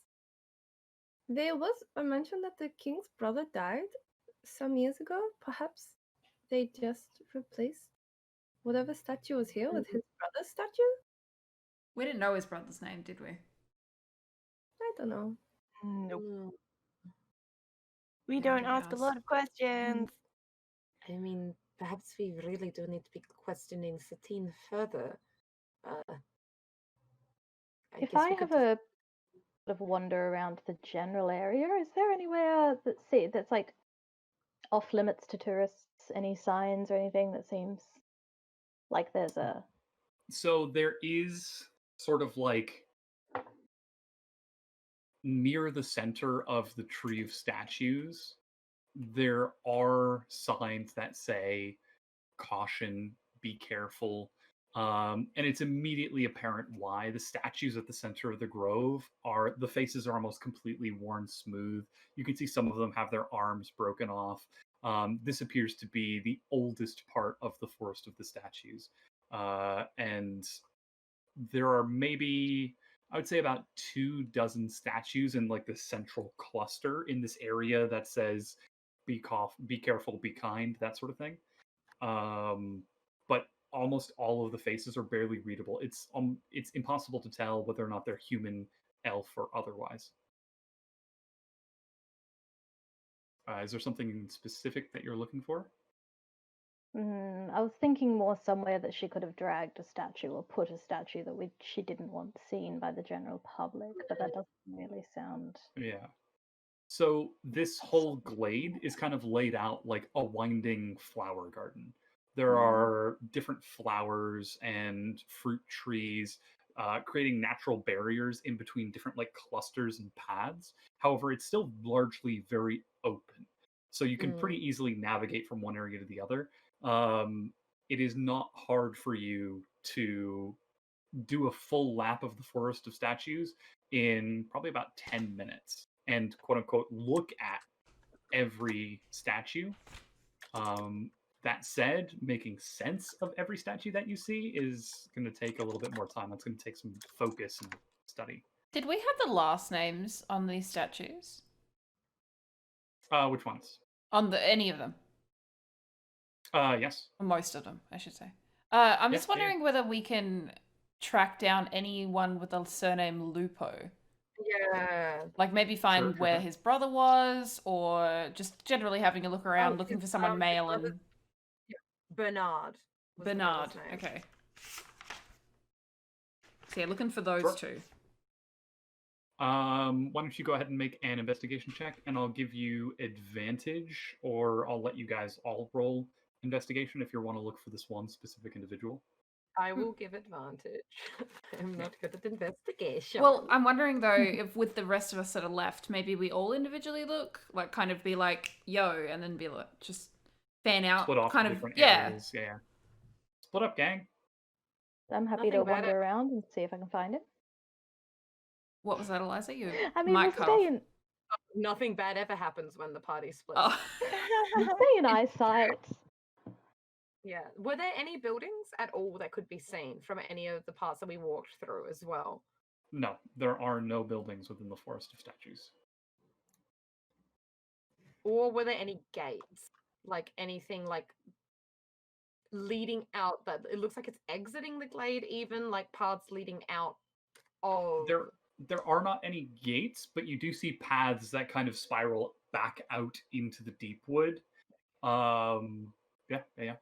E: there was a mention that the king's brother died some years ago. Perhaps they just replaced whatever statue was here with his brother's statue?
A: We didn't know his brother's name, did we?
E: I don't know.
D: Nope.
G: Mm,
D: We
A: Yeah,
D: don't
A: didn't
D: ask a
A: ask.
D: lot of questions.
G: I mean, perhaps we really do need to be questioning Satine further.
C: If
G: guess
C: I
G: we
C: have
G: could
C: a sort of wander around the general area, is there anywhere that's like off limits to tourists? Any signs or anything that seems like there's a
B: So there is sort of like near the center of the tree of statues, there are signs that say caution, be careful. And it's immediately apparent why. The statues at the center of the grove the faces are almost completely worn smooth. You can see some of them have their arms broken off. This appears to be the oldest part of the forest of the statues. And there are maybe, I would say, about 24 statues in like the central cluster in this area that says be careful, be kind, that sort of thing. But almost all of the faces are barely readable. It's impossible to tell whether or not they're human, elf, or otherwise. Is there something specific that you're looking for?
C: I was thinking more somewhere that she could have dragged a statue or put a statue that she didn't want seen by the general public, but that doesn't really sound.
B: Yeah. So this whole glade is kind of laid out like a winding flower garden. There are different flowers and fruit trees, creating natural barriers in between different like clusters and paths. However, it's still largely very open, so you can pretty easily navigate from one area to the other. It is not hard for you to do a full lap of the forest of statues in probably about 10 minutes and quote unquote look at every statue. That said, making sense of every statue that you see is going to take a little bit more time. That's going to take some focus and study.
A: Did we have the last names on these statues?
B: Which ones?
A: On any of them?
B: Yes.
A: Or most of them, I should say. I'm
B: Yeah,
A: just wondering whether we can track down anyone with the surname Lupo.
E: Yeah.
A: Like maybe find
B: Sure,
A: where
B: sure.
A: his brother was, or just generally having a look around,
E: Oh,
A: looking
E: his,
A: for someone
E: his
A: male
E: brother's-
A: and
G: Bernard. was the
A: Bernard.
G: brother's name.
A: Okay. So yeah, looking for those
B: Sure.
A: two.
B: Why don't you go ahead and make an investigation check, and I'll give you advantage, or I'll let you guys all roll investigation if you want to look for this one specific individual.
G: I will give advantage. I'm not good at investigation.
A: Well, I'm wondering though if with the rest of us that are left, maybe we all individually look, like kind of be like, yo, and then be like, just fan out,
B: Split off
A: kind
B: to
A: of,
B: different
A: yeah.
B: areas. Yeah. Split up, gang.
C: I'm happy
G: Nothing
C: to
G: bad
C: wander around and see if I can find it.
A: What was that, Eliza? You
C: I mean, we'll
A: might cut off.
C: stay in,
G: Nothing bad ever happens when the party splits.
A: Oh.
C: we'll stay in eyesight.
G: Yeah. Were there any buildings at all that could be seen from any of the parts that we walked through as well?
B: No, there are no buildings within the forest of statues.
G: Or were there any gates? Like anything like leading out that it looks like it's exiting the glade, even like paths leading out of
B: There are not any gates, but you do see paths that kind of spiral back out into the deep wood. Yeah.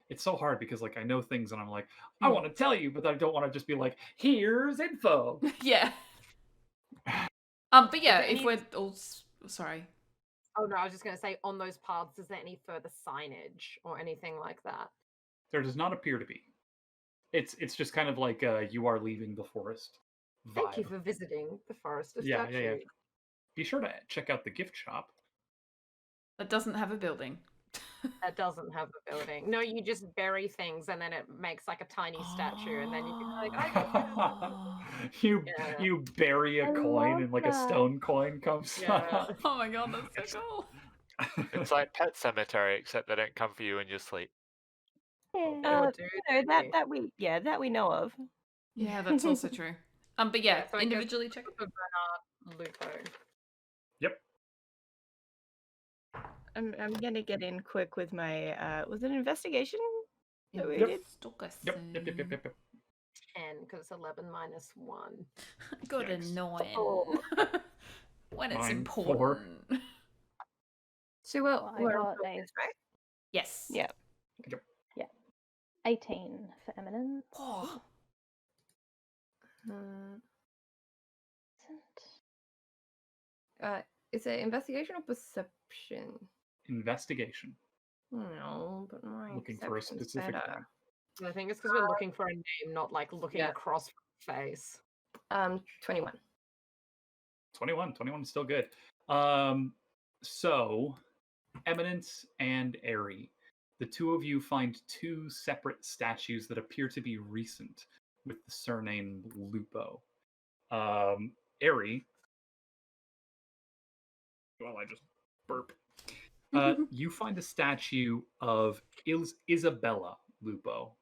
B: It's so hard because like I know things and I'm like, I want to tell you, but I don't want to just be like, here's info.
A: Yeah. But yeah,
G: there
A: if
G: any-
A: we're all sorry.
G: Oh no, I was just going to say, on those paths, is there any further signage or anything like that?
B: There does not appear to be. It's just kind of like you are leaving the forest vibe.
G: Thank you for visiting the forest of
B: Yeah.
G: statues.
B: Be sure to check out the gift shop.
A: That doesn't have a building.
G: That doesn't have a building. No, you just bury things and then it makes like a tiny statue, and then you can be like, I got
B: you
G: Yeah.
B: you bury a
C: I
B: coin
C: love
B: and like
C: that.
B: a stone coin comes
G: Yeah.
B: up.
A: Oh my god, that's so cool.
F: It's like Pet Cemetery, except they don't come for you in your sleep.
C: Yeah.
G: dude,
D: that we know of.
A: Yeah, that's also true. But yeah,
G: so I guess
A: individually check it.
G: for Bernard Lupo.
B: Yep.
D: I'm gonna get in quick with my was it an investigation that we
B: Yep.
D: did?
A: Stalker
B: Yep.
A: scene.
G: 10, because it's 11 minus 1.
A: Got a
B: Yikes.
A: 9.
D: Oh.
A: When it's
B: 9, 4.
A: important.
D: So
C: Well, I
D: we're
C: got
D: on
C: a
D: focus, right?
A: Yes.
D: Yeah.
C: 18 for Eminence.
A: Oh,
E: Is it investigation or perception?
B: Investigation.
E: No, but my
B: Looking for a
E: perception's
B: specific
E: better.
B: thing.
G: I think it's because we're looking for a name, not like looking
E: Yeah.
G: across face.
E: 21.
B: 21 is still good. So Eminence and Aery, the two of you find two separate statues that appear to be recent with the surname Lupo. Aery, well, I just burp. You find a statue of Isabella Lupo.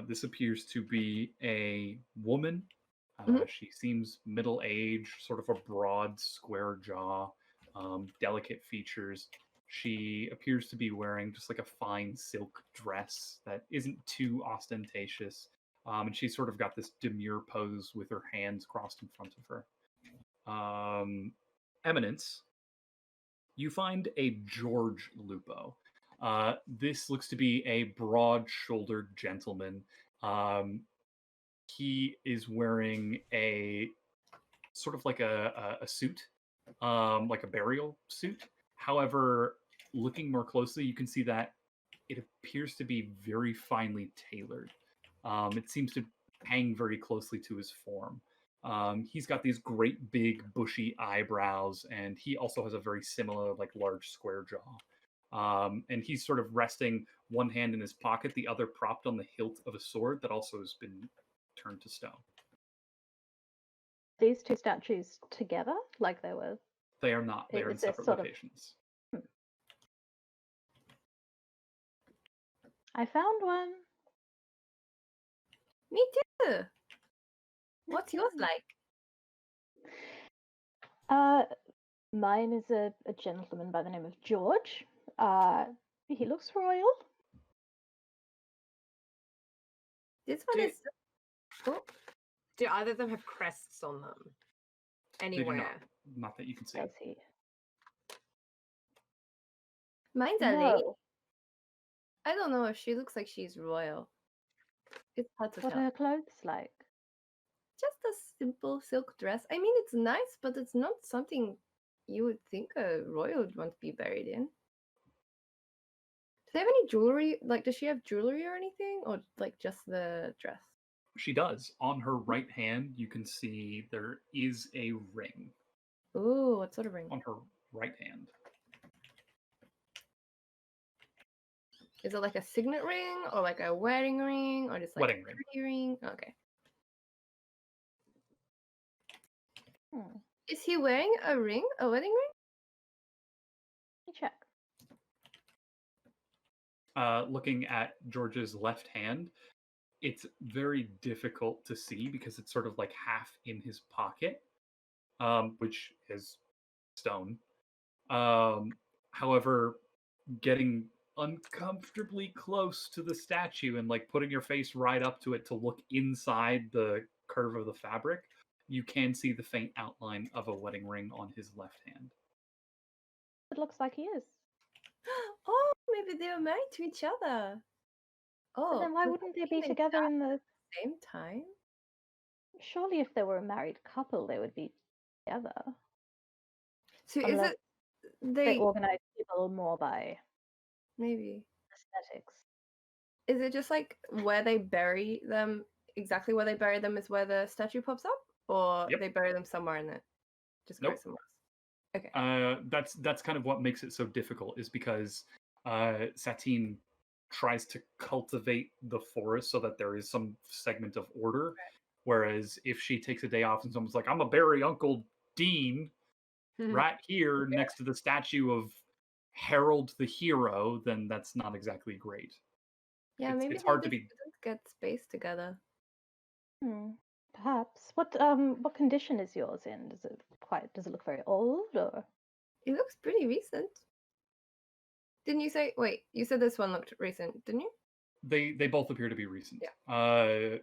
B: This appears to be a woman. She seems middle-aged, sort of a broad, square jaw, delicate features. She appears to be wearing just like a fine silk dress that isn't too ostentatious. And she's sort of got this demure pose with her hands crossed in front of her. Eminence, you find a George Lupo. This looks to be a broad-shouldered gentleman. He is wearing a sort of like a suit, like a burial suit. However, looking more closely, you can see that it appears to be very finely tailored. It seems to hang very closely to his form. He's got these great big bushy eyebrows, and he also has a very similar, like, large square jaw. And he's sort of resting one hand in his pocket, the other propped on the hilt of a sword that also has been turned to stone.
C: These two statues together, like they were.
B: They are not. They are in
C: Is this
B: separate
C: sort of-
B: locations.
C: I found one.
E: Me too. What's yours like?
C: Mine is a gentleman by the name of George. He looks royal.
E: This one
G: Do-
E: is. Oh,
G: Do either of them have crests on them?
B: They do
G: Anywhere?
B: not that you can see.
C: Does he?
E: mine's a lady.
C: No.
E: I don't know if she looks like she's royal. It's hard to
C: What
E: tell.
C: are her clothes like?
E: Just a simple silk dress. I mean, it's nice, but it's not something you would think a royal would want to be buried in. Do they have any jewelry? Like, does she have jewelry or anything? Or, like, just the dress?
B: She does. On her right hand, you can see there is a ring
E: Ooh, what sort of ring?
B: on her right hand.
E: Is it like a signet ring or like a wedding ring or just like
B: Wedding
E: a
B: ring.
E: pretty ring? Okay.
C: Hmm.
E: Is he wearing a ring? A wedding ring?
C: Let me check.
B: Looking at George's left hand, it's very difficult to see because it's sort of like half in his pocket, which is stone. However, getting uncomfortably close to the statue and like putting your face right up to it to look inside the curve of the fabric, you can see the faint outline of a wedding ring on his left hand.
C: It looks like he is.
E: Oh, Maybe they were married to each other.
C: But
E: Oh,
C: then why
E: does
C: wouldn't
E: that
C: they be
E: mean they
C: together
E: died
C: in the...
E: at the same time?
C: Surely if they were a married couple, they would be together.
E: So is
C: Unless
E: it
C: they
E: they
C: organize people more by
E: maybe
C: aesthetics.
E: is it just like where they bury them? Exactly where they bury them is where the statue pops up, or
B: Yep.
E: they bury them somewhere and it just
B: Nope.
E: goes somewhere else. Okay.
B: That's kind of what makes it so difficult, is because Satine tries to cultivate the forest so that there is some segment of order. Whereas if she takes a day off and someone's like, I'm gonna bury Uncle Dean right here next to the statue of Harold the hero, then that's not exactly great.
E: Yeah,
B: it's
E: maybe
B: it's hard
E: they
B: to
E: just
B: be.
E: didn't get space together.
C: Perhaps. What condition is yours in? Does it look very old, or?
E: It looks pretty recent. Didn't you say? Wait, you said this one looked recent, didn't you?
B: They both appear to be recent.
E: Yeah.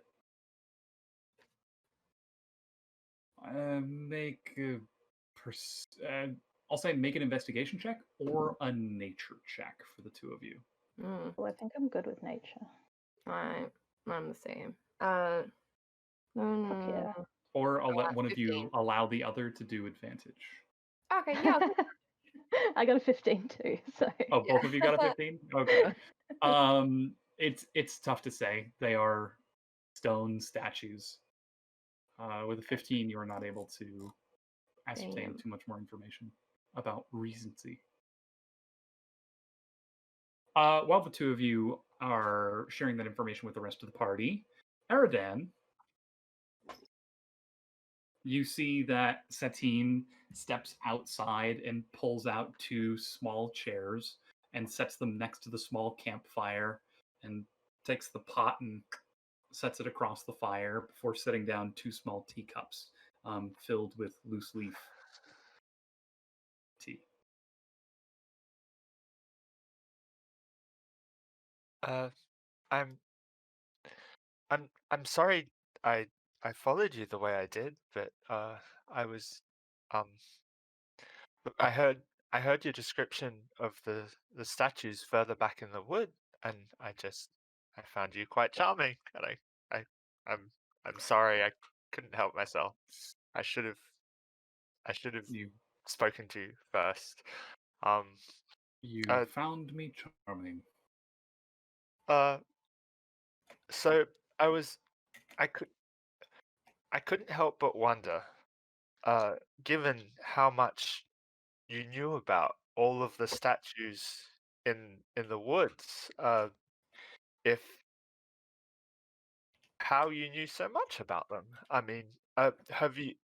B: Make a I'll say make an investigation check or a nature check for the two of you.
C: Oh, I think I'm good with nature.
E: I'm the same.
C: Fuck yeah.
B: Or I'll let
E: got
B: one of
E: 15.
B: you allow the other to do advantage.
E: Okay, yeah.
C: I got a 15 too, so.
B: Oh, both of you got a 15? Okay. It's tough to say. They are stone statues. With a 15, you are not able to ascertain
E: Damn.
B: too much more information about recency. While the two of you are sharing that information with the rest of the party, Eredan, you see that Satine steps outside and pulls out two small chairs and sets them next to the small campfire and takes the pot and sets it across the fire before setting down two small teacups filled with loose leaf tea.
F: I'm I'm sorry I followed you the way I did, but I was um I heard your description of the statues further back in the wood, and I found you quite charming, and I'm I'm sorry I couldn't help myself. I should have
B: You
F: spoken to you first. Um
H: found me charming.
F: so I couldn't help but wonder, given how much you knew about all of the statues in the woods, if how you knew so much about them. I mean,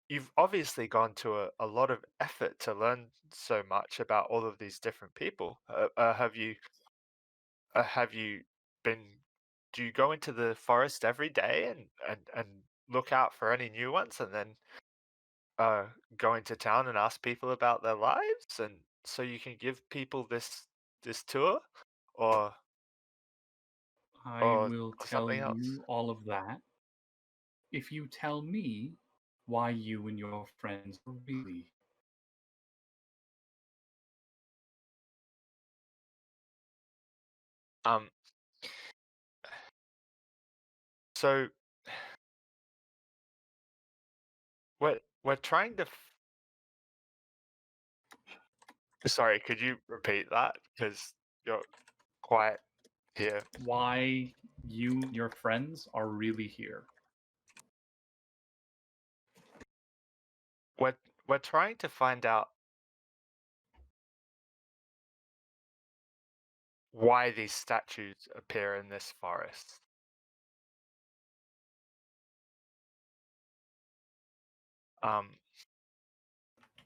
F: you've obviously gone to a lot of effort to learn so much about all of these different people. Have you been? Do you go into the forest every day and look out for any new ones, and then go into town and ask people about their lives, and so you can give people this tour, or
B: I
F: or,
B: will
F: or
B: tell
F: something else?
B: you all of that if you tell me why you and your friends are really.
F: Um. So we're trying to. Sorry, could you repeat that? Because you're quiet here.
B: Why you and your friends are really here.
F: We're trying to find out why these statues appear in this forest.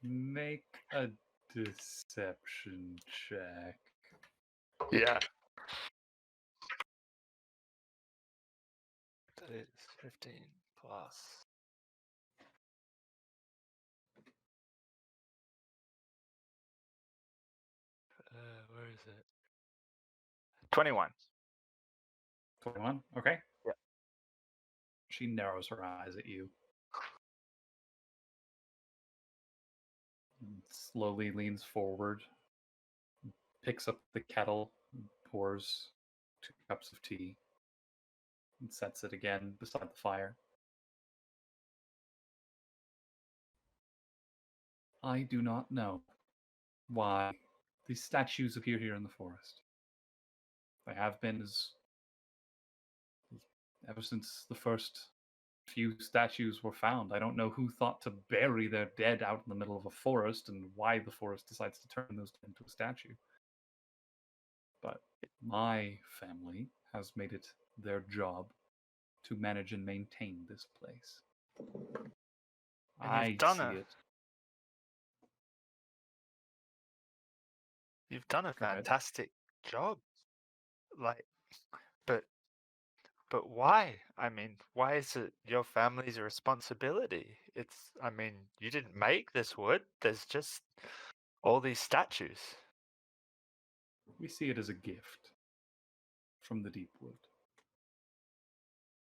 B: Make a deception check.
F: Yeah. It's 15 plus. Where is it? 21.
B: 21? Okay.
F: Yeah.
B: She narrows her eyes at you. And slowly leans forward, picks up the kettle, pours 2 cups of tea and sets it again beside the fire. I do not know why these statues appear here in the forest. They have been ever since the first few statues were found. I don't know who thought to bury their dead out in the middle of a forest and why the forest decides to turn those into a statue. But my family has made it their job to manage and maintain this place.
F: And you've done
B: see
F: it.
B: it.
F: You've done a
B: Go ahead.
F: fantastic job. Like, but why? I mean, why is it your family's responsibility? I mean, you didn't make this wood. There's just all these statues.
B: We see it as a gift from the deep wood.